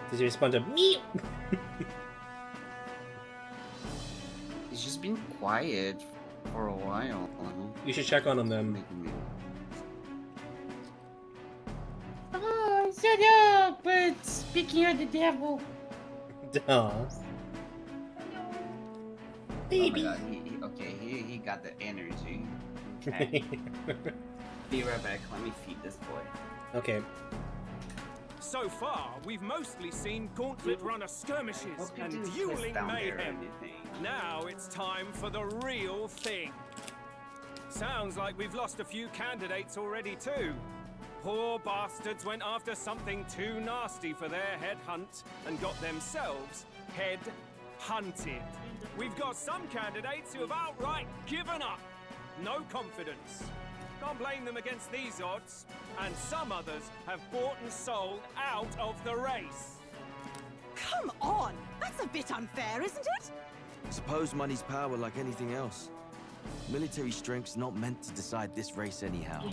Does he respond to me? He's just been quiet for a while. You should check on him then. Oh, shut up! But speaking of the devil. Aw. Baby. Oh okay, he got the energy. Okay. Be right back. Let me feed this boy. Okay. So far, we've mostly seen gauntlet runner skirmishes and didn't dueling twist down there or mayhem. anything. Now it's time for the real thing. Sounds like we've lost a few candidates already too. Poor bastards went after something too nasty for their head hunt and got themselves head hunted. We've got some candidates who have outright given up. No confidence. Can't blame them against these odds. And some others have bought and sold out of the race. Come on! That's a bit unfair, isn't it? Suppose money's power like anything else. Military strength's not meant to decide this race anyhow.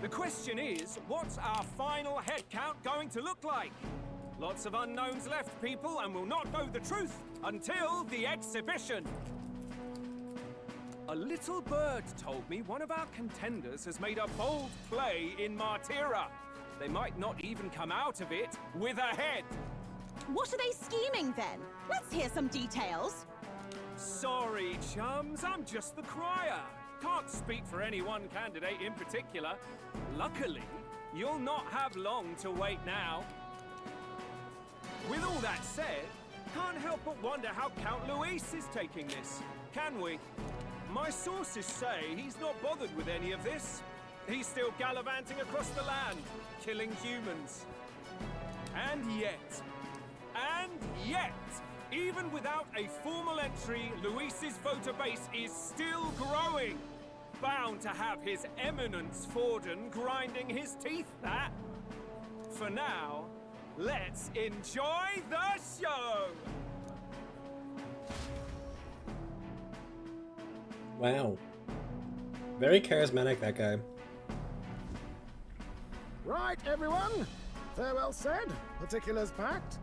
The question is, what's our final head count going to look like? Lots of unknowns left, people, and we'll not know the truth until the exhibition. A little bird told me one of our contenders has made a bold play in Martira. They might not even come out of it with a head. What are they scheming then? Let's hear some details. Sorry, chums, I'm just the crier. Can't speak for any one candidate in particular. Luckily, you'll not have long to wait now. With all that said, can't help but wonder how Count Luis is taking this, can we? My sources say he's not bothered with any of this. He's still gallivanting across the land, killing humans. And yet, even without a formal entry, Luis's voter base is still growing. Bound to have his eminence Forden grinding his teeth, that. For now, let's enjoy the show! Wow. Very charismatic, that guy. Right, everyone. Farewell said, particulars packed.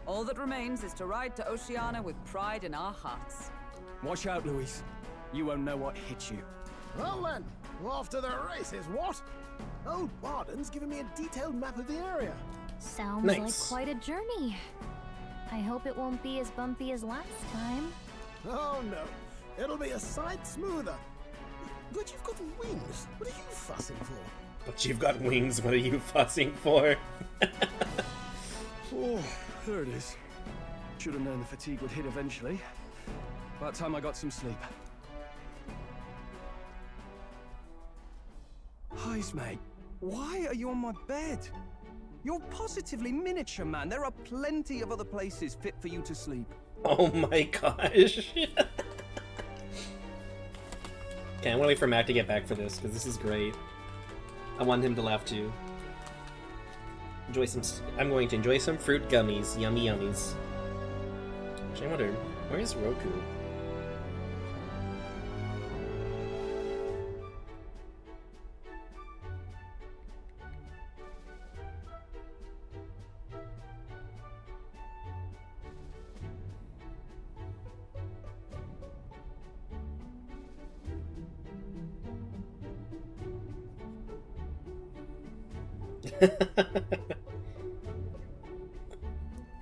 All that remains is to ride to Oceania with pride in our hearts. Watch out, Luis. You won't know what hit you. Well then, off to the races, what? Old Barden's given me a detailed map of the area. Sounds like quite a journey. I hope it won't be as bumpy as last time. Oh no, it'll be a sight smoother. But you've got wings. What are you fussing for? But you've got wings, what are you fussing for? Oh, there it is. Should have known the fatigue would hit eventually. About time I got some sleep. Heis, mate. Why are you on my bed? You're positively miniature, man. There are plenty of other places fit for you to sleep. Oh my gosh. Okay, I'm waiting for Matt to get back for this, because this is great. I want him to laugh too. I'm going to enjoy some fruit gummies. Yummy yummies. Actually, I wonder, where is Roku?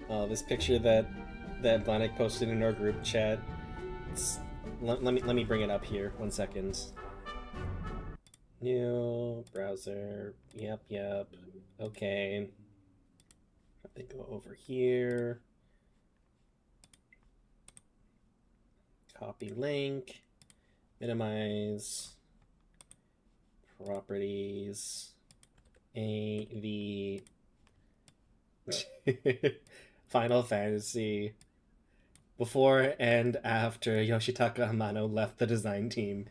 Oh, this picture that Blanik posted in our group chat. Let me bring it up here. 1 second. New browser. Yep. Okay. Have to go over here. Copy link. Minimize. Properties. The Final Fantasy before and after Yoshitaka Amano left the design team.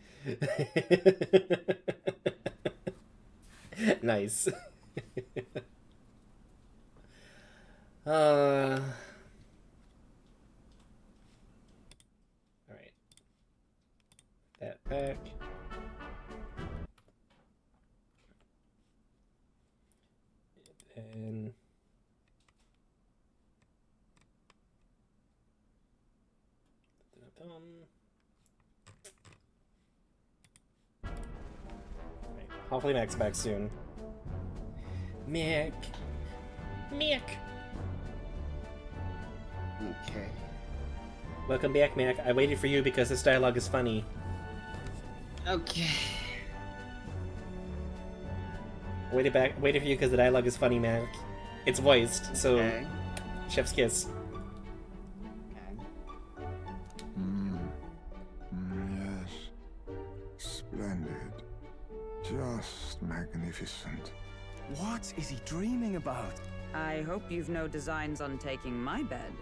Nice. All right. That back. And right. Hopefully Mac's back soon. Mac. Okay. Welcome back, Mac. I waited for you because this dialogue is funny. Okay. Waited for you because the dialogue is funny, Mac. It's voiced, so chef's kiss. Yes. Splendid. Just magnificent. What is he dreaming about? I hope you've no designs on taking my bed.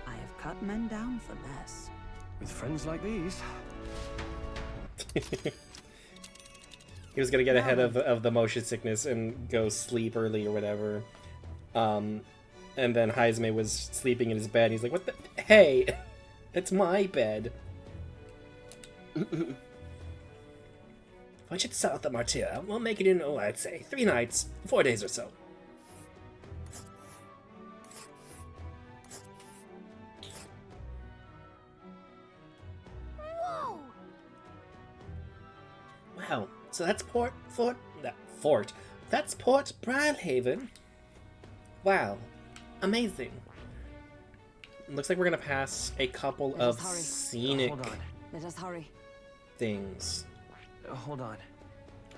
I have cut men down for less. With friends like these. He was gonna get ahead of the motion sickness and go sleep early or whatever. And then Heisme was sleeping in his bed. He's like, "What the? Hey, it's my bed." Once it's south of Martyra, we'll make it in, I'd say 3 nights, 4 days or so. Whoa! Wow, so that's That's Port Bridlehaven. Wow, amazing. Looks like we're gonna pass a couple of scenic Let us hurry. things. Hold on.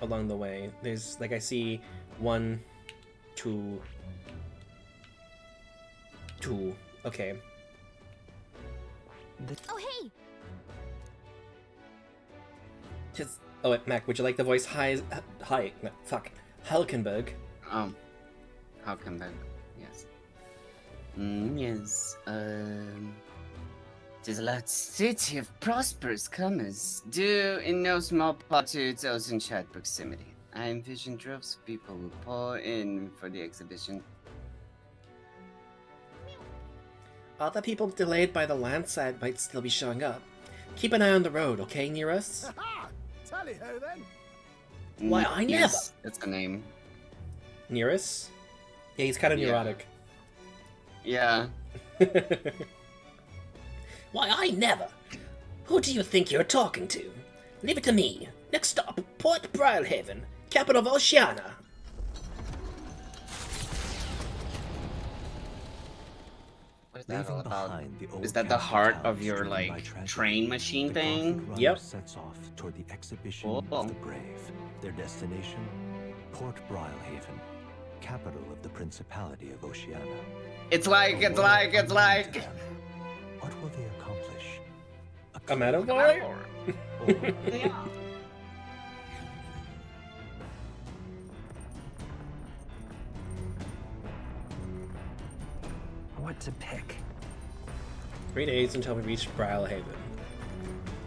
Along the way. There's, like, I see 1, 2. Okay. Oh, hey! Just oh wait, Mac, would you like the voice Hulkenberg? Hulkenberg, yes. Yes, 'tis a large city of prosperous commerce, due in no small part to its ocean-shad proximity. I envision droves of people will pour in for the exhibition. Other people delayed by the landslide might still be showing up. Keep an eye on the road, okay, near us? Ha! Tally ho then. Why, I never. Yes, that's the name. Near us? Yeah, he's kind of Yeah. neurotic. Yeah. Why, I never. Who do you think you're talking to? Leave it to me. Next stop, Port Brilehaven, capital of Oceania. What is that all about? Is that the heart of your, like, train machine thing? Yep. Sets off toward the exhibition of the brave. Their destination, Port Brilehaven, capital of the Principality of Oceania. It's like. What will they accomplish? A metaphor? Yeah. What to pick? 3 days until we reach Brilehaven.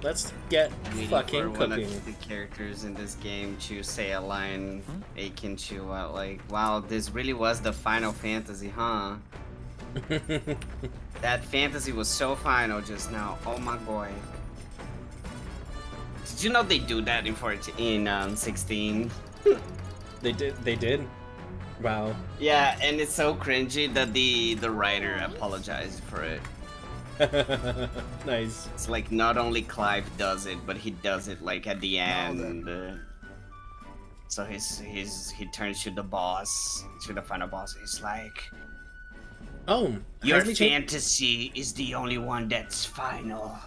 Let's get Waiting fucking for one cooking. of the characters in this game to say a line akin to, like, wow, this really was the Final Fantasy, huh? That fantasy was so final just now. Oh my boy. Did you know they do that in 16? They did? Wow. Yeah, and it's so cringy that the writer apologized for it. Nice. It's like not only Clive does it, but he does it like at the end. So he turns to the boss, to the final boss. He's like, "Oh, your Heisme fantasy is the only one that's final,"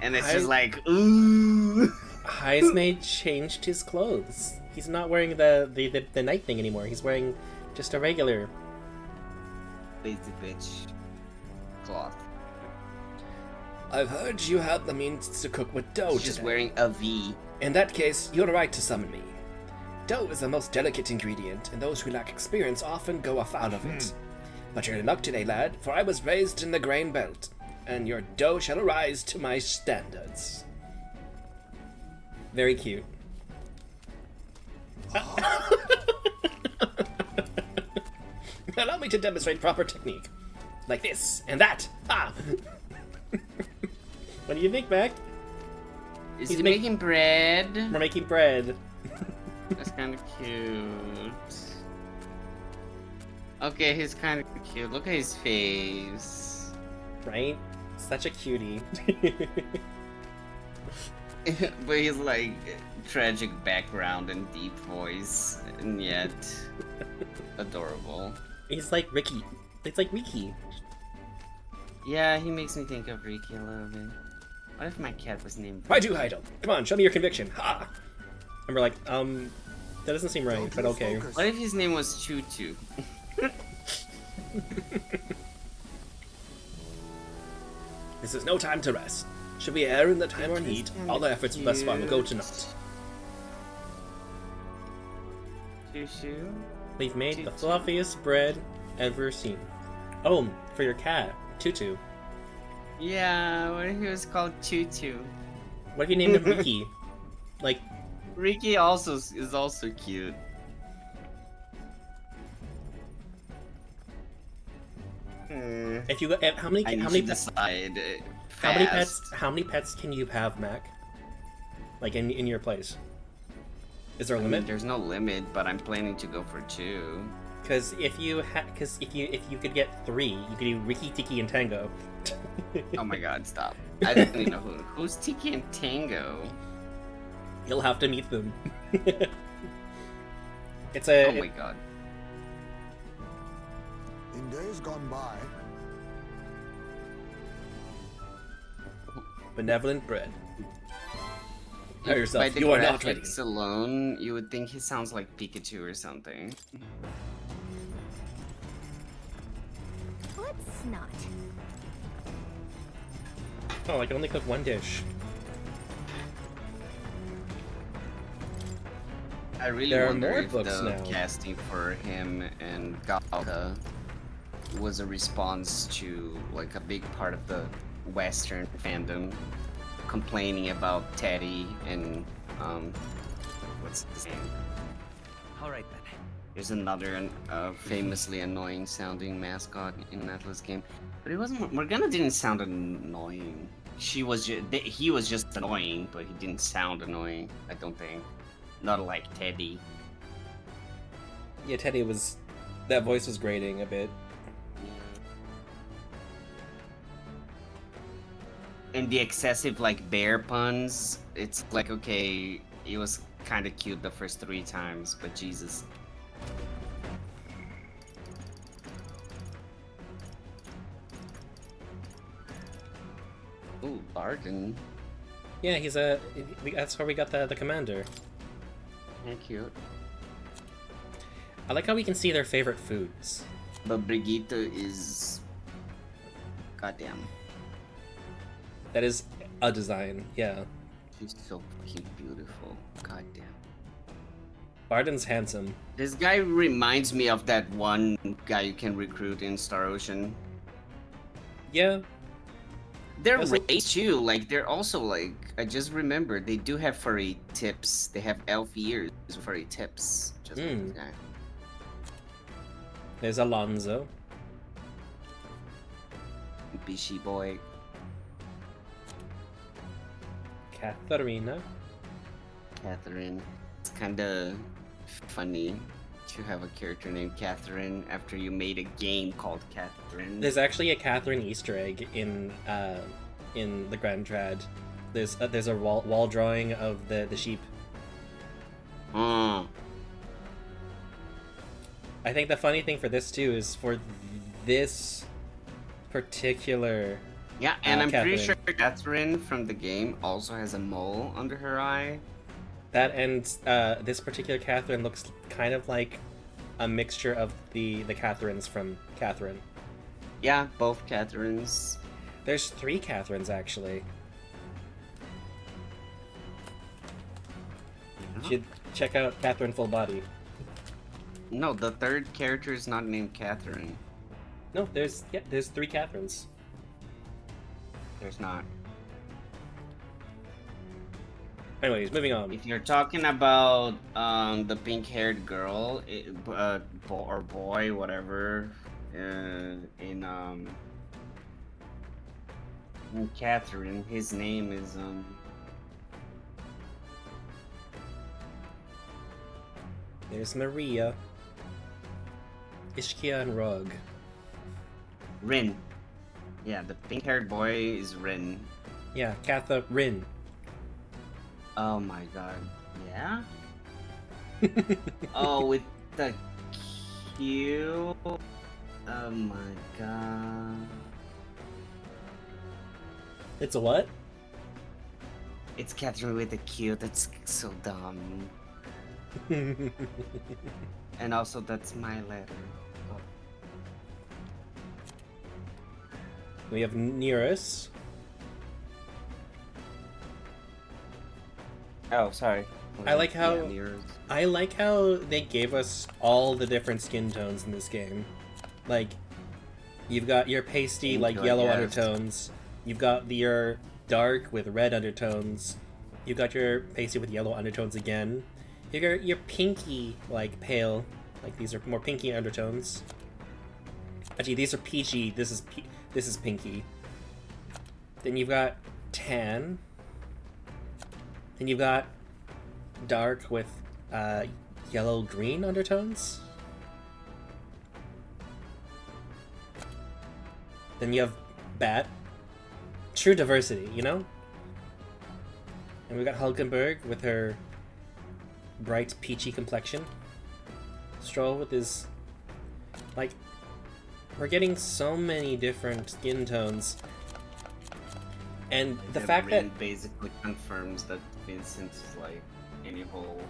and it's just Heis- like, ooh. Heisme changed his clothes. He's not wearing the night thing anymore. He's wearing just a regular Lazy bitch cloth. I've heard you have the means to cook with dough She's just wearing a V. In that case, you're right to summon me. Dough is the most delicate ingredient, and those who lack experience often go afoul of it. But you're in luck today, lad, for I was raised in the grain belt, and your dough shall rise to my standards. Very cute. Allow me to demonstrate proper technique. Like this, and that. Ah! What do you think, Mac? Is he making bread? We're making bread. That's kind of cute. Okay, he's kind of cute. Look at his face. Right? Such a cutie. But he's like tragic background and deep voice, and yet adorable. He's like Ricky. It's like Ricky. Yeah, he makes me think of Ricky a little bit. What if my cat was named? Why do Heidel? Come on, show me your conviction. Ha! And we're like, that doesn't seem right, but okay. What if his name was Choo Choo? This is no time to rest. Should we err in the time or need, all the efforts thus far will go to naught. Choo Choo? We've made the fluffiest bread ever seen. Oh, for your cat, Tutu. Yeah, what if he was called Choo Choo? What if you named him Ricky? Like, Ricky also is also cute. if you how many I need how many to decide. how many pets can you have, Mac? Like in your place? Is there a limit? There's no limit, but I'm planning to go for 2. Because if you could get 3, you could do Ricky, Tiki, and Tango. Oh my god, stop. I don't even know who's Tiki and Tango. You'll have to meet them. It's a. Oh my god. In days gone by, Benevolent bread. Tell By yourself, the you are not ready. graphics alone, you would think he sounds like Pikachu or something. Let's not. Oh, I can only cook one dish. I really There are wonder more if books the now. casting for him and Galka was a response to like a big part of the Western fandom complaining about Teddy and what's his name? All right then. There's another famously annoying sounding mascot in Atlas game, but it wasn't. Morgana didn't sound annoying. He was just annoying, but he didn't sound annoying. I don't think. Not like Teddy. Yeah, Teddy was. That voice was grating a bit. And the excessive like bear puns, it's like okay, it was kind of cute the first 3 times, but Jesus. Ooh, Barden. Yeah, he's that's where we got the commander. Yeah, cute. I like how we can see their favorite foods. But Brigitte is... Goddamn. That is a design, yeah. She's so fucking beautiful. Goddamn. Barden's handsome. This guy reminds me of that one guy you can recruit in Star Ocean. Yeah. They're raised too, like they're also like, I just remembered, they do have furry tips. They have elf ears with furry tips. Just like this guy. There's Alonzo. Bishy boy. Katharina. Catherine. It's kinda funny to have a character named Catherine after you made a game called Catherine. There's actually a Catherine Easter egg in the Grand Trad. There's a wall drawing of the sheep. Hmm. I think the funny thing for this too is for this particular. Yeah, and I'm Catherine. pretty sure Catherine from the game also has a mole under her eye. That and this particular Catherine looks kind of like a mixture of the Catherines from Catherine. Yeah, both Catherines. There's 3 Catherines actually. You should check out Catherine Full Body. No, the third character is not named Catherine. No, there's 3 Catherines. There's not. Anyways, moving on. If you're talking about the pink-haired girl, or boy, whatever, in Catherine, his name is There's Maria, Ishkia, and Rug. Rin. Yeah, the pink-haired boy is Rin. Yeah, Catherine. Oh my god. Yeah? Oh, with the Q. Oh my god. It's a what? It's Catherine with a Q. That's so dumb. And also, that's my letter. Oh. We have Nereus. Oh, sorry. I like how Yeah, Nereus. I like how they gave us all the different skin tones in this game. Like, you've got your pasty, Thank like you, I yellow guess. undertones. You've got your dark with red undertones. You've got your pasty with yellow undertones again. You got your pinky, like pale. Like these are more pinky undertones. Actually, these are peachy. This is pinky. Then you've got tan. Then you've got dark with yellow-green undertones. Then you have bat. True diversity, you know? And we got Hulkenberg with her bright peachy complexion. Stroll with his... Like, we're getting so many different skin tones. And the fact that... Rin basically confirms that Vincent is like, any hole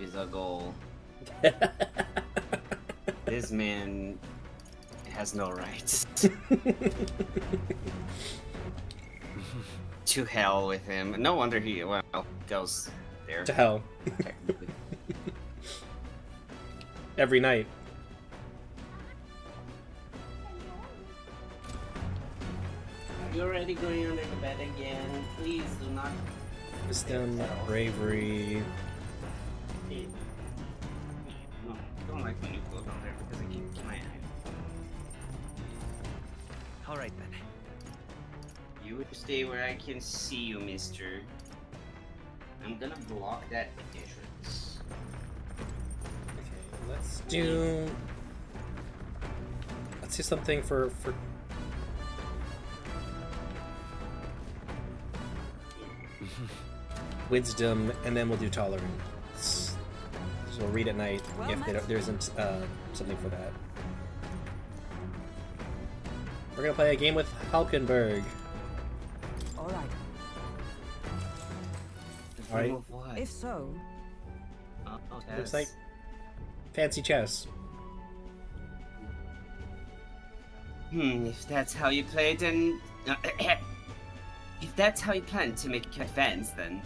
is a goal. This man has no rights. To hell with him. No wonder he, well, goes there. To hell. Technically. Every night. Are you already going under the bed again? Please do not. Wisdom, bravery. No, don't like when you go down there because I keep my eye. All right then. You stay where I can see you, mister. I'm gonna block that entrance. Okay, let's do something for wisdom, and then we'll do tolerance. So we'll read at night if there isn't something for that. We're gonna play a game with Halkenberg. All right. All right. If so, Looks like fancy chess. If that's how you play, then if that's how you plan to make your advance, then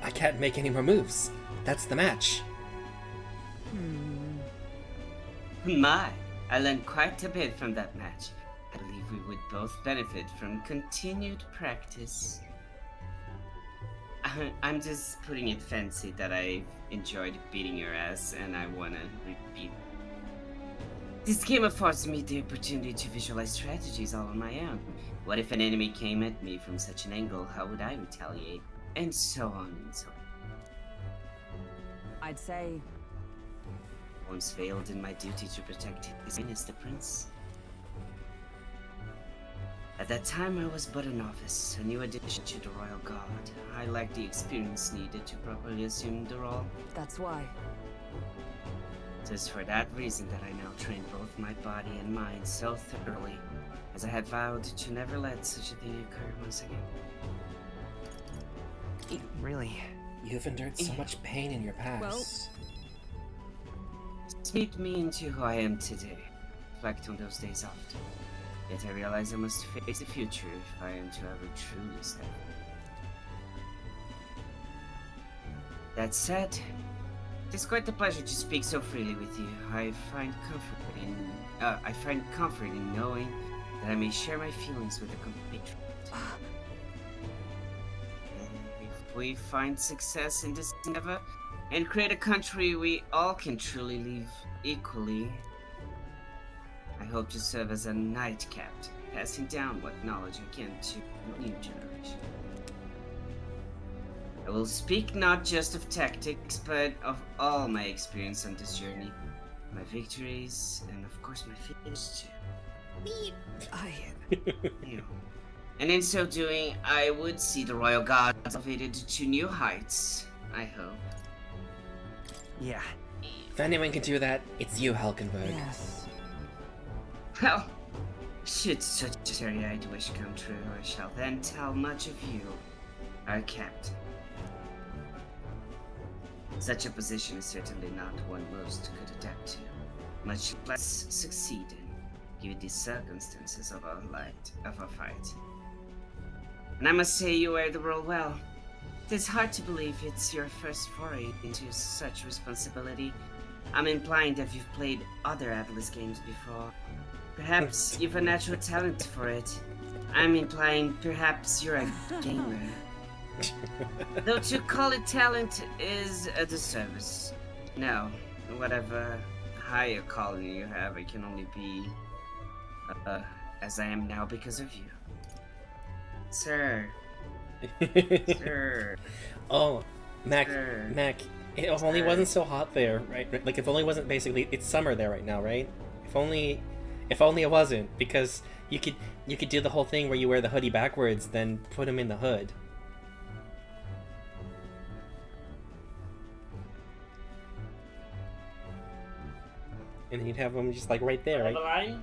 I can't make any more moves. That's the match. My, I learned quite a bit from that match. I believe we would both benefit from continued practice. I'm just putting it fancy that I enjoyed beating your ass and I wanna repeat. This game affords me the opportunity to visualize strategies all on my own. What if an enemy came at me from such an angle? How would I retaliate? And so on and so on. I'd say Once failed in my duty to protect His Highness the Prince. At that time, I was but a novice, a new addition to the Royal Guard. I lacked the experience needed to properly assume the role. that's why. It is for that reason that I now train both my body and mind so thoroughly, as I had vowed to never let such a thing occur once again. Really? You've endured so much pain in your past. It's made me into who I am today. Reflect on those days often. Yet I realize I must face the future if I am to ever truly step. That said, it is quite a pleasure to speak so freely with you. I find comfort in knowing that I may share my feelings with a compatriot. If we find success in this endeavor and create a country we all can truly live equally, I hope to serve as a knight captain, passing down what knowledge I can to a new generation. I will speak not just of tactics, but of all my experience on this journey, my victories, and of course my failures too. You. And in so doing, I would see the Royal Guard elevated to new heights, I hope. Yeah. If anyone can do that, it's you, Halkenberg. Yes. Well, should such a teary-eyed wish come true, I shall then tell much of you, our captain. Such a position is certainly not one most could adapt to, much less succeed in, given the circumstances of our fight. And I must say you wear the role well. It is hard to believe it's your first foray into such responsibility. I'm implying that you've played other Atlas games before. Perhaps you've a natural talent for it. I'm implying perhaps you're a gamer. Though to call it talent is a disservice. No, whatever higher calling you have, it can only be as I am now because of you. Sir. Sir. Oh, Mac, Sir. Mac, if only it wasn't so hot there, right? Like, if only it wasn't basically, it's summer there right now, right? If only it wasn't, because you could do the whole thing where you wear the hoodie backwards, then put him in the hood. And you'd have him just like right there, right?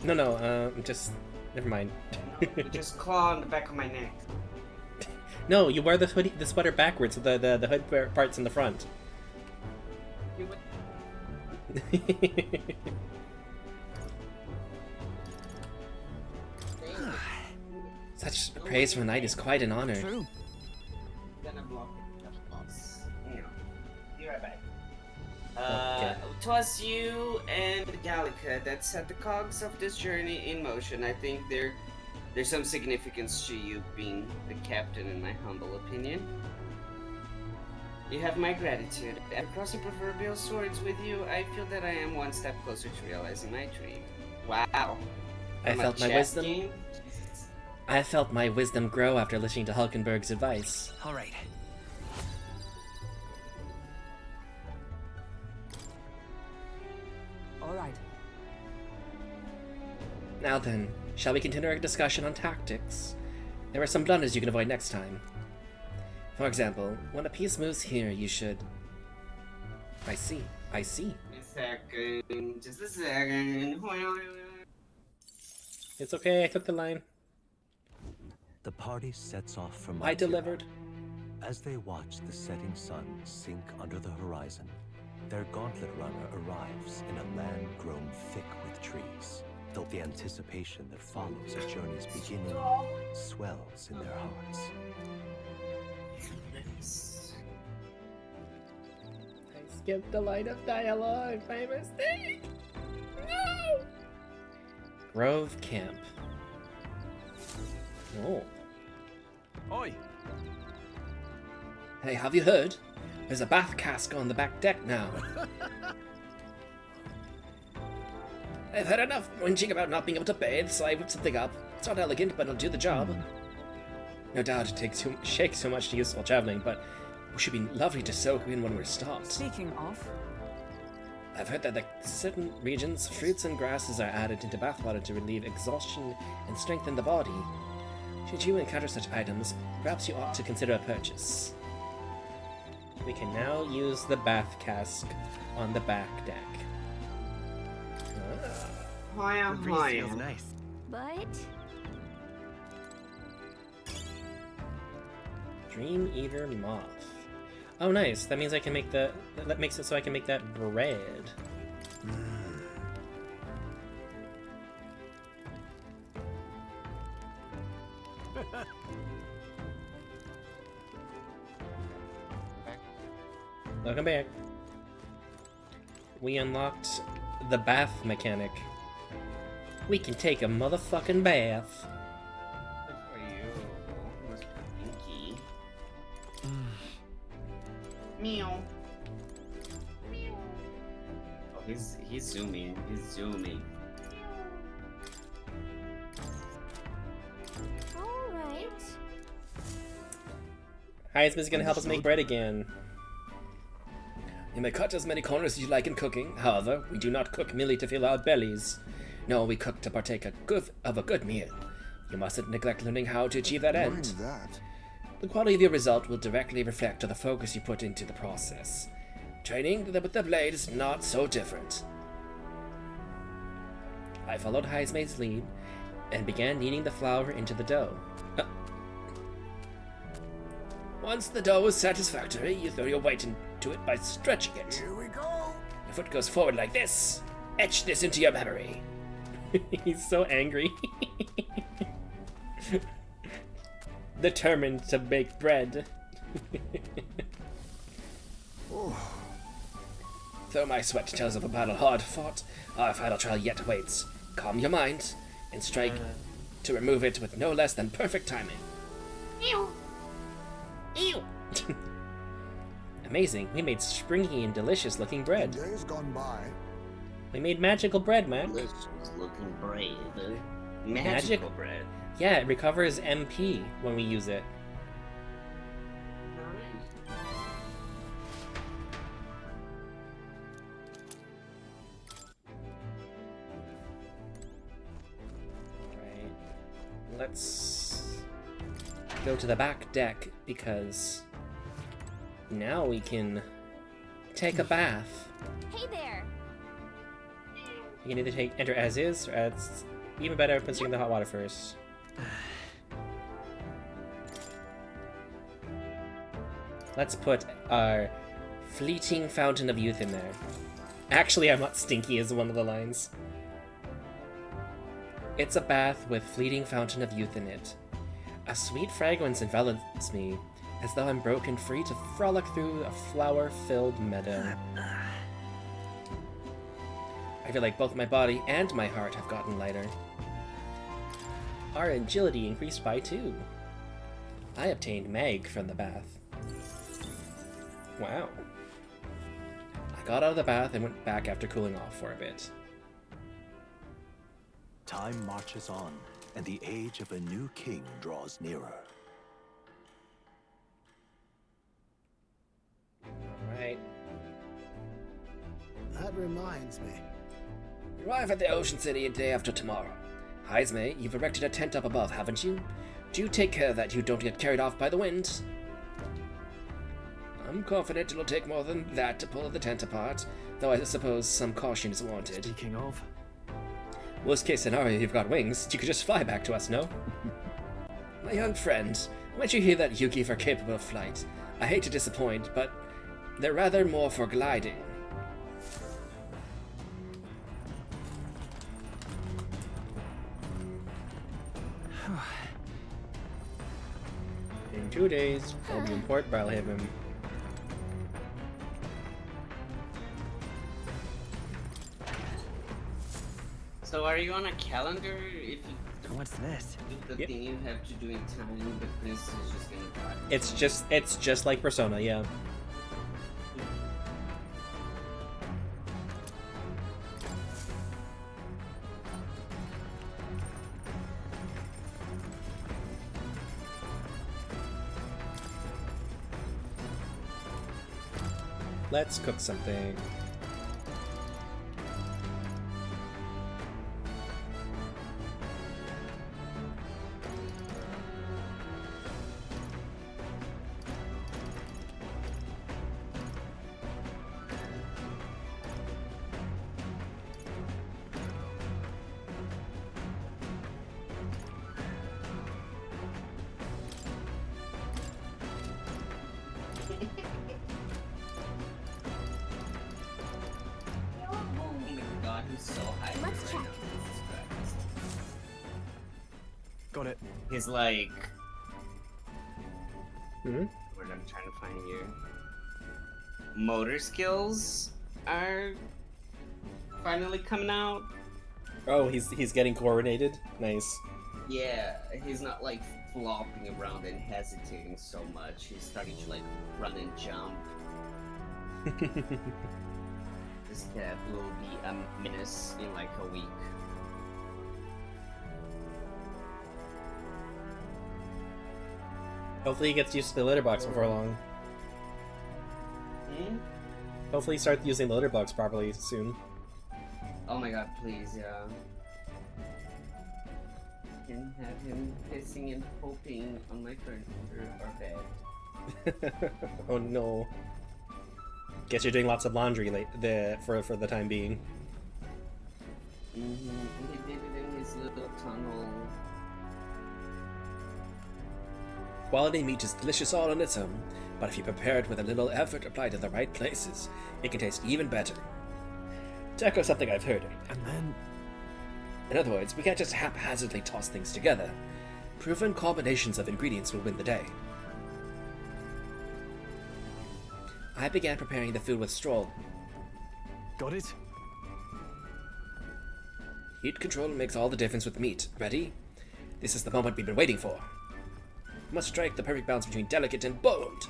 No, just never mind. You just claw on the back of my neck. No, you wear the sweater backwards, so the hood part's in the front. Such praise from a knight is quite an honor. True. Gonna block it. Hang on. Be right back. Okay. 'Twas you and Gallica that set the cogs of this journey in motion. I think there's some significance to you being the captain, in my humble opinion. You have my gratitude. After crossing proverbial swords with you, I feel that I am one step closer to realizing my dream. Wow. I From a felt my chess wisdom. game? I felt my wisdom grow after listening to Hulkenberg's advice. All right. All right. Now then, shall we continue our discussion on tactics? There are some blunders you can avoid next time. For example, when a piece moves here, you should... I see. A second. Just a second. It's okay, I took the line. The party sets off from I Martira. delivered. As they watch the setting sun sink under the horizon, their gauntlet runner arrives in a land grown thick with trees. Though the anticipation that follows a journey's beginning swells in their hearts. I skipped a line of dialogue by mistake. No! Grove Camp. Oh. Oi! Hey, have you heard? There's a bath cask on the back deck now. I've had enough whinging about not being able to bathe, so I whipped something up. It's not elegant, but it'll do the job. No doubt it shakes so much to use while traveling, but it should be lovely to soak in when we're stopped. Speaking of, I've heard that in certain regions, fruits and grasses are added into bathwater to relieve exhaustion and strengthen the body. Should you encounter such items, perhaps you ought to consider a purchase. We can now use the bath cask on the back deck. Hoya, The breeze feels nice. But Dream Eater Moth. Oh, nice. That means I can make that makes it so I can make that bread. Welcome back. We unlocked the bath mechanic. We can take a motherfucking bath. Good for you, Mr. Pinky. Meow. Oh, he's zooming. He's zooming. all right. Heisman's gonna help us make bread again. You may cut as many corners as you like in cooking. However, we do not cook merely to fill our bellies. No, we cook to partake of a good meal. You mustn't neglect learning how to achieve that end. That. The quality of your result will directly reflect on the focus you put into the process. Training with the blade is not so different. I followed Heisman's lead and began kneading the flour into the dough. Once the dough is satisfactory, you throw your weight into it by stretching it. Here we go. Your foot goes forward like this. Etch this into your memory. He's so angry. Determined to bake bread. Though my sweat tells of a battle hard fought, our final trial yet awaits. Calm your mind and strike to remove it with no less than perfect timing. Ew. Ew! Amazing, we made springy and delicious looking bread. Days gone by. We made magical bread, Mac. Delicious looking bread. Magic- Magical bread. Yeah, it recovers MP when we use it. Alright. Let's go to the back deck because now we can take a bath. Hey there. You can either enter as is or as even better putting in the hot water first. Let's put our fleeting fountain of youth in there. Actually, I'm not stinky is one of the lines. It's a bath with fleeting fountain of youth in it. A sweet fragrance envelops me, as though I'm broken free to frolic through a flower-filled meadow. I feel like both my body and my heart have gotten lighter. Our agility increased by 2. I obtained Meg from the bath. Wow. I got out of the bath and went back after cooling off for a bit. Time marches on, and the age of a new king draws nearer. Alright. That reminds me. Arrive at the Ocean City a day after tomorrow. Heisme, you've erected a tent up above, haven't you? Do take care that you don't get carried off by the wind. I'm confident it'll take more than that to pull the tent apart, though I suppose some caution is warranted. Speaking of... Worst case scenario, you've got wings. You could just fly back to us, no? My young friend, when'd you hear that Yugi are capable of flight? I hate to disappoint, but they're rather more for gliding. In 2 days, I'll be in Port Balhaven. So are you on a calendar? If you What's this? do the thing you have to do in time, the prince is just gonna die. It's just like Persona, yeah. Let's cook something. Got it. He's like... Hmm? What I'm trying to find here. Motor skills are finally coming out. Oh, he's getting coordinated? Nice. Yeah, he's not like flopping around and hesitating so much. He's starting to like run and jump. This cat will be a menace in like a week. Hopefully he gets used to the litter box before long. Hmm? Hopefully he starts using the litter box properly soon. Oh my god, please, yeah. Can have him pissing and pooping on my furniture or bed. Oh no. Guess you're doing lots of laundry for the time being. Mm-hmm. He did it in his little tunnel. Quality meat is delicious all on its own, but if you prepare it with a little effort applied to the right places, it can taste even better. To echo something I've heard, And then... in other words, we can't just haphazardly toss things together. Proven combinations of ingredients will win the day. I began preparing the food with stroll. Got it? Heat control makes all the difference with meat. Ready? This is the moment we've been waiting for. We must strike the perfect balance between delicate and bold.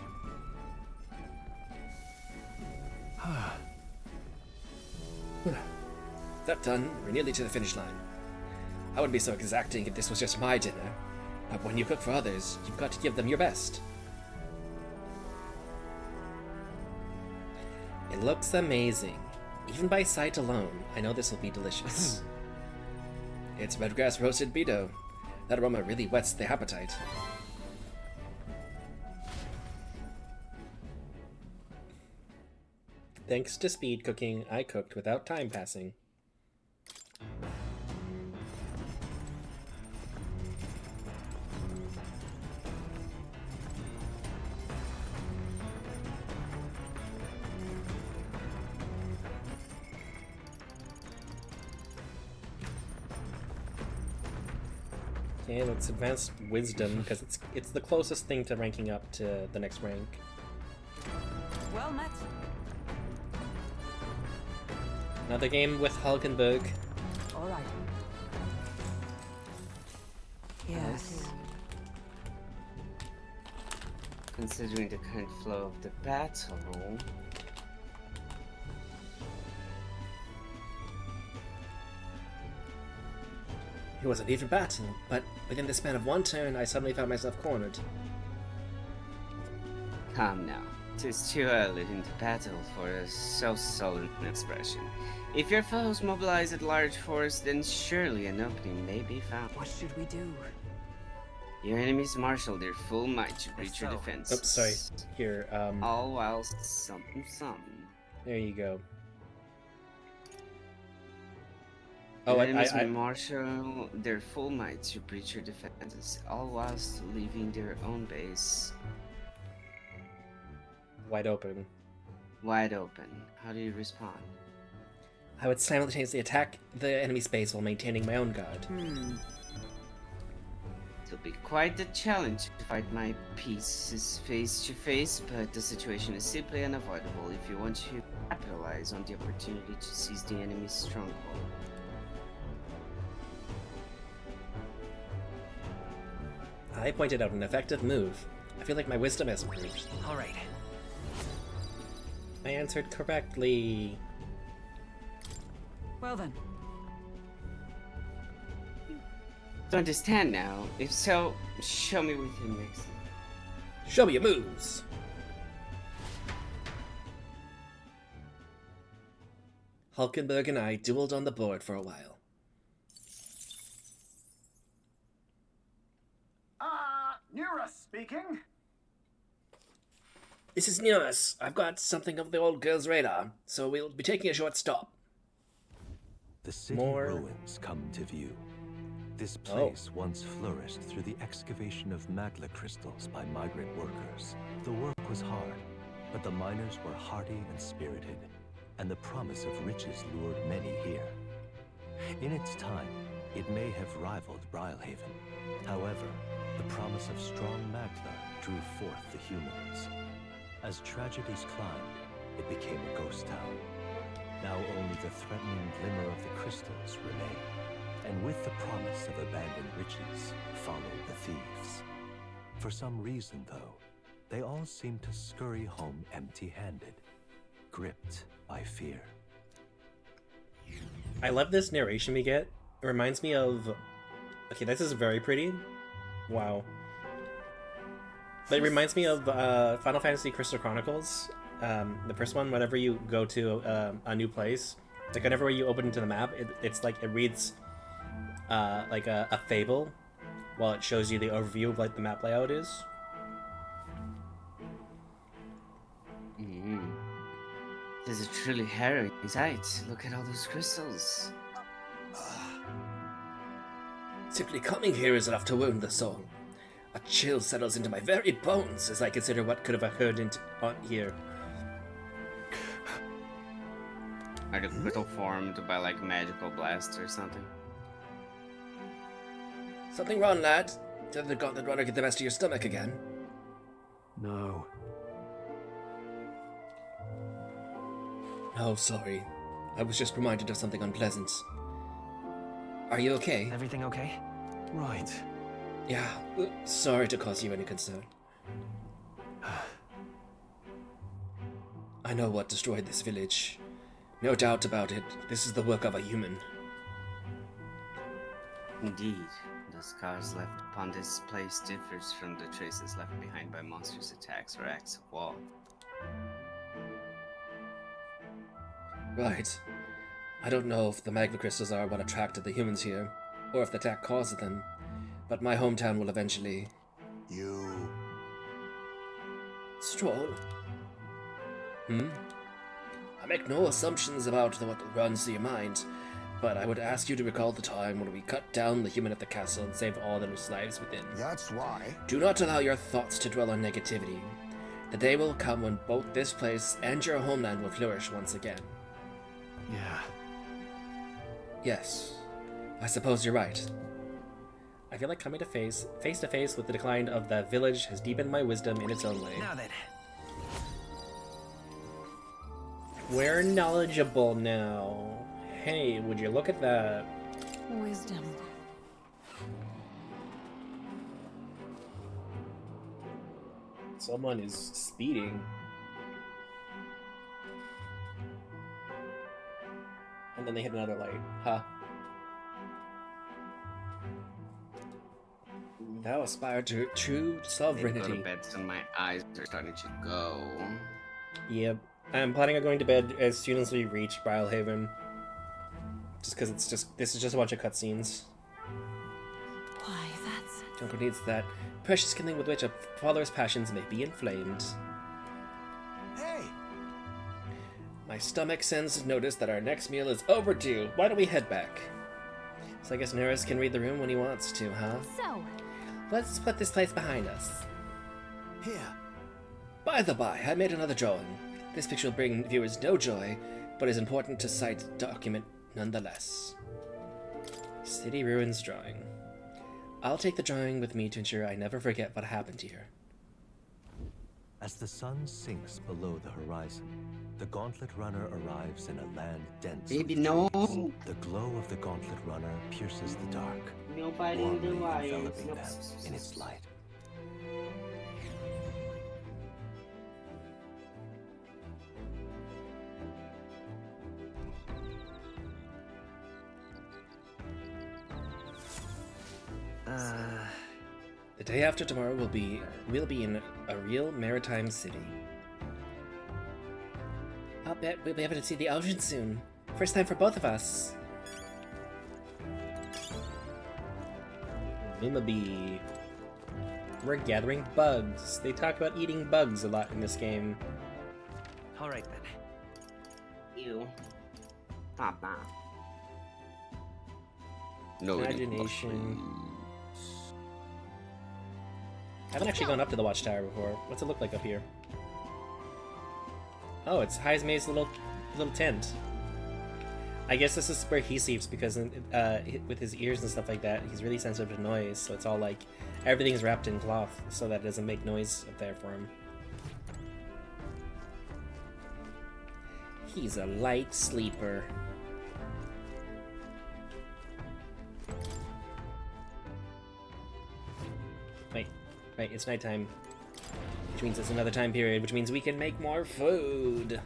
That done, we're nearly to the finish line. I wouldn't be so exacting if this was just my dinner, but when you cook for others, you've got to give them your best. It looks amazing. Even by sight alone, I know this will be delicious. It's redgrass roasted beetle. That aroma really whets the appetite. Thanks to speed cooking, I cooked without time passing. Okay, let's advance wisdom because it's the closest thing to ranking up to the next rank. Well met. Another game with Hulkenberg. All right. Yes. Considering the current flow of the battle. It was an even battle, but within the span of one turn, I suddenly found myself cornered. Come now. 'Tis too early in the battle for so sullen an expression. If your foes mobilize at large force, then surely an opening may be found. What should we do? Your enemies marshal their full might to breach your defense. Oops, sorry. Here, all while something. There you go. Oh, enemies marshal their full might to breach your defenses, all whilst leaving their own base wide open. Wide open. How do you respond? I would simultaneously attack the enemy's base while maintaining my own guard. It'll be quite the challenge to fight my pieces face to face, but the situation is simply unavoidable if you want to capitalize on the opportunity to seize the enemy's stronghold. I pointed out an effective move. I feel like my wisdom has improved. All right. I answered correctly. Well then. Don't understand now. If so, show me with him next. Show me your moves. Hulkenberg and I dueled on the board for a while. Nura speaking. This is Nearus. I've got something of the old girl's radar, so we'll be taking a short stop. The city ruins come to view. This place once flourished through the excavation of magla crystals by migrant workers. The work was hard, but the miners were hardy and spirited, and the promise of riches lured many here. In its time, it may have rivaled Brylehaven. However, the promise of strong magla drew forth the humans. As tragedies climbed, it became a ghost town. Now only the threatening glimmer of the crystals remain. And with the promise of abandoned riches followed the thieves. For some reason, though, they all seem to scurry home empty-handed, gripped by fear. I love this narration we get. It reminds me of... Okay, this is very pretty. Wow. But it reminds me of Final Fantasy Crystal Chronicles. The first one, whenever you go to a new place, like whenever you open into the map, it's like it reads like a fable while it shows you the overview of like the map layout is. This is a truly harrowing sight. Look at all those crystals. Simply coming here is enough to wound the soul. A chill settles into my very bones as I consider what could have occurred on here. Are the crystal formed by like magical blasts or something? Something wrong, lad? Did the gauntlet runner get the best of your stomach again? No. Oh, sorry. I was just reminded of something unpleasant. Are you okay? Everything okay? Right. Yeah, sorry to cause you any concern. I know what destroyed this village. No doubt about it, this is the work of a human. Indeed. The scars left upon this place differs from the traces left behind by monsters' attacks or acts of war. Right. I don't know if the magma crystals are what attracted the humans here, or if the attack caused them, but my hometown will eventually... You... Stroll? I make no assumptions about what runs through your mind, but I would ask you to recall the time when we cut down the human at the castle and saved all those lives within. That's why. Do not allow your thoughts to dwell on negativity. The day will come when both this place and your homeland will flourish once again. Yeah. Yes, I suppose you're right. I feel like coming to face to face with the decline of the village has deepened my wisdom in its own way. Now then. We're knowledgeable now. Hey, would you look at that? Wisdom. Someone is speeding. And then they hit another light. Huh. Thou aspire to true Go sovereignty. to bed, so my eyes are starting to go. Yep. I'm planning on going to bed as soon as we reach Brilehaven. Just because this is just a bunch of cutscenes. Why, that's... Junko needs that precious kindling with which a father's passions may be inflamed. Hey! My stomach sends notice that our next meal is overdue. Why don't we head back? So I guess Neris can read the room when he wants to, huh? So, Let's put this place behind us. Here. By the by, I made another drawing. This picture will bring viewers no joy, but is important to cite document nonetheless. City Ruins drawing. I'll take the drawing with me to ensure I never forget what happened here. As the sun sinks below the horizon, the Gauntlet Runner arrives in a land dense Baby, with no. trees. The glow of the Gauntlet Runner pierces the dark, warmly enveloping them in its light. The day after tomorrow we'll be in a real maritime city. I'll bet we'll be able to see the ocean soon. First time for both of us. Lumaby. We're gathering bugs. They talk about eating bugs a lot in this game. Alright then. Ew. Stop that. No Imagination. I haven't actually gone up to the watchtower before. What's it look like up here? Oh, it's Heismay's little tent. I guess this is where he sleeps because with his ears and stuff like that, he's really sensitive to noise. So it's all like everything's wrapped in cloth so that it doesn't make noise up there for him. He's a light sleeper. Right, it's nighttime. Which means it's another time period, which means we can make more food.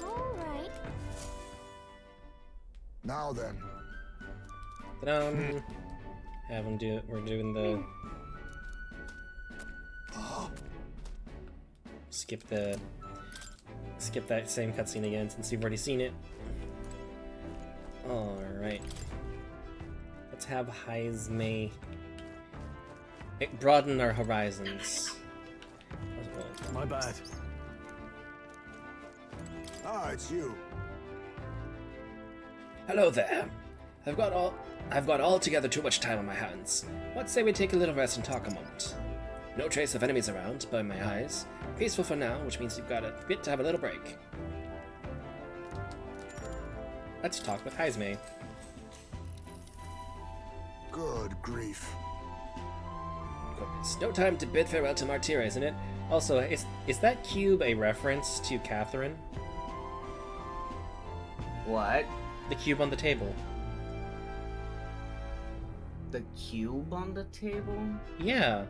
alright. Now then. Ta-da! Have him do it. We're doing the... Skip that same cutscene again since you've already seen it. Alright. Let's have Heismay broaden our horizons. My bad. Ah, it's you. Hello there. I've got altogether too much time on my hands. What say we take a little rest and talk a moment? No trace of enemies around, by my eyes. Peaceful for now, which means you've got a bit to have a little break. Let's talk with Heismay. Good grief. It's no time to bid farewell to Martyra, isn't it? Also, is that cube a reference to Catherine? What? The cube on the table. The cube on the table? Yeah.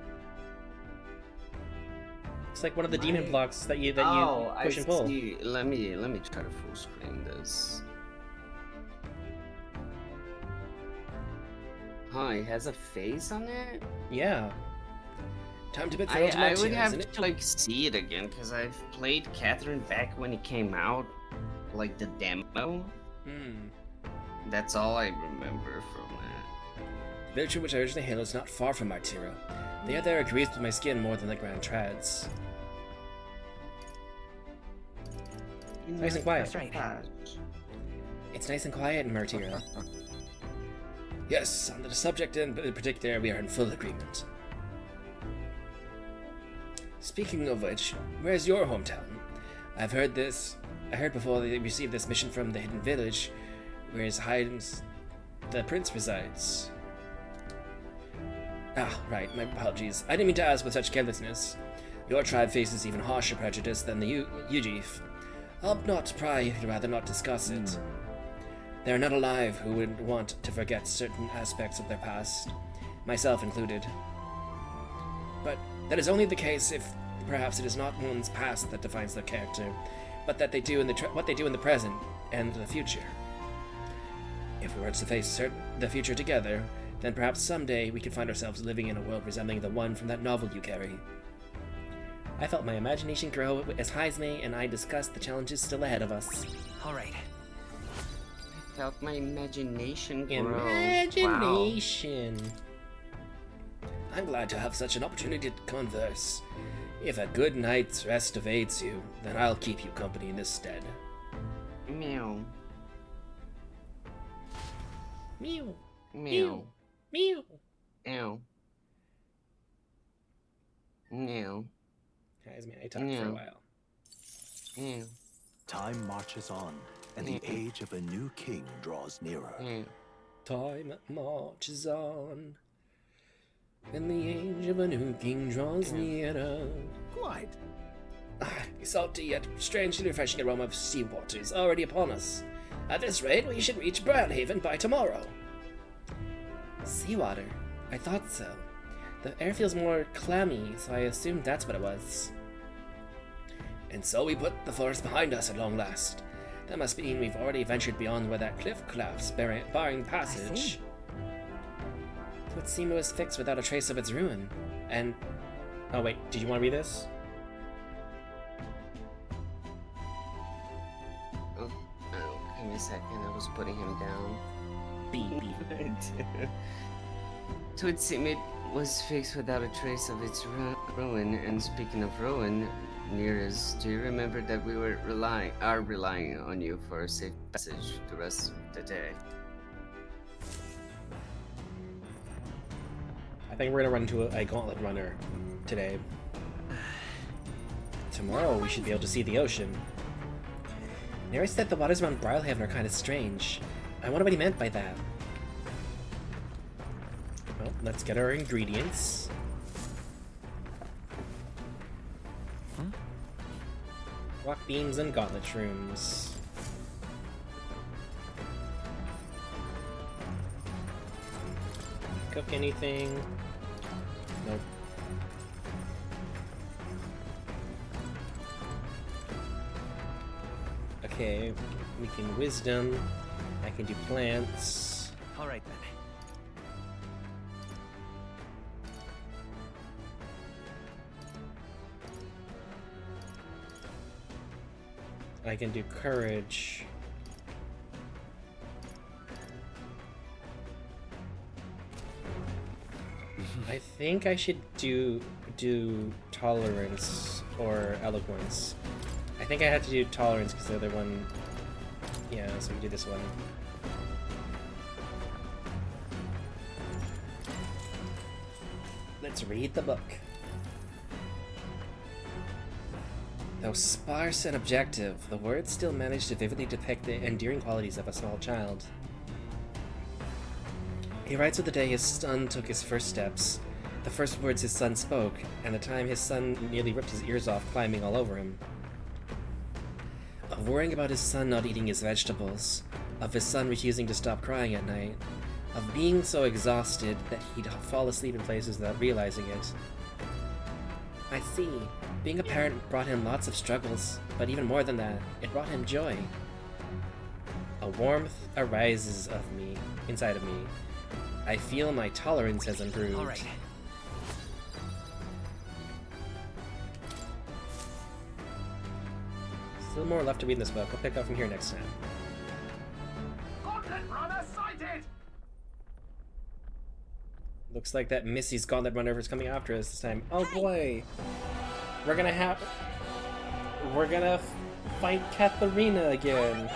It's like one of the demon blocks that you push and pull. See. Let me try to full screen this. Huh, it has a face on it? Yeah. Time to bid farewell to I Martyra, would have isn't it? to like see it again because I've played Catherine back when it came out, like the demo. That's all I remember from that. The village in which I originally hailed is not far from Martyra. The air there agrees with my skin more than the Grand Trads. Nice and quiet. That's right. It's nice and quiet in Martyra. Yes, on the subject in particular, we are in full agreement. Speaking of which, where's your hometown? I heard before they received this mission from the Hidden Village, where his hides the prince resides. Ah, right, my apologies. I didn't mean to ask with such carelessness. Your tribe faces even harsher prejudice than the Ujif. I'll not pry, I'd rather not discuss it. They are not alive who would want to forget certain aspects of their past, myself included. But that is only the case if perhaps it is not one's past that defines their character, but that they do in what they do in the present and the future. If we were to face the future together, then perhaps someday we could find ourselves living in a world resembling the one from that novel you carry. I felt my imagination grow as Heisme and I discussed the challenges still ahead of us. All right. I felt my imagination grow. Imagination. Wow. I'm glad to have such an opportunity to converse. If a good night's rest evades you, then I'll keep you company in this stead. Meow. Meow. Meow. Meow. Meow. Meow. Heisme, I talked for a while. Meow. Time marches on, and the age of a new king draws nearer. Time marches on, and the age of a new king draws nearer. Quite. The salty yet strangely refreshing aroma of seawater is already upon us. At this rate, we should reach Brownhaven by tomorrow. Seawater? I thought so. The air feels more clammy, so I assumed that's what it was. And so we put the forest behind us at long last. That must mean we've already ventured beyond where that cliff collapsed, barring passage. It would seem it was fixed without a trace of its ruin. And... oh wait, did you want to read this? Oh, give me a second, I was putting him down. It would seem it was fixed without a trace of its ruin, and speaking of ruin, Nearest, do you remember that we were relying on you for a safe passage the rest of the day? I think we're gonna run into a gauntlet runner today. Tomorrow we should be able to see the ocean. Nearest said the waters around Brownhaven are kind of strange. I wonder what he meant by that. Well, let's get our ingredients. Rock beams and gauntlet shrooms. Cook anything? Nope. Okay, we can wisdom. I can do plants. All right then. I can do courage. I think I should do tolerance or eloquence. I think I have to do tolerance because the other one... yeah, so we do this one. Let's read the book. Though sparse and objective, the words still manage to vividly depict the endearing qualities of a small child. He writes of the day his son took his first steps, the first words his son spoke, and the time his son nearly ripped his ears off climbing all over him. Of worrying about his son not eating his vegetables, of his son refusing to stop crying at night, of being so exhausted that he'd fall asleep in places without realizing it. I see. Being a parent brought him lots of struggles, but even more than that, it brought him joy. A warmth arises inside of me. I feel my tolerance has improved. All right. Still more left to read in this book. I'll pick up from here next time. Gauntlet runner sighted! Looks like that Missy's Gauntlet Runner is coming after us this time. Oh boy! We're gonna fight Katharina again.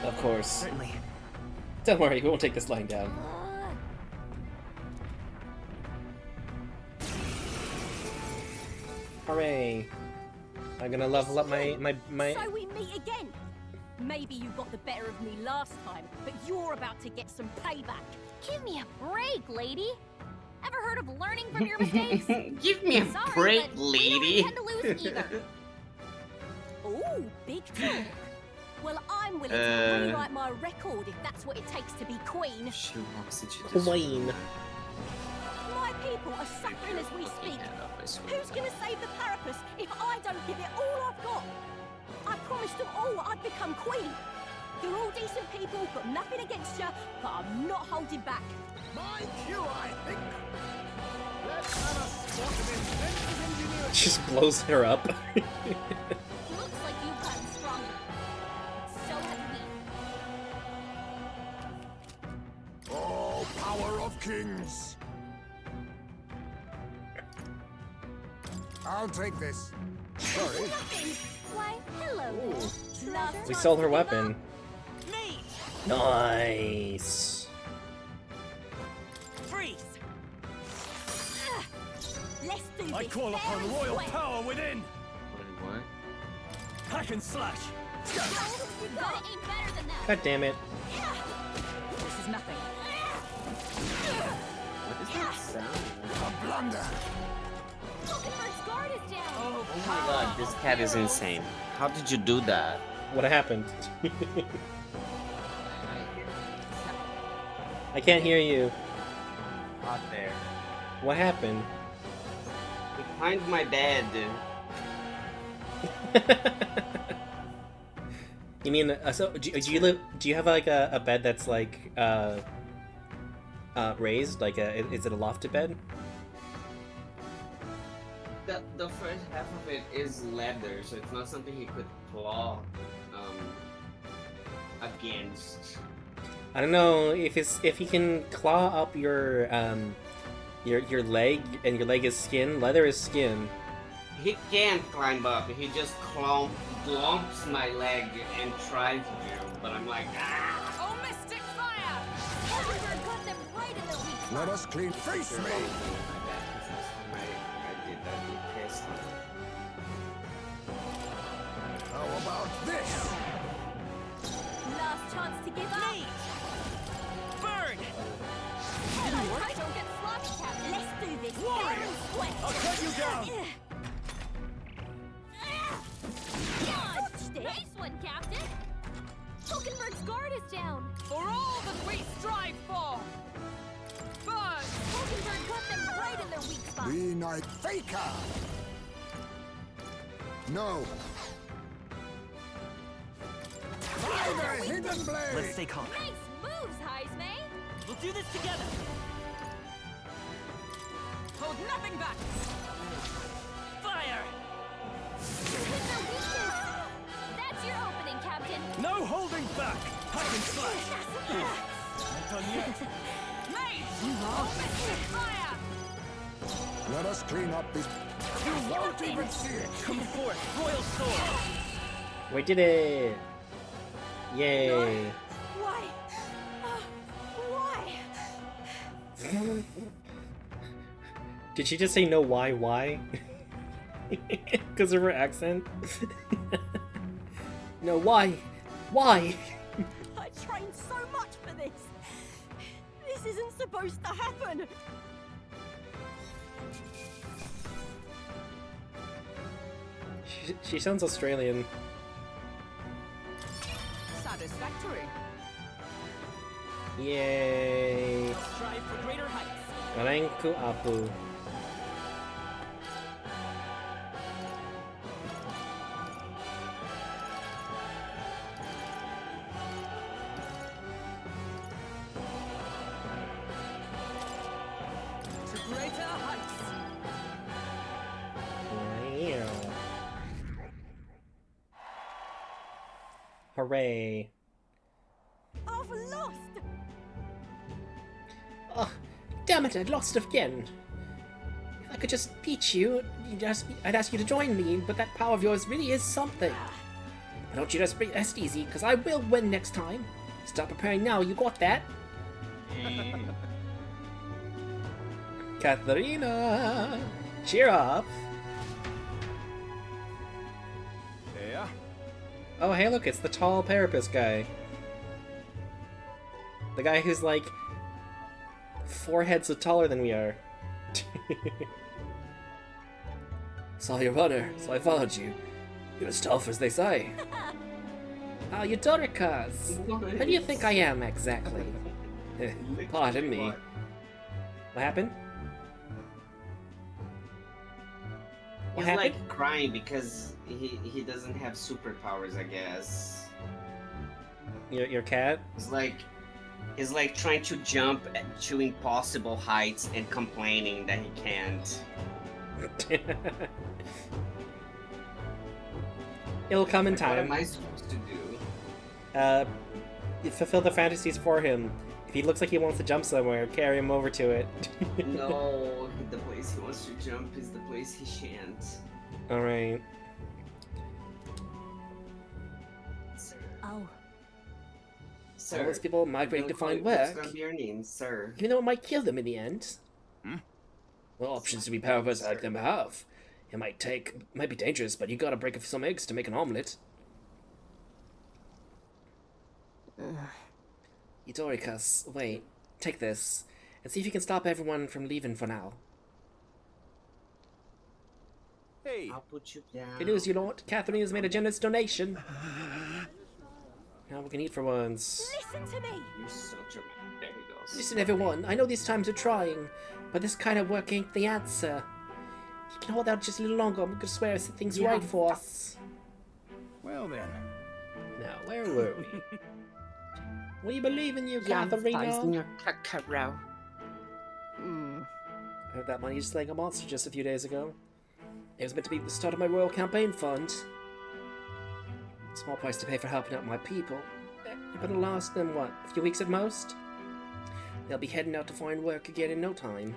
Of course. Certainly. Don't worry, we won't take this lying down. Hooray! I'm gonna level up my. So we meet again. Maybe you got the better of me last time, but you're about to get some payback. Give me a break, lady. Ever heard of learning from your mistakes? Give me a Sorry, break, but lady. We don't intend to lose either. Ooh, big talk. Well, I'm willing to rewrite my record if that's what it takes to be queen. She walks into this Queen. My people are suffering as we speak. Who's gonna save the Parapus if I don't give it all I've got? I promised them all I'd become queen. You're all decent people, got nothing against you, but I'm not holding back. My cue, I think. Let's have a spot of inventive engineering. Just blows her up. Looks like you've gotten stronger. So have we. Oh, power of kings! I'll take this. Sorry. Why, hello there. We sold her weapon. Nice. Freeze! Let's do this. I call upon fair and royal square. power within. What? Hack and slash. You gotta aim better than that. God damn it. This is nothing. What is that sound? A blunder. Falkenberg's guard is down. Oh my god, this cat is insane. How did you do that? What happened? I can't hear you. Not there. What happened? Behind my bed. You mean so? Do you live? Do you have like a bed that's like raised? Like is it a lofted bed? The first half of it is leather, so it's not something he could claw against. I don't know if he can claw up your leg, and your leg is skin. Leather is skin. He can't climb up. He just glomps my leg and tries to, but I'm like, ah! Oh, mystic fire! Falkenberg got them right in the weak Let us clean face me. How about this? Last chance to give up. Burn! I don't get sloppy, Captain. Let's do this. Warrior! fair and square. I'll cut you down. Dodged it. Nice one, Captain. Falkenberg's guard is down. For all that we strive for. Burn! Falkenberg got them right in their weak spot. The Night Faker. No. By the hidden blade. Let's stay calm. Nice moves, Heisme. We'll do this together. Hold nothing back. Fire! You hit their weakness. That's your opening, Captain. No holding back. Hack and slash. Not done yet. Mate! Oh, mystic fire! Let us clean up this. You won't even see it. Come forth, royal sword. We did it! Yay! Why? Why? Did she just say no? Why? Because of her accent? No, why? Why? I trained so much for this. This isn't supposed to happen. She sounds Australian. Satisfactory. Yay! Strive for greater heights. Ranku Apu. To greater heights. Hooray! I've lost. Oh, damn it! I'd lost again. If I could just beat you, I'd ask you to join me. But that power of yours really is something. But don't you just rest easy, because I will win next time. Start preparing now. You got that? Katharina! Cheer up! Oh, hey, look, it's the tall parapet guy. The guy who's like 4 heads taller than we are. Saw your runner, so I followed you. You're as tough as they say. Oh, Eudoricus! Who do you think I am, exactly? Pardon me. What happened? He's happened? like crying because he doesn't have superpowers, I guess. Your cat? He's like trying to jump to impossible heights and complaining that he can't. It'll come in Like, time. What am I supposed to do? You fulfill the fantasies for him. If he looks like he wants to jump somewhere, carry him over to it. No, the place he wants to jump is the place he shan't. Alright. Oh. Sir, All those people migrating to find What's work. gonna be your name, sir? Even though it might kill them in the end. What options do we powers like them have? It might be dangerous, but you gotta break some eggs to make an omelet. Eudoricus, wait, take this, and see if you can stop everyone from leaving for now. Hey. I'll put you down. Good news, you Lord. Catherine has made a generous donation. Now we can eat for once. Listen to me. You're so dramatic. There he goes. Listen, everyone, I know these times are trying, but this kind of work ain't the answer. You can hold out just a little longer, and we could swear set things right for us. Well then. Now, where were we? We believe in you, Katharina. I heard that money is slaying a monster just a few days ago. It was meant to be the start of my royal campaign fund. Small price to pay for helping out my people. But it'll last them, what, a few weeks at most? They'll be heading out to find work again in no time.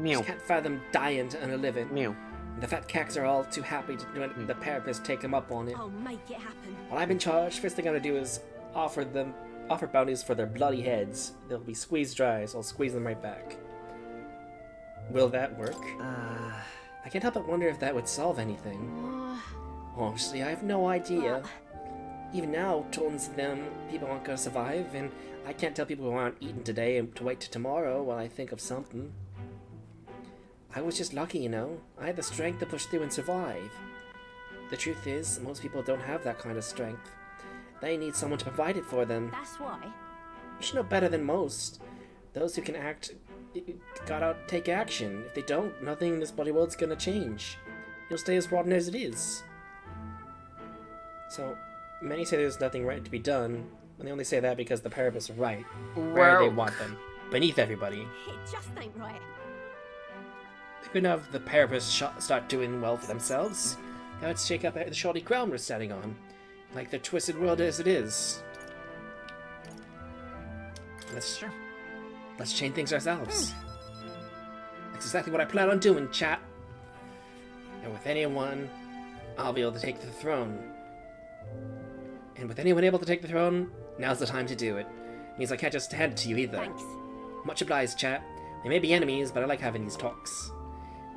Just can't fathom dying to earn a living. The fat cacks are all too happy to do it, the parapets take them up on it. I'll make it happen. While I'm in charge, first thing I'm gonna do is offer bounties for their bloody heads. They'll be squeezed dry, so I'll squeeze them right back. Will that work? I can't help but wonder if that would solve anything. Honestly, I have no idea. Even now, tons of them people aren't gonna survive, and I can't tell people who aren't eating today and to wait till tomorrow while I think of something. I was just lucky, you know. I had the strength to push through and survive. The truth is, most people don't have that kind of strength. They need someone to provide it for them. That's why. You should know better than most. Those who can act gotta take action. If they don't, nothing in this bloody world's gonna change. It'll stay as rotten as it is. So, many say there's nothing right to be done, and they only say that because the parapets are right. Where they want them. Beneath everybody. It just ain't right. They couldn't have the parapets start doing well for themselves. Now let's shake up the shoddy ground we're standing on. Like the twisted world as it is. Let's change things ourselves. That's exactly what I plan on doing, chat. And with anyone, I'll be able to take the throne. And with anyone able to take the throne, now's the time to do it. Means I can't just hand it to you either. Thanks. Much obliged, chat. We may be enemies, but I like having these talks.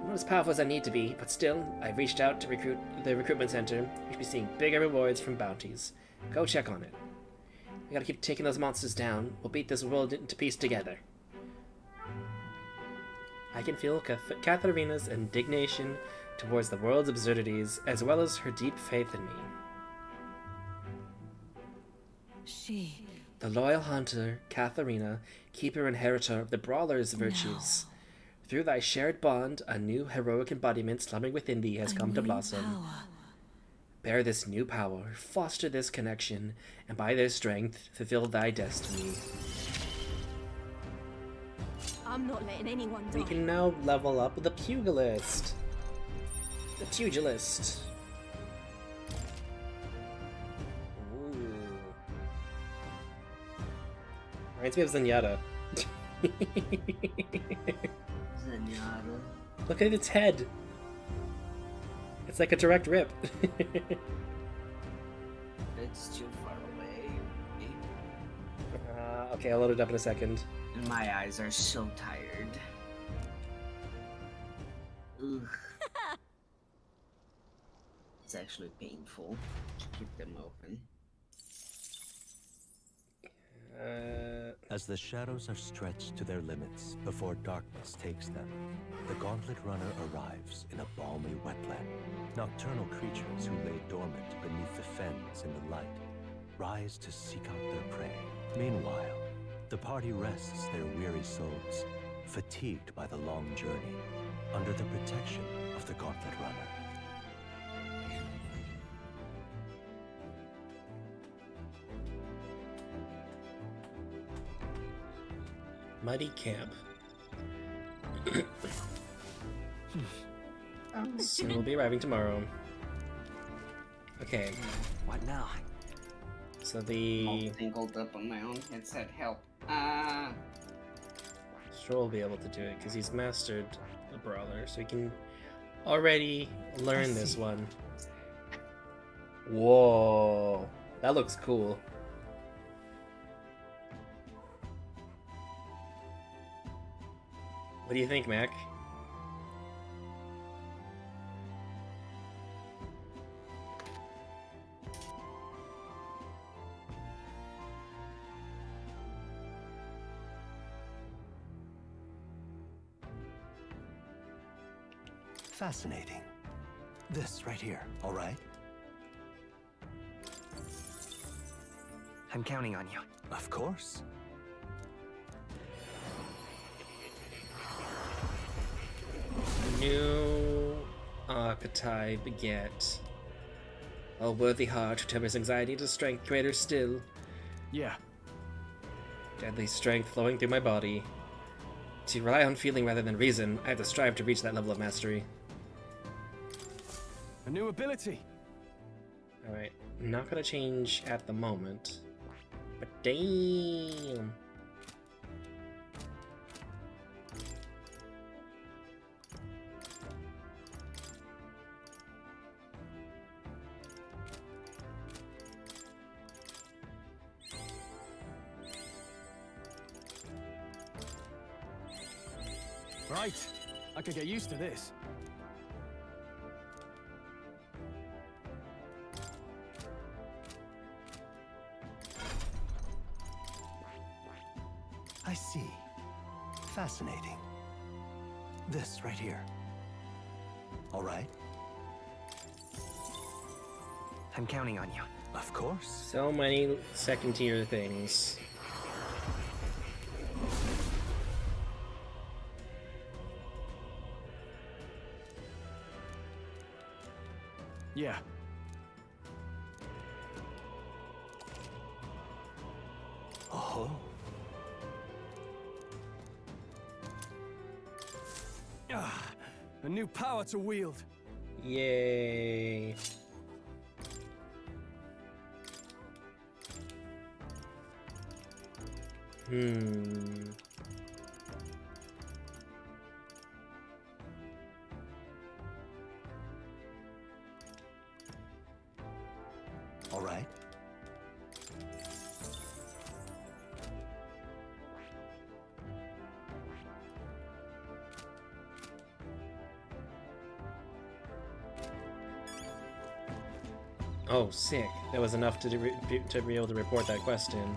I'm not as powerful as I need to be, but still, I've reached out to the recruitment center. We should be seeing bigger rewards from bounties. Go check on it. We gotta keep taking those monsters down. We'll beat this world into peace together. I can feel Katharina's indignation towards the world's absurdities, as well as her deep faith in me. She. The loyal hunter, Katharina, keeper and inheritor of the brawler's virtues. Through thy shared bond, a new heroic embodiment slumbering within thee has come to blossom. Power. Bear this new power, foster this connection, and by their strength, fulfill thy destiny. I'm not letting anyone die. We can now level up the pugilist. The pugilist. Ooh. Reminds me of Zenyatta. Zenyatta. Look at its head. It's like a direct rip. It's too far away. Okay, I'll load it up in a second. And my eyes are so tired. Ugh. it's actually painful to keep them open. As the shadows are stretched to their limits before darkness takes them, the Gauntlet Runner arrives in a balmy wetland. Nocturnal creatures who lay dormant beneath the fens in the light rise to seek out their prey. Meanwhile, the party rests their weary souls, fatigued by the long journey, under the protection of the Gauntlet Runner. Muddy camp. So we'll be arriving tomorrow. Okay. What now? So the all tangled up on my own headset. Help. Stroll will be able to do it because he's mastered the brawler, so he can already learn this one. Whoa, that looks cool. What do you think, Mac? Fascinating. This right here, all right? I'm counting on you. Of course. New archetype get. A worthy heart who tempers anxiety to strength greater still. Yeah. Deadly strength flowing through my body. To rely on feeling rather than reason, I have to strive to reach that level of mastery. A new ability. Alright, not gonna change at the moment. But damn! Right. I could get used to this. I see. Fascinating. This right here. All right? I'm counting on you. Of course. So many second-tier things. Yeah. Oh. A new power to wield. Yay. All right. Oh, sick. That was enough to be able to report that question.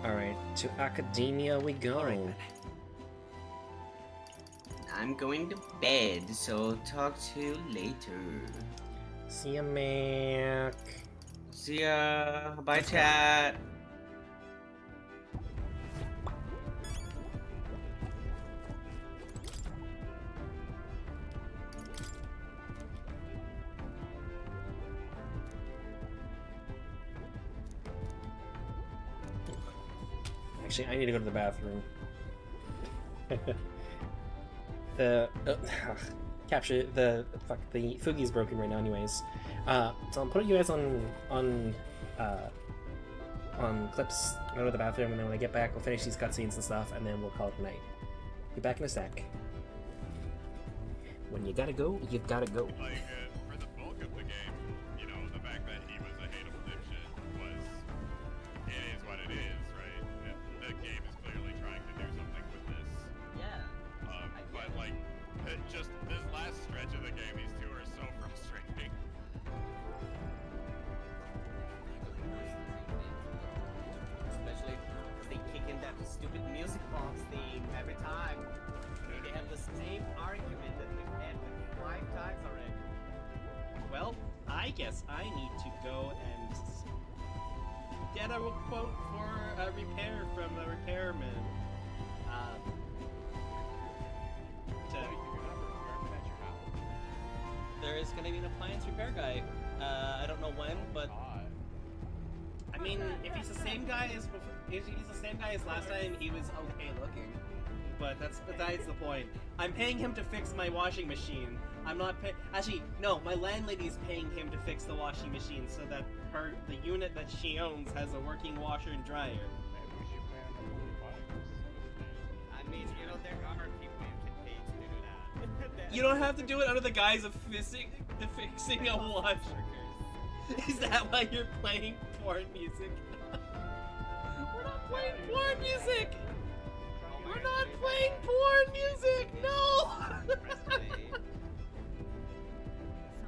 Alright, to academia we go. I'm going to bed, so talk to you later. See ya, Mac. See ya. Bye, chat. Actually, I need to go to the bathroom. Capture the Fugi's broken right now, anyways. So I'll put you guys on clips. Go to the bathroom, and then when I get back, we'll finish these cutscenes and stuff, and then we'll call it a night. Be back in a sec. When you gotta go, you've gotta go. Like, for the bulk of the game, you know, the fact that he was a hateable dipshit was, it is what it is, right? The game is clearly trying to do something with this. Yeah. But like, just this last stretch of the game, these two are so frustrating. music box theme every time. They have the same argument that we've had like 5 times already. Well, I guess I need to go and get a quote for a repair from a repairman. There is going to be an appliance repair guy. I don't know when, but I mean, if he's the same guy as last time, he was okay looking. But that's besides the point. I'm paying him to fix my washing machine. I'm not actually, no, my landlady's paying him to fix the washing machine so that the unit that she owns has a working washer and dryer. I mean, you know, there are people you can pay to do that. You don't have to do it under the guise of fixing a washer. Is that why you're playing porn music? We're not playing porn music! We're not playing porn music! No!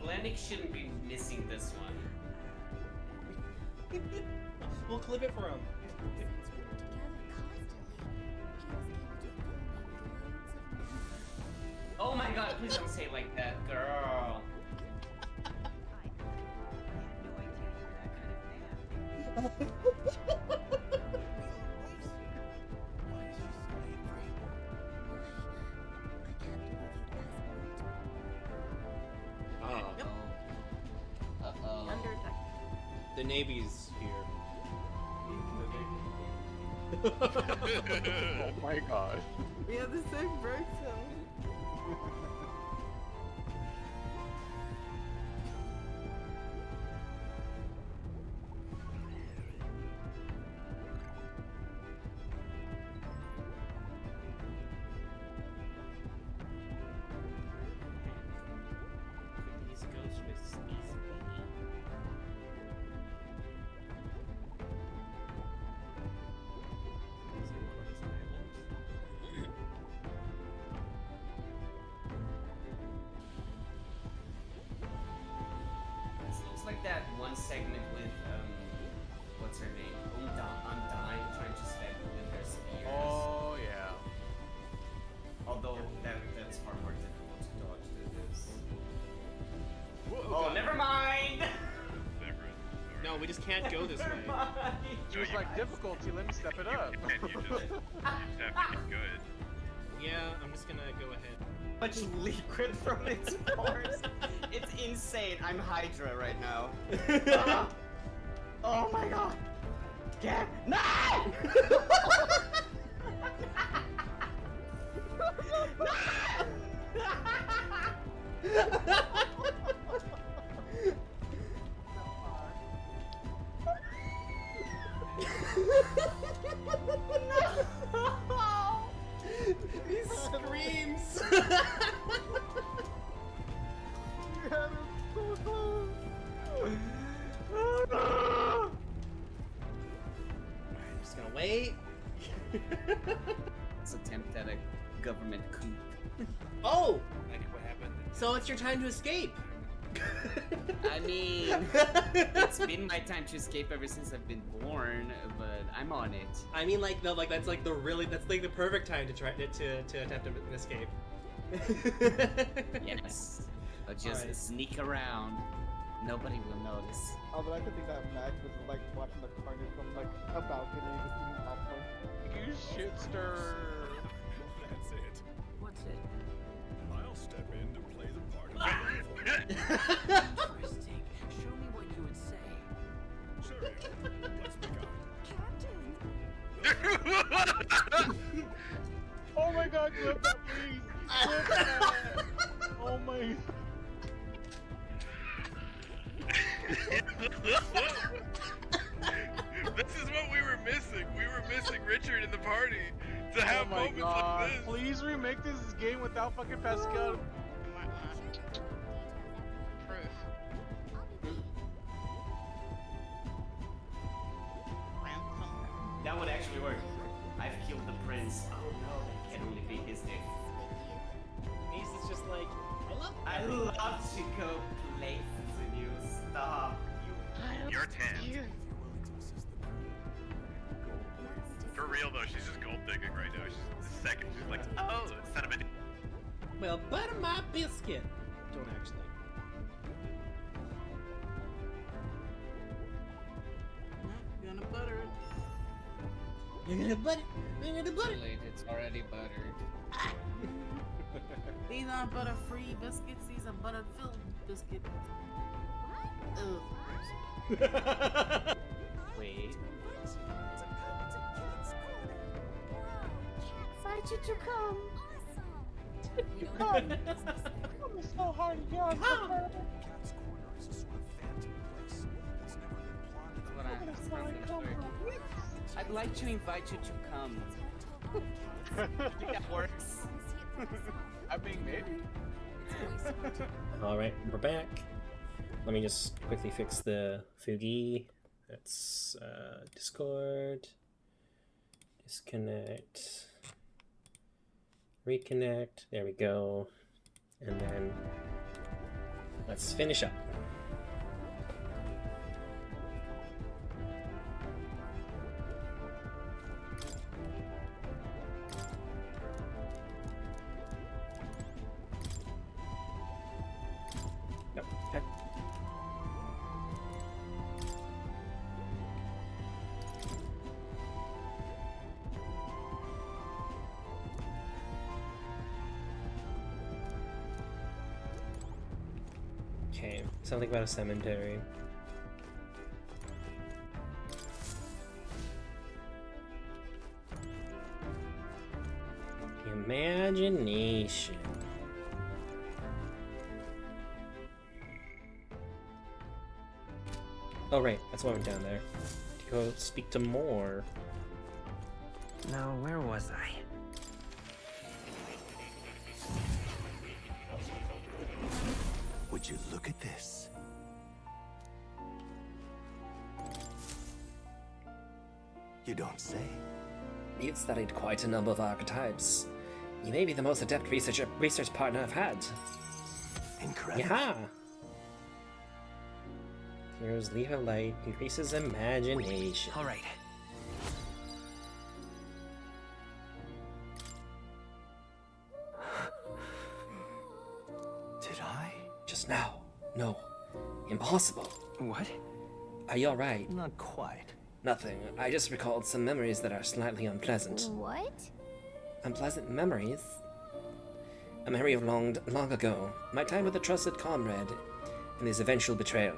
Lennox shouldn't be missing this one. We'll clip it for him. Oh my god, please don't say it like that, girl. The Navy's here. Oh my god. We have the same birthday. Like that one segment with what's her name? Undyne trying to stab with her spears. Oh yeah. Although that's far more difficult to dodge than this. Oh, never mind. No, we just can't go this way. She was like difficulty. Let me step it up. You just have to get good. Yeah, I'm just gonna go ahead. Much liquid from its pores. It's insane. I'm Hydra right now. Oh my god. Get no! No! These screams! I'm just gonna wait. It's attempt at a government coup. Oh! Like what happened? So it's your time to escape! I mean, it's been my time to escape ever since I've been born, but I'm on it. I mean, like, no, like that's like the perfect time to try to attempt an escape. Yes. I'll just Alright. sneak around. Nobody will notice. Oh, but I could think that Mac was like watching the carnage from like a balcony, just eating popcorn. You shitster. That's it. What's it? I'll step in to play the part of Interesting. Show me what you would say. Sure, let's make Captain! Oh my god, clip that, please. Clip that. Oh my. This is what we were missing. We were missing Richard in the party to have Oh my moments god. like this. Please remake this game without fucking Pascal. Proof. That would actually work. I've killed the prince. Oh no, that can only be his dick. Ace is just like, I love to go places with you. Stop. You're 10. You're real though, she's just gold digging right now. She's the second. She's like, oh, son of a. Well, butter my biscuit. Don't actually. Gonna butter it. You're gonna butter. You're gonna butter. It's already buttered. These aren't butter-free biscuits. These are butter-filled biscuits. Wait. Invite you to come. Come. Come is so hard to get on. Cat's Corner is a sort of phantom place that's never been plotted. I'd like to invite you to come. I think that works. I mean, maybe. Alright, we're back. Let me just quickly fix the Fugi. That's Discord. Disconnect. Reconnect. There we go. And then let's finish up. Yep. Okay. Okay, something about a cemetery. Imagination. Oh right, that's why I went down there. To go speak to more. Now, where was I? Would you look at this? You don't say. You've studied quite a number of archetypes. You may be the most adept research partner I've had. Incredible. Yeah. Here's leave a light, increases imagination. All right. Did I? Just now. No. Impossible. What? Are you alright? Not quite. Nothing. I just recalled some memories that are slightly unpleasant. What? Unpleasant memories? A memory of long ago. My time with a trusted comrade, and his eventual betrayal.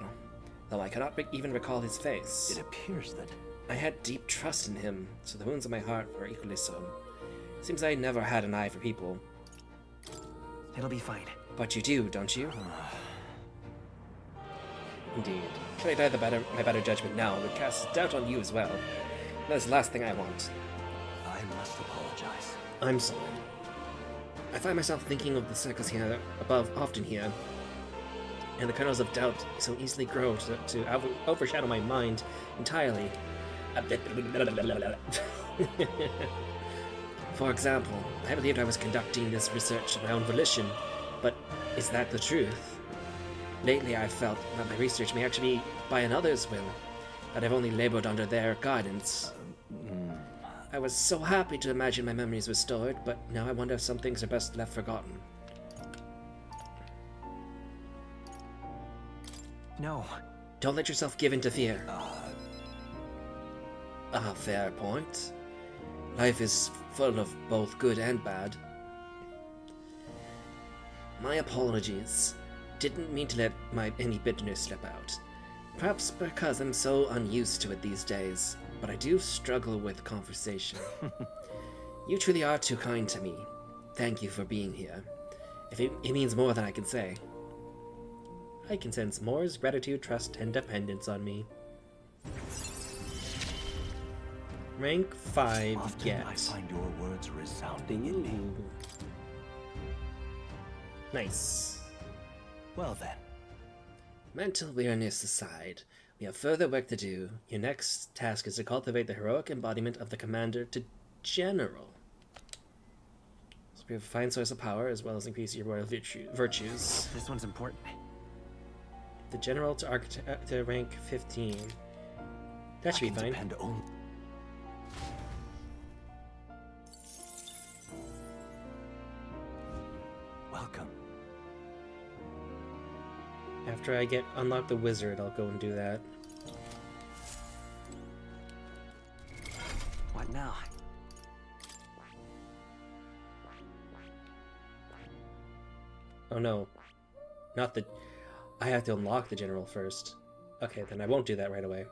Though I cannot even recall his face. It appears that I had deep trust in him, so the wounds in my heart were equally so. Seems I never had an eye for people. It'll be fine. But you do, don't you? Indeed. Should I die my better judgment now, it would cast doubt on you as well. That's the last thing I want. I must apologize. I'm sorry. I find myself thinking of the circles here above often here, and the kernels of doubt so easily grow to overshadow my mind entirely. For example, I believed I was conducting this research of my own volition, but is that the truth? Lately I've felt that my research may actually be by another's will, that I've only labored under their guidance. I was so happy to imagine my memories restored, but now I wonder if some things are best left forgotten. No. Don't let yourself give in to fear. Fair point. Life is full of both good and bad. My apologies. Didn't mean to let any bitterness slip out. Perhaps because I'm so unused to it these days, but I do struggle with conversation. You truly are too kind to me. Thank you for being here. It means more than I can say. I can sense Moore's gratitude, trust, and dependence on me. Rank 5 Often get. I find your words resounding in me. Nice. Well then. Mental weariness aside, we have further work to do. Your next task is to cultivate the heroic embodiment of the commander to general. So we have a fine source of power as well as increase your royal virtues. This one's important. The general to rank 15. That should be fine. After I unlock the wizard, I'll go and do that. What now? Oh no. Not the... I have to unlock the general first. Okay, then I won't do that right away.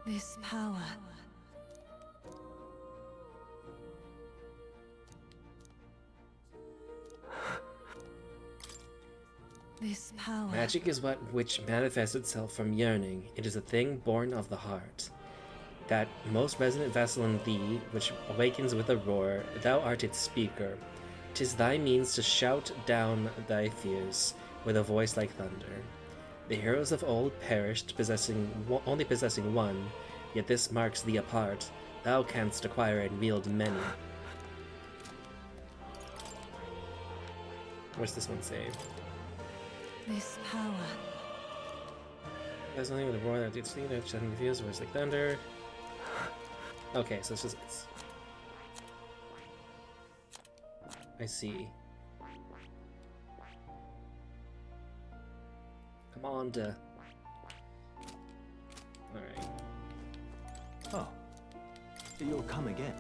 This power. This power. Magic is which manifests itself from yearning. It is a thing born of the heart. That most resonant vessel in thee, which awakens with a roar, thou art its speaker. 'Tis thy means to shout down thy fears with a voice like thunder. The heroes of old perished, only possessing one, yet this marks thee apart. Thou canst acquire and wield many. What's this one say? This power. There's nothing with a roar that did see that shouting confused, voice like thunder. Okay, so it's just I see. Come on, Alright. Oh. You'll come again.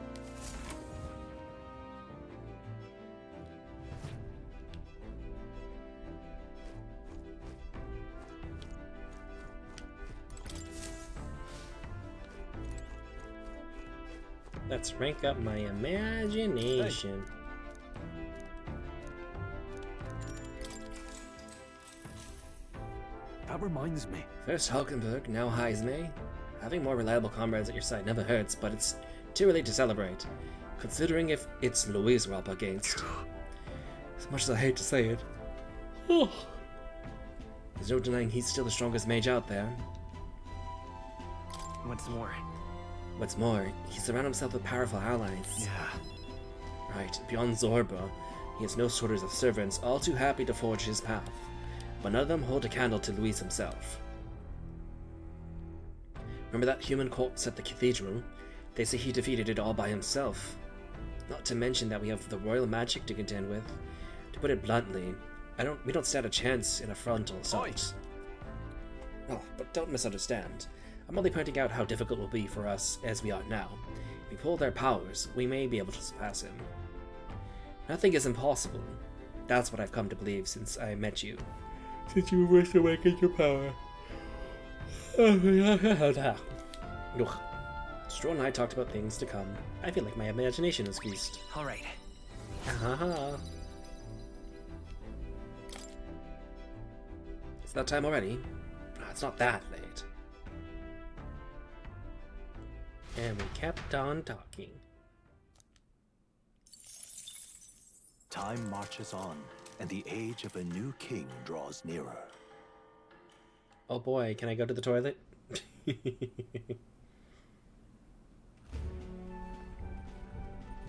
Let's rank up my imagination. That reminds me. First Hulkenberg, now Heisme. Having more reliable comrades at your side never hurts, but it's too early to celebrate, considering if it's Louise we're up against. As much as I hate to say it. There's no denying he's still the strongest mage out there. What's more, he's surrounded himself with powerful allies. Yeah. Right, beyond Zorba, he has no shortage of servants, all too happy to forge his path. But none of them hold a candle to Louis himself. Remember that human corpse at the cathedral? They say he defeated it all by himself. Not to mention that we have the royal magic to contend with. To put it bluntly, we don't stand a chance in a frontal assault. Oh, but don't misunderstand. I'm only pointing out how difficult it will be for us as we are now. If we pull their powers, we may be able to surpass him. Nothing is impossible. That's what I've come to believe since I met you. Since you first awakened your power. Ugh. Stroll and I talked about things to come. I feel like my imagination is feast. Alright. It's that time already? It's not that late. And we kept on talking. Time marches on, and the age of a new king draws nearer. Oh boy, can I go to the toilet?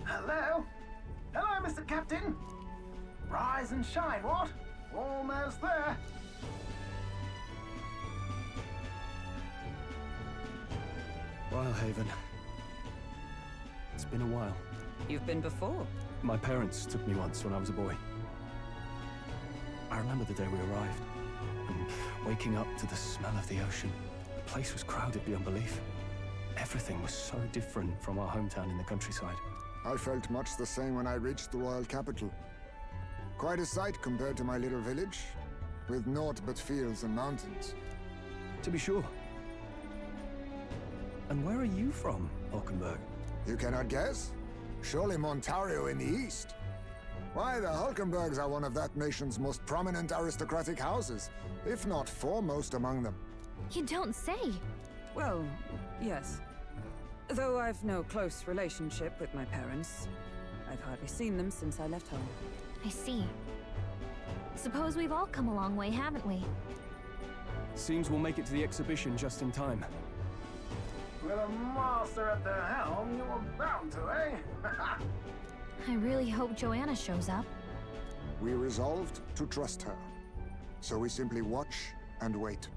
Hello? Hello, Mr. Captain? Rise and shine, what? Almost there. Wildhaven. It's been a while. You've been before? My parents took me once when I was a boy. I remember the day we arrived, and waking up to the smell of the ocean. The place was crowded beyond belief. Everything was so different from our hometown in the countryside. I felt much the same when I reached the royal capital. Quite a sight compared to my little village, with naught but fields and mountains. To be sure. And where are you from, Hulkenberg? You cannot guess? Surely Montario in the east. Why, the Hulkenbergs are one of that nation's most prominent aristocratic houses, if not foremost among them. You don't say. Well, yes. Though I've no close relationship with my parents. I've hardly seen them since I left home. I see. Suppose we've all come a long way, haven't we? Seems we'll make it to the exhibition just in time. With a master at the helm, you were bound to, eh? I really hope Joanna shows up. We resolved to trust her. So we simply watch and wait.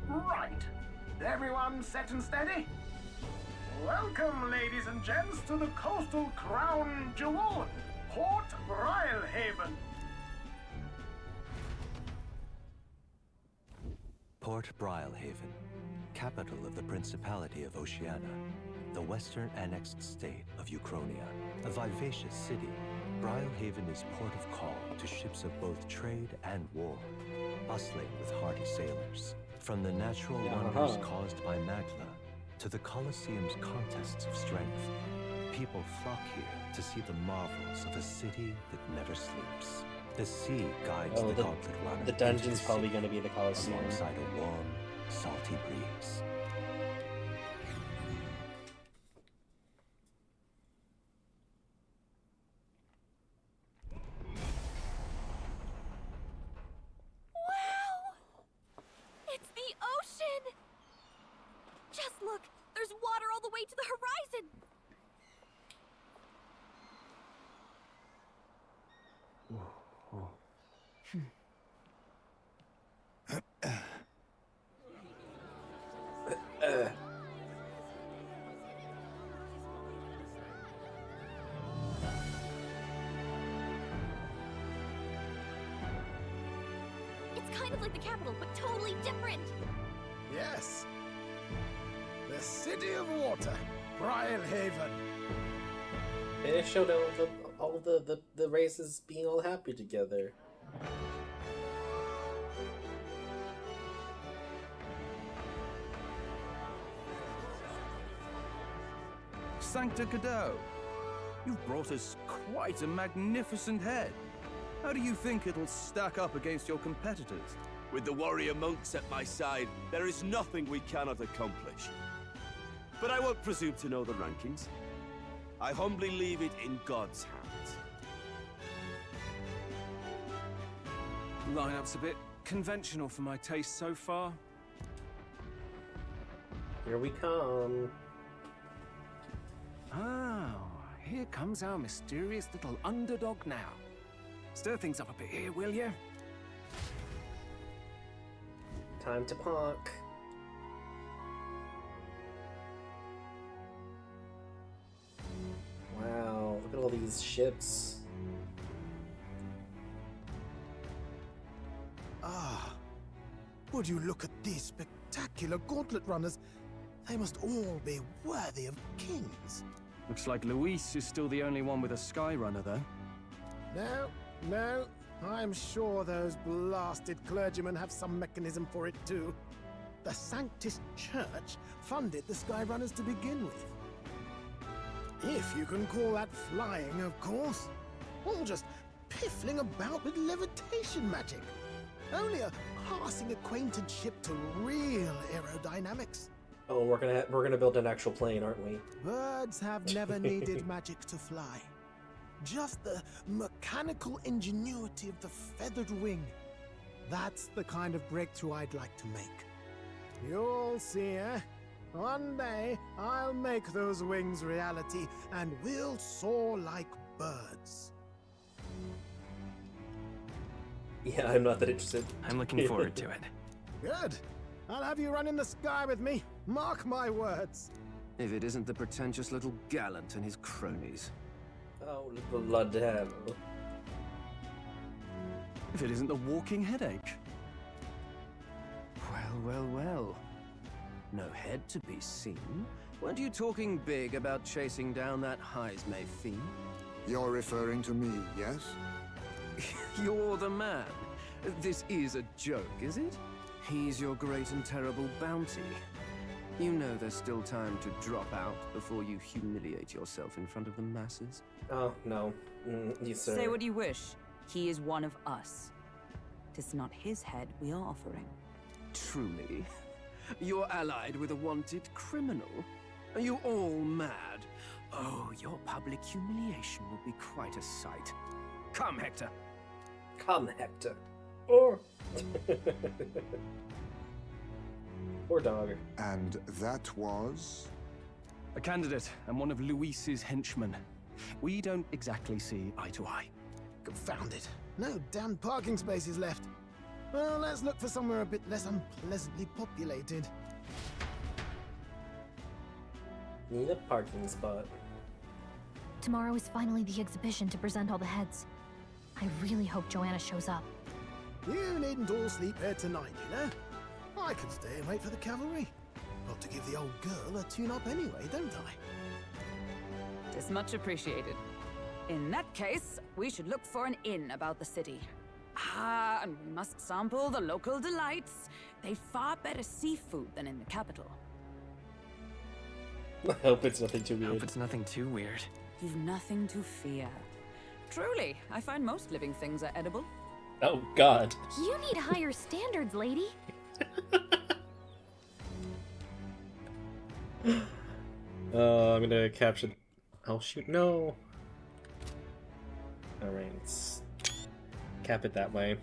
Right. Everyone set and steady? Welcome, ladies and gents, to the coastal crown jewel, Port Brilehaven. Port Brilehaven, capital of the Principality of Oceania, the western annexed state of Uchronia. A vivacious city, Brilehaven is port of call to ships of both trade and war, bustling with hardy sailors. From the natural wonders caused by Magla to the Colosseum's contests of strength, people flock here to see the marvels of a city that never sleeps. The sea guides the Gauntlet Runner. The dungeon's probably going to be the Colosseum. Alongside a warm, salty breeze. It's the ocean! Just look! There's water all the way to the horizon! It's kind of like the capital, but totally different! Yes. The City of Water, Brilehaven. It showed all the races being all happy together. Sancta Cadeau, you've brought us quite a magnificent head. How do you think it'll stack up against your competitors? With the warrior monks at my side, there is nothing we cannot accomplish. But I won't presume to know the rankings. I humbly leave it in God's hands. Lineup's a bit conventional for my taste so far. Here we come. Oh, here comes our mysterious little underdog now. Stir things up a bit here, will you? Time to park. Wow, look at all these ships. Ah, would you look at these spectacular gauntlet runners? They must all be worthy of kings. Looks like Luis is still the only one with a Skyrunner, though. No, I'm sure those blasted clergymen have some mechanism for it too. The Sanctus Church funded the Skyrunners to begin with. If you can call that flying, of course. All just piffling about with levitation magic. Only a passing acquaintanceship to real aerodynamics. Oh, we're gonna build an actual plane, aren't we? Birds have never needed magic to fly. Just the mechanical ingenuity of the feathered wing. That's the kind of breakthrough I'd like to make. You'll see, eh? One day, I'll make those wings reality, and we'll soar like birds. Yeah, I'm not that interested. I'm looking forward to it. Good. I'll have you run in the sky with me. Mark my words. If it isn't the pretentious little gallant and his cronies. Oh, little Ladell. If it isn't the walking headache. Well. No head to be seen. Weren't you talking big about chasing down that Heismay fiend? You're referring to me, yes? You're the man. This is a joke, is it? He's your great and terrible bounty. You know there's still time to drop out before you humiliate yourself in front of the masses. Oh, no. You sir. Say what you wish. He is one of us. 'Tis not his head we are offering. Truly? You're allied with a wanted criminal? Are you all mad? Oh, your public humiliation will be quite a sight. Come, Hector. Come, Hector. Or... Poor dog. And that was? A candidate and one of Luis's henchmen. We don't exactly see eye to eye. Confound it. No damn parking spaces left. Well, let's look for somewhere a bit less unpleasantly populated. Need a parking spot. Tomorrow is finally the exhibition to present all the heads. I really hope Joanna shows up. You needn't all sleep here tonight, you know? I can stay and wait for the cavalry. Got to give the old girl a tune-up anyway, don't I? Tis much appreciated. In that case, we should look for an inn about the city. Ah, and we must sample the local delights. They've far better seafood than in the capital. I hope it's nothing too weird. Hope it's nothing too weird. You've nothing to fear. Truly, I find most living things are edible. Oh, God. You need higher standards, lady. Oh, I'm gonna capture... Oh, shoot, no! Alright, let's cap it that way.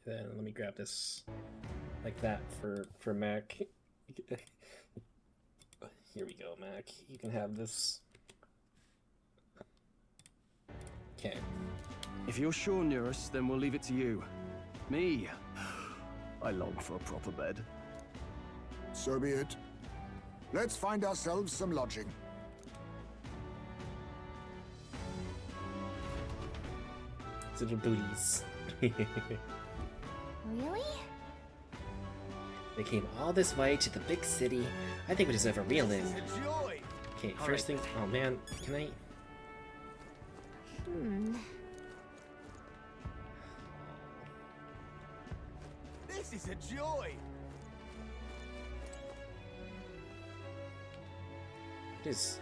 Then let me grab this like that for Mac. Here we go, Mac. You can have this. Okay. If you're sure, Nearest, then we'll leave it to you. Me, I long for a proper bed. So be it. Let's find ourselves some lodging. Little booties. Really? They came all this way to the big city. I think we deserve a real inn. Okay, first thing. Oh man, can I? This is a joy. What is?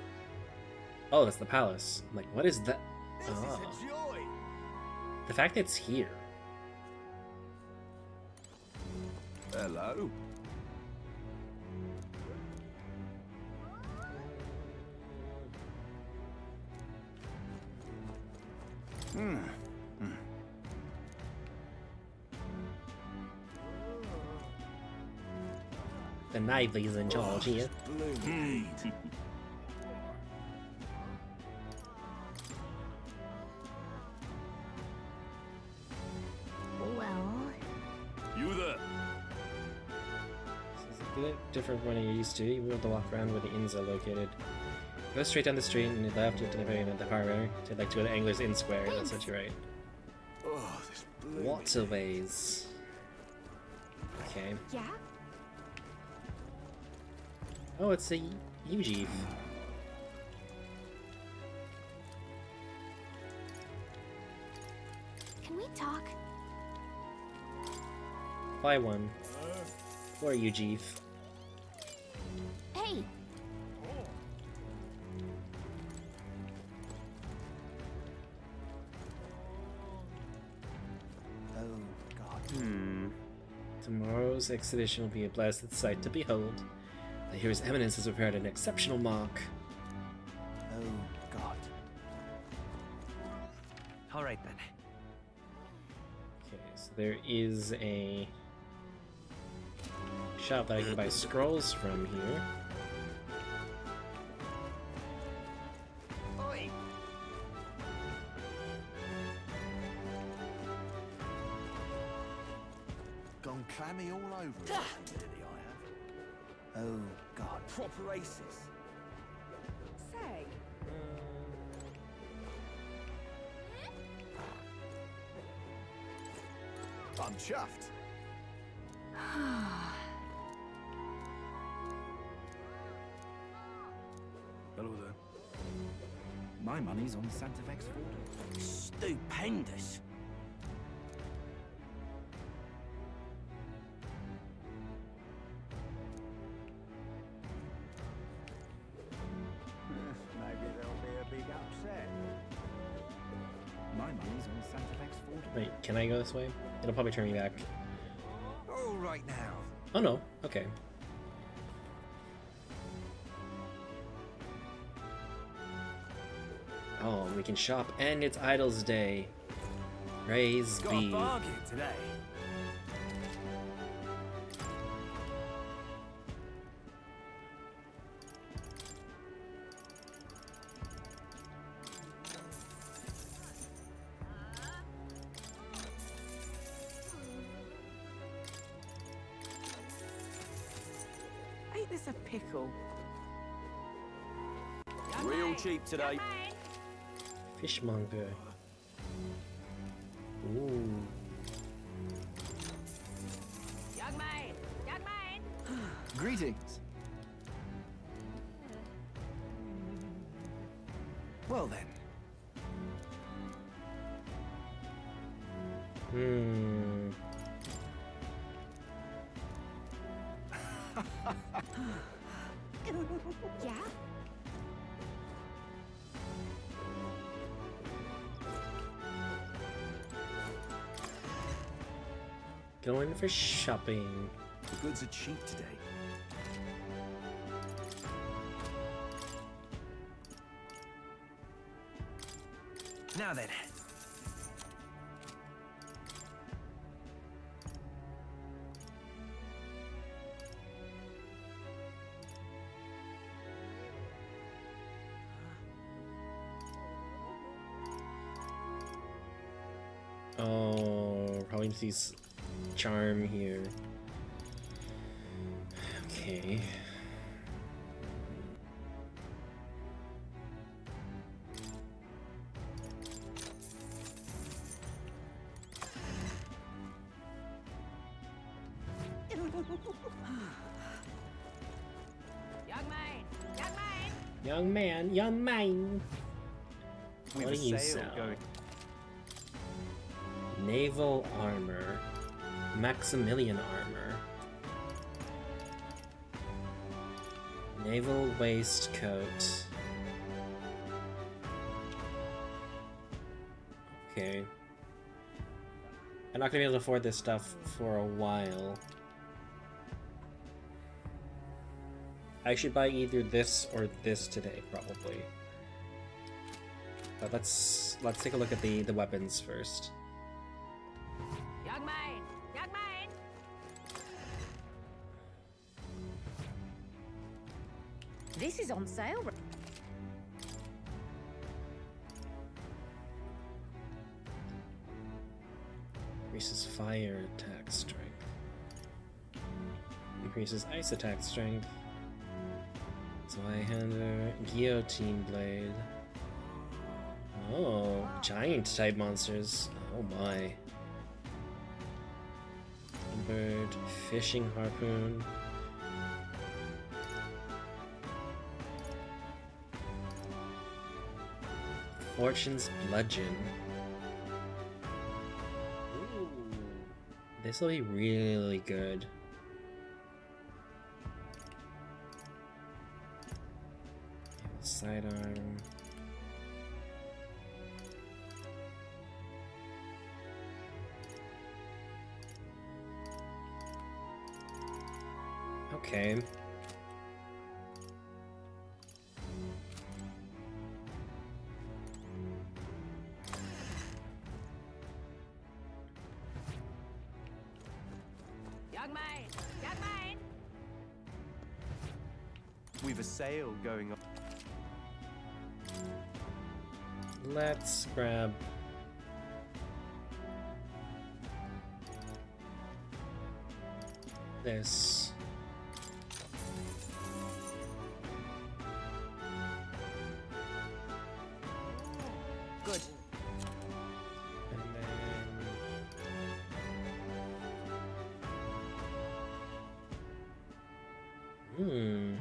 Oh, that's the palace. I'm like, what is that? This is a joy. The fact that it's here. Hello. The Navy's in charge here. Well... You there? This is a bit different from what you're used to. You will have to walk around where the inns are located. Go straight down the street and you left into the very end of the harbor. So I'd like to go to Angler's Inn Square. That's what you're right. Oh, this blew Waterways. Okay. Yeah? Oh, it's a Ujeef. Can we talk? Buy one. For Ujeef. Hey! Oh, God. Tomorrow's exhibition will be a blessed sight to behold. I hear His Eminence has prepared an exceptional mock. Oh, God. All right then. Okay, so there is a shop that I can buy scrolls from here. Oi! Gone clammy all over it, really, I have. Oh, God. Proper aces. Say, I'm chuffed. Hello there. My money's on Santa Vex Ford. Stupendous. Maybe there'll be a big upset. My money's on Santa Vex Ford. Wait, can I go this way? It'll probably turn me back. All right now. Oh no, okay. Oh, we can shop, and it's Idol's Day. Praise Got a be. bargain today. us a pickle. Real cheap today. Fishmonger. Ooh. Young man! Young man! Greetings. Well then. Yeah? Going for shopping. The goods are cheap today. Now then. Oh, probably sees charm here. Okay. Young man! Young man! Young man, young man. We've What a do you sale sell? going. Naval armor. Maximilian armor. Naval waistcoat. Okay. I'm not gonna be able to afford this stuff for a while. I should buy either this or this today, probably. But let's take a look at the weapons first. Young man! Young man! This is on sale. Increases fire attack strength. Increases ice attack strength. Zweihander, guillotine blade. Oh, giant type monsters. Oh my. Bird, fishing harpoon. Fortune's bludgeon. Ooh, this will be really good. Sidearm. Okay. Young man! Young man! We've a sale going on. Let's grab this. Good. Hmm.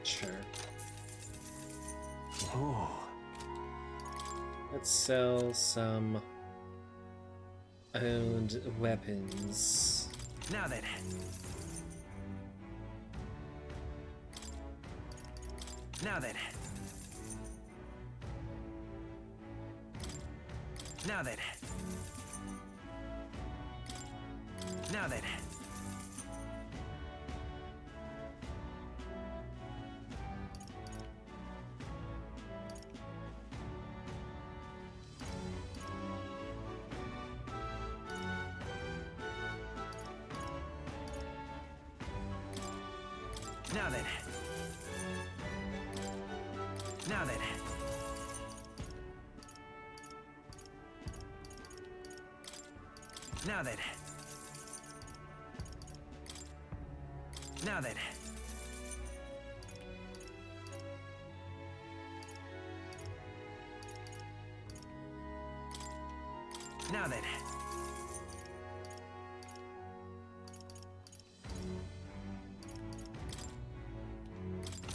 Sure. Oh. Let's sell some owned weapons. Now then. Now then. Now then. Now then. Now then. Now then. Now then. Now then. Now then.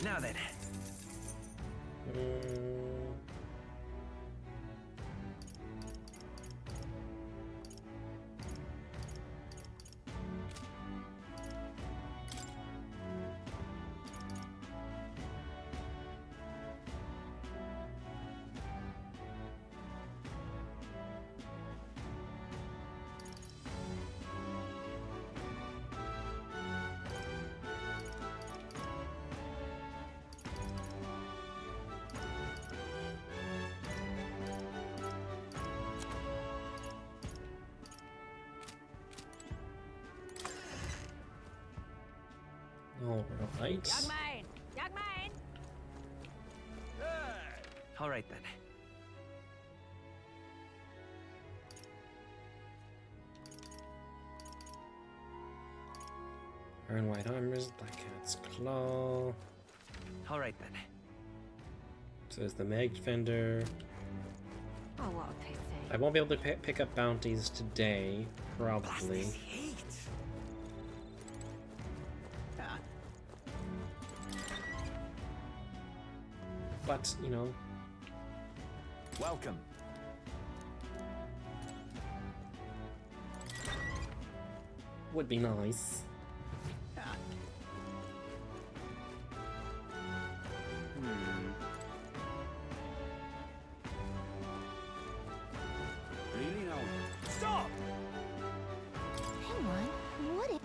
Now then. All right. Young man! Young man! All right then. Iron White Armors, Black Cat's Claw. All right then. So there's the Mag Defender. Oh, what a pity. I won't be able to pick up bounties today, probably. But, you know. Welcome. Would be nice. Really now? Stop! Hang on, what if...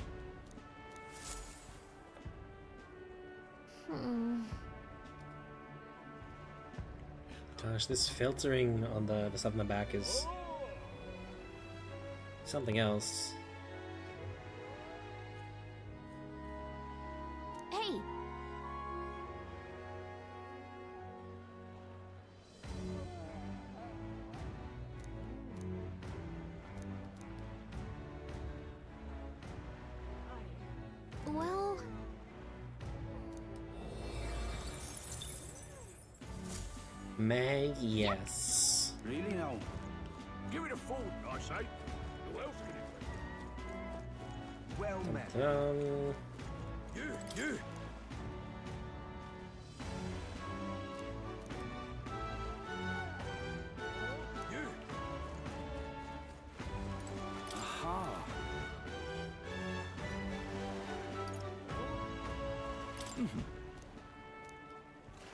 Gosh, this filtering on the stuff in the back is something else. Hey! Well... Mag, yes. Really now? Give it a thought, I say. Who else can it Well met. be? You! Aha!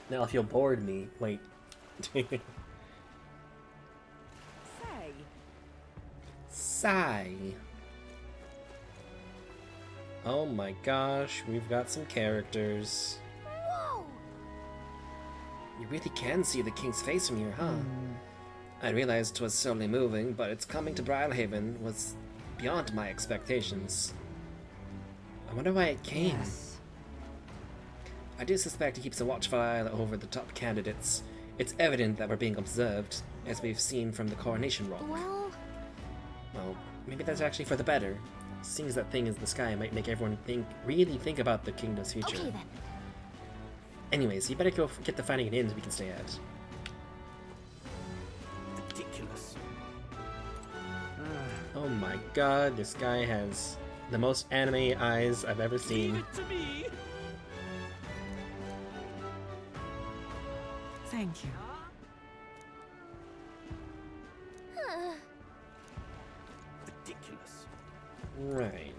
Now if you'll board me, wait. Say. Sigh. Oh my gosh, we've got some characters. Whoa! You really can see the king's face from here, huh? I realized 'twas slowly moving, but its coming to Brilhaven was beyond my expectations. I wonder why it came. Yes. I do suspect he keeps a watchful eye over the top candidates. It's evident that we're being observed, as we've seen from the coronation rock. Well, maybe that's actually for the better. Seeing as that thing in the sky might make everyone really think about the kingdom's future. Okay then. Anyways, you better go get the fighting in so we can stay at. Ridiculous. Oh my god, this guy has the most anime eyes I've ever seen. To me. Thank you. Ridiculous. Right.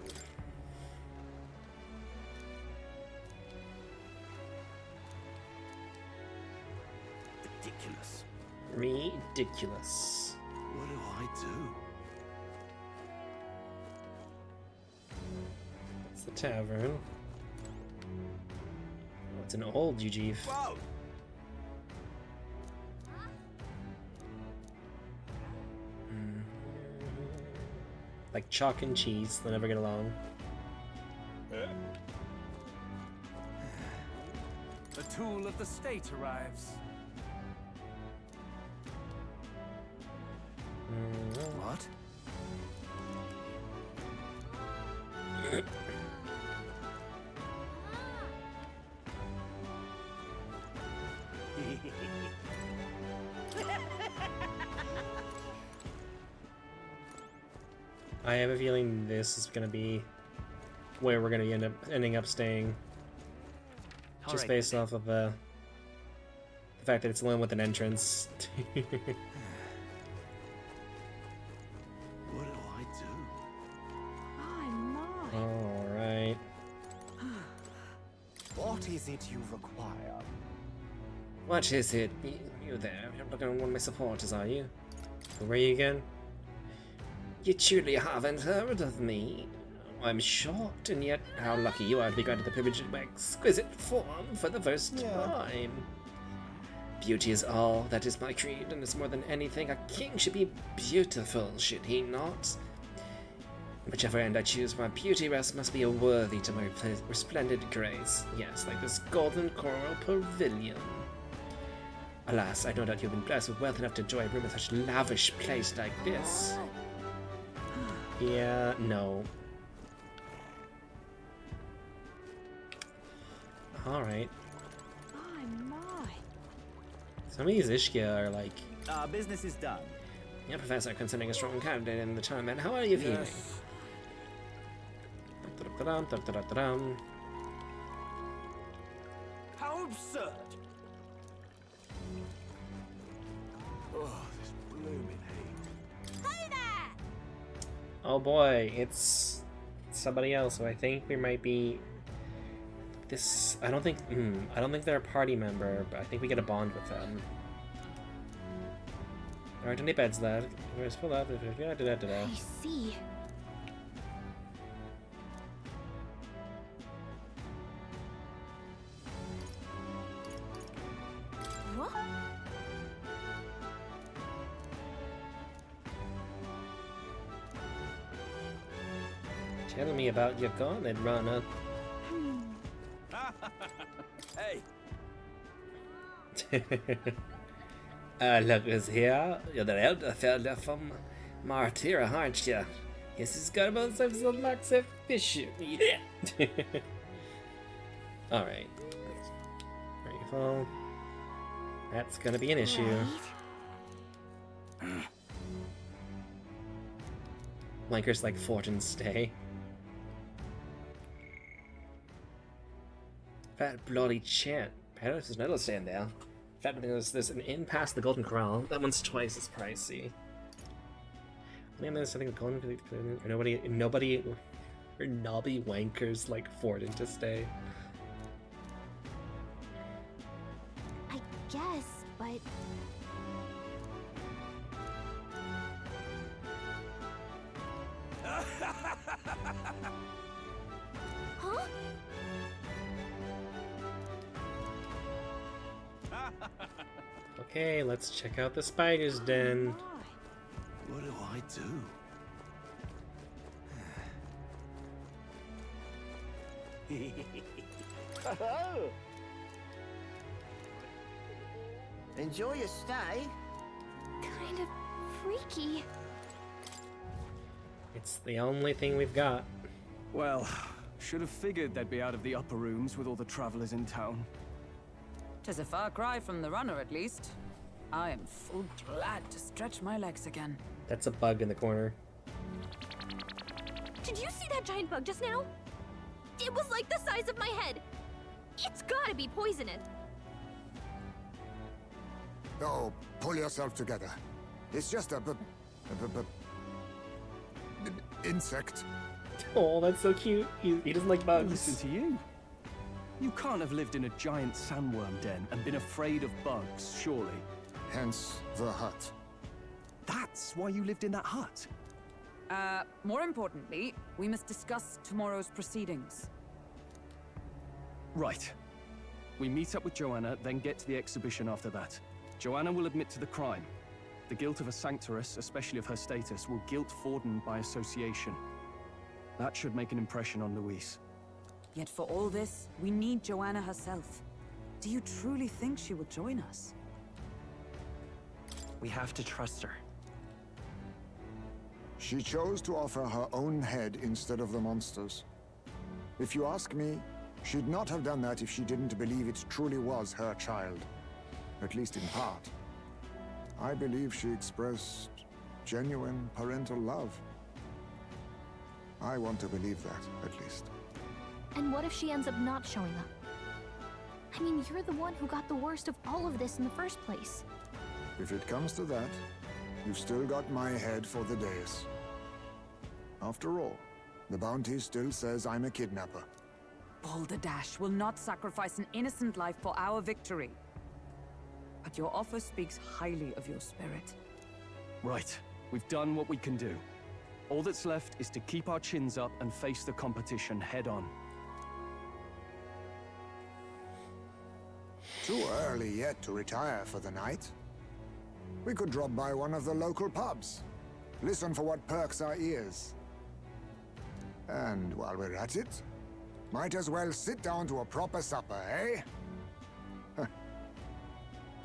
Ridiculous. Ridiculous. What do I do? It's the tavern. Oh, it's an old Ujiv. Whoa! Like chalk and cheese, they'll never get along. A tool of the state arrives. What? I have a feeling this is gonna be where we're gonna ending up staying. Just Alright, based off of the fact that it's the one with an entrance. What do I do? Alright. What is it you require? What is it? You there? You're looking at one of my supporters, are you? Who are you again? You truly haven't heard of me. I'm shocked, and yet how lucky you are to be granted the privilege of my exquisite form for the first time. Beauty is all, that is my creed, and it's more than anything, a king should be beautiful, should he not? Whichever end I choose, my beauty rest must be worthy to my resplendent grace. Yes, like this golden coral pavilion. Alas, I no doubt you've been blessed with wealth enough to enjoy a room in such a lavish place like this. Yeah, no. Alright. Some of these Ishkia are like... Our business is done. Yeah, Professor, considering a strong candidate in the tournament, how are you feeling? How absurd! Oh, this blooming heat. Hey there! Oh boy, it's somebody else, so I think we might be... This... I don't think they're a party member, but I think we get a bond with them. There aren't any beds left. Where's full up? I see. What? Tell me about your gauntlet runner. Hey! Look who's here. You're the elder fella from Martira, aren't you? Yes, he's got about some massive fish. Yeah. Alright. Rainfall. That's gonna be an issue. Blanker's like Fortune stay. Fat bloody chant. Paris is not stand there. In fact, there's an inn past the Golden Corral. That one's twice as pricey. I mean, there's something golden. Nobody, or knobby wankers like Forden to stay. I guess, but... Huh? Okay, let's check out the spider's den. What do I do? Enjoy your stay. Kind of freaky. It's the only thing we've got. Well, should have figured they'd be out of the upper rooms with all the travelers in town. 'Tis a far cry from the runner, at least. I am full glad to stretch my legs again. That's a bug in the corner. Did you see that giant bug just now? It was like the size of my head. It's gotta be poisonous. Oh, pull yourself together. It's just a insect. Oh, that's so cute. He doesn't like bugs. Listen to you. You can't have lived in a giant sandworm den and been afraid of bugs, surely. Hence the hut. That's why you lived in that hut? More importantly, we must discuss tomorrow's proceedings. Right. We meet up with Joanna, then get to the exhibition after that. Joanna will admit to the crime. The guilt of a sanctoress, especially of her status, will guilt Forden by association. That should make an impression on Luis. Yet for all this, we need Joanna herself. Do you truly think she will join us? We have to trust her. She chose to offer her own head instead of the monster's. If you ask me, she'd not have done that if she didn't believe it truly was her child. At least in part. I believe she expressed genuine parental love. I want to believe that, at least. And what if she ends up not showing up? I mean, you're the one who got the worst of all of this in the first place. If it comes to that, you've still got my head for the days. After all, the bounty still says I'm a kidnapper. Balderdash will not sacrifice an innocent life for our victory. But your offer speaks highly of your spirit. Right. We've done what we can do. All that's left is to keep our chins up and face the competition head on. Too early yet to retire for the night. We could drop by one of the local pubs. Listen for what perks our ears. And while we're at it, might as well sit down to a proper supper, eh?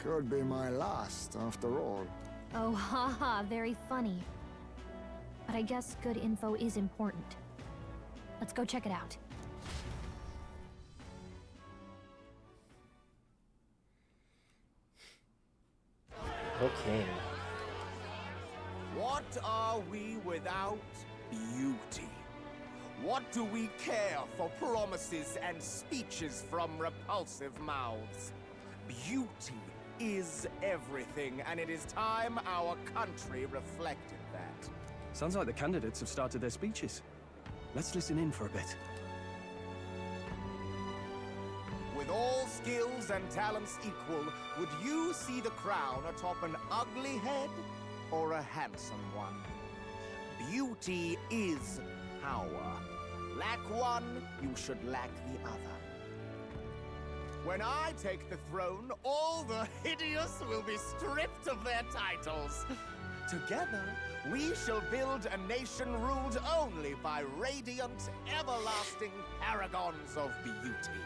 Could be my last, after all. Oh, haha, very funny. But I guess good info is important. Let's go check it out. Okay. What are we without beauty? What do we care for promises and speeches from repulsive mouths? Beauty is everything, and it is time our country reflected that. Sounds like the candidates have started their speeches. Let's listen in for a bit. With all skills and talents equal, would you see the crown atop an ugly head or a handsome one? Beauty is power. Lack one, you should lack the other. When I take the throne, all the hideous will be stripped of their titles. Together, we shall build a nation ruled only by radiant, everlasting paragons of beauty.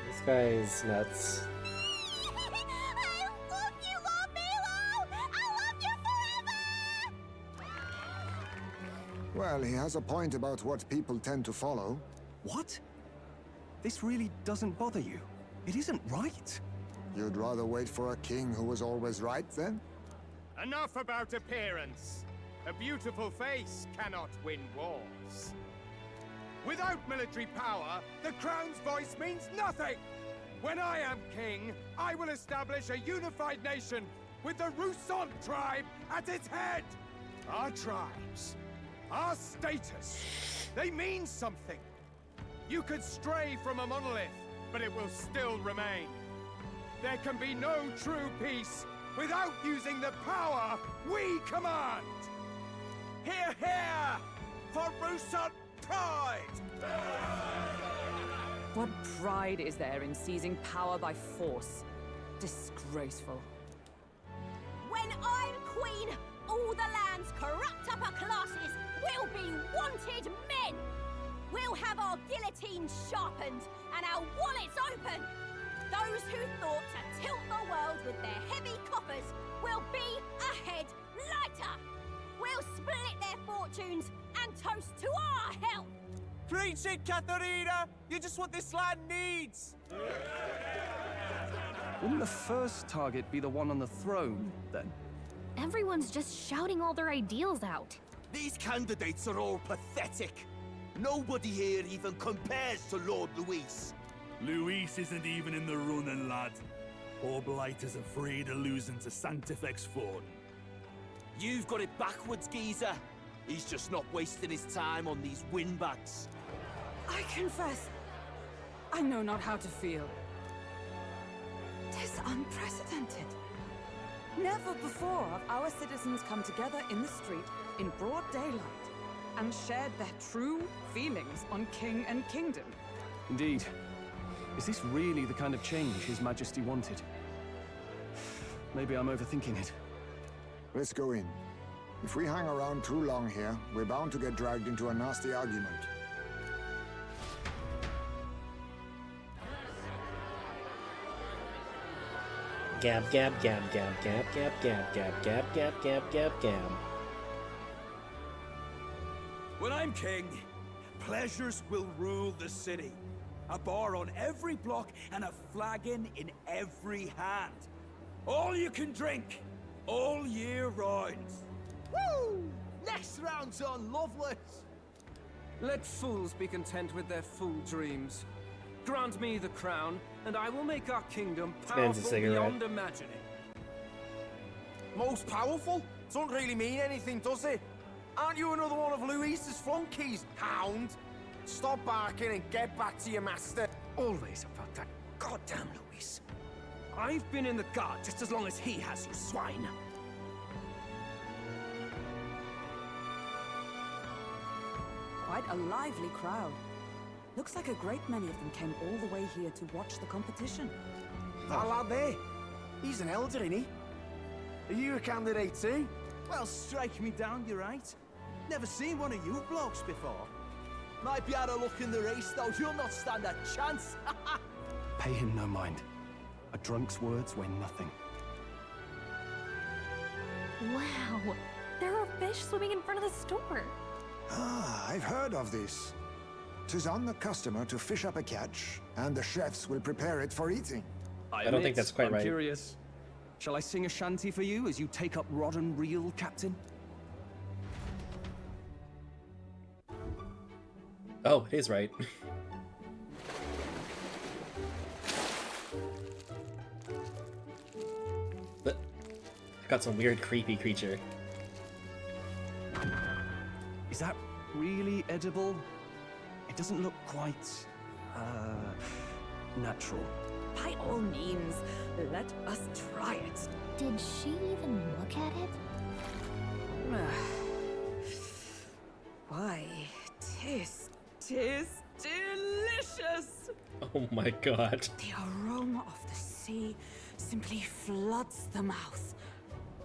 This guy is nuts. Well, he has a point about what people tend to follow. What? This really doesn't bother you? It isn't right. You'd rather wait for a king who was always right, then? Enough about appearance. A beautiful face cannot win wars. Without military power, the crown's voice means nothing. When I am king, I will establish a unified nation with the Roussan tribe at its head. Our tribes, our status, they mean something. You could stray from a monolith, but it will still remain. There can be no true peace without using the power we command. Hear, hear, for Roussan pride! What pride is there in seizing power by force? Disgraceful. When I'm queen, all the land's corrupt upper classes will be wanted men! We'll have our guillotines sharpened and our wallets open! Those who thought to tilt the world with their heavy coffers will be a head lighter! We'll split their fortunes and toast to our help! Preach it, Katharina! You're just what this land needs! Wouldn't the first target be the one on the throne, then? Everyone's just shouting all their ideals out. These candidates are all pathetic. Nobody here even compares to Lord Luis. Luis isn't even in the running, lad. Poor Blight is afraid of losing to Sanctifex Ford. You've got it backwards, geezer. He's just not wasting his time on these windbags. I confess, I know not how to feel. 'Tis unprecedented. Never before have our citizens come together in the street in broad daylight and shared their true feelings on king and kingdom. Indeed. Is this really the kind of change His Majesty wanted? Maybe I'm overthinking it. Let's go in. If we hang around too long here, we're bound to get dragged into a nasty argument. Gab, gab, gab, gab, gab, gab, gab, gab, gab, gab, gab, gab, gab. When I'm king, pleasures will rule the city. A bar on every block and a flagon in every hand. All you can drink, all year round. Woo! Next round's on Loveless. Let fools be content with their fool dreams. Grant me the crown, and I will make our kingdom man's a powerful cigarette. beyond imagining. Most powerful? Doesn't really mean anything, does it? Aren't you another one of Luis's flunkies, hound? Stop barking and get back to your master. Always about that goddamn Luis. I've been in the guard just as long as he has, you swine. Quite a lively crowd. Looks like a great many of them came all the way here to watch the competition. That lad there, he's an elder, isn't he? Are you a candidate too? Well, strike me down, you're right. Never seen one of you blokes before. Might be out of luck in the race, though. You'll not stand a chance. Pay him no mind. A drunk's words weigh nothing. Wow, there are fish swimming in front of the store. Ah, I've heard of this. 'Tis on the customer to fish up a catch, and the chefs will prepare it for eating. I don't think that's quite I'm right. curious. Shall I sing a shanty for you as you take up rod and reel, Captain? Oh, it is right. But I got some weird creepy creature. Is that really edible? It doesn't look quite, natural. By all means, let us try it. Did she even look at it? Why, tis delicious! Oh my god. The aroma of the sea simply floods the mouth.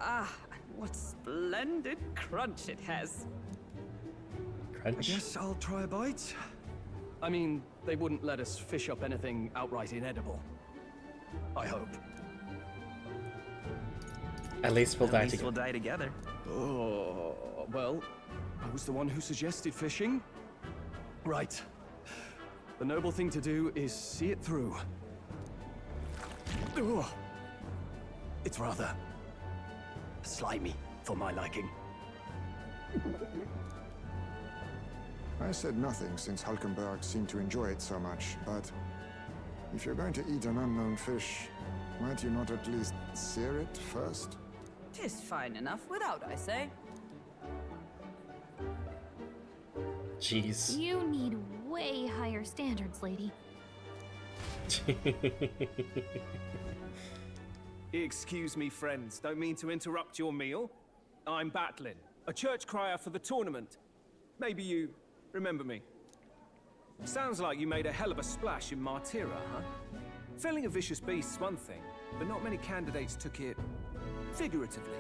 Ah, and what splendid crunch it has. I guess I'll try a bite. I mean, they wouldn't let us fish up anything outright inedible. I hope. At least we'll die together. We'll die together. Oh, well, I was the one who suggested fishing. Right. The noble thing to do is see it through. Ugh. It's rather slimy for my liking. I said nothing since Hulkenberg seemed to enjoy it so much, but if you're going to eat an unknown fish, might you not at least sear it first? 'Tis fine enough without, I say. Jeez. You need way higher standards, lady. Excuse me, friends. Don't mean to interrupt your meal. I'm Batlin, a church crier for the tournament. Maybe you remember me. Sounds like you made a hell of a splash in Martira, huh? Felling a vicious beast's one thing, but not many candidates took it figuratively.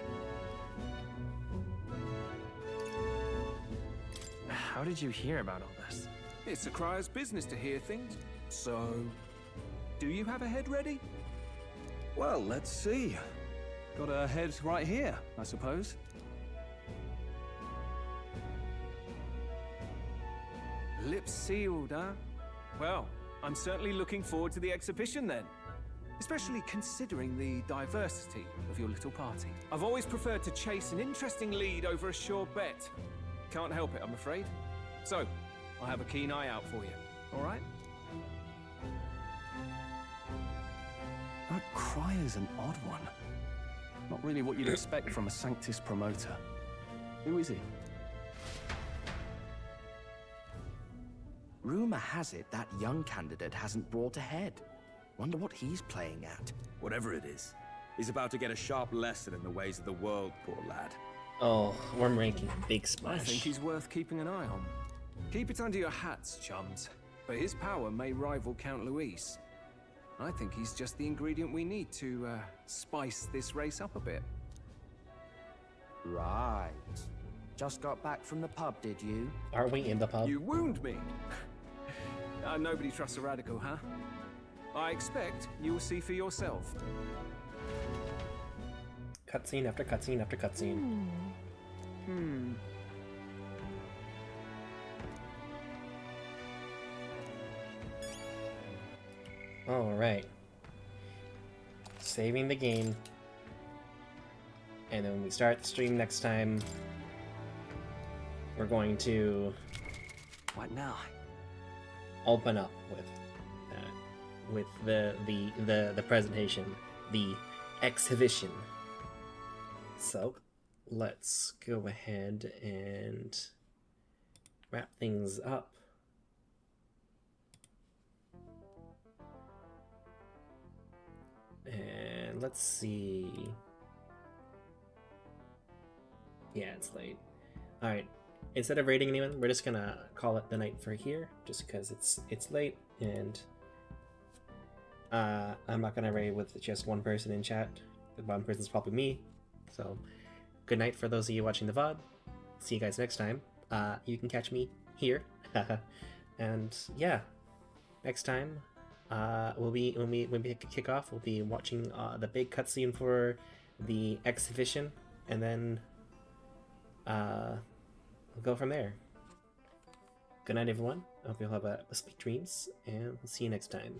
How did you hear about all this? It's a crier's business to hear things. So, do you have a head ready? Well, let's see. Got a head right here, I suppose. Lips sealed, huh? Well, I'm certainly looking forward to the exhibition then. Especially considering the diversity of your little party. I've always preferred to chase an interesting lead over a sure bet. Can't help it, I'm afraid. So, I'll have a keen eye out for you, all right? That crier's an odd one. Not really what you'd expect from a Sanctus promoter. Who is he? Rumor has it that young candidate hasn't brought ahead. Wonder what he's playing at. Whatever it is, he's about to get a sharp lesson in the ways of the world, poor lad. Oh, we're making a big I splash. think he's worth keeping an eye on. Keep it under your hats, chums. But his power may rival Count Luis. I think he's just the ingredient we need to spice this race up a bit. Right. Just got back from the pub, did you? Aren't we in the pub? You wound me. Nobody trusts a radical, huh? I expect you'll see for yourself. Cutscene after cutscene after cutscene. Alright. Saving the game. And then when we start the stream next time, we're going to... What now? Open up with the presentation, the exhibition. So, let's go ahead and wrap things up. And let's see. Yeah, it's late. Alright, instead of rating anyone, we're just gonna call it the night for here, just because it's late, and I'm not gonna raid with just one person in chat. The one person's probably me. So, good night for those of you watching the VOD. See you guys next time. You can catch me here. And yeah, next time, when we kick off, we'll be watching the big cutscene for the exhibition, and then we'll go from there. Good night, everyone. I hope you'll have a sweet dreams, and we'll see you next time.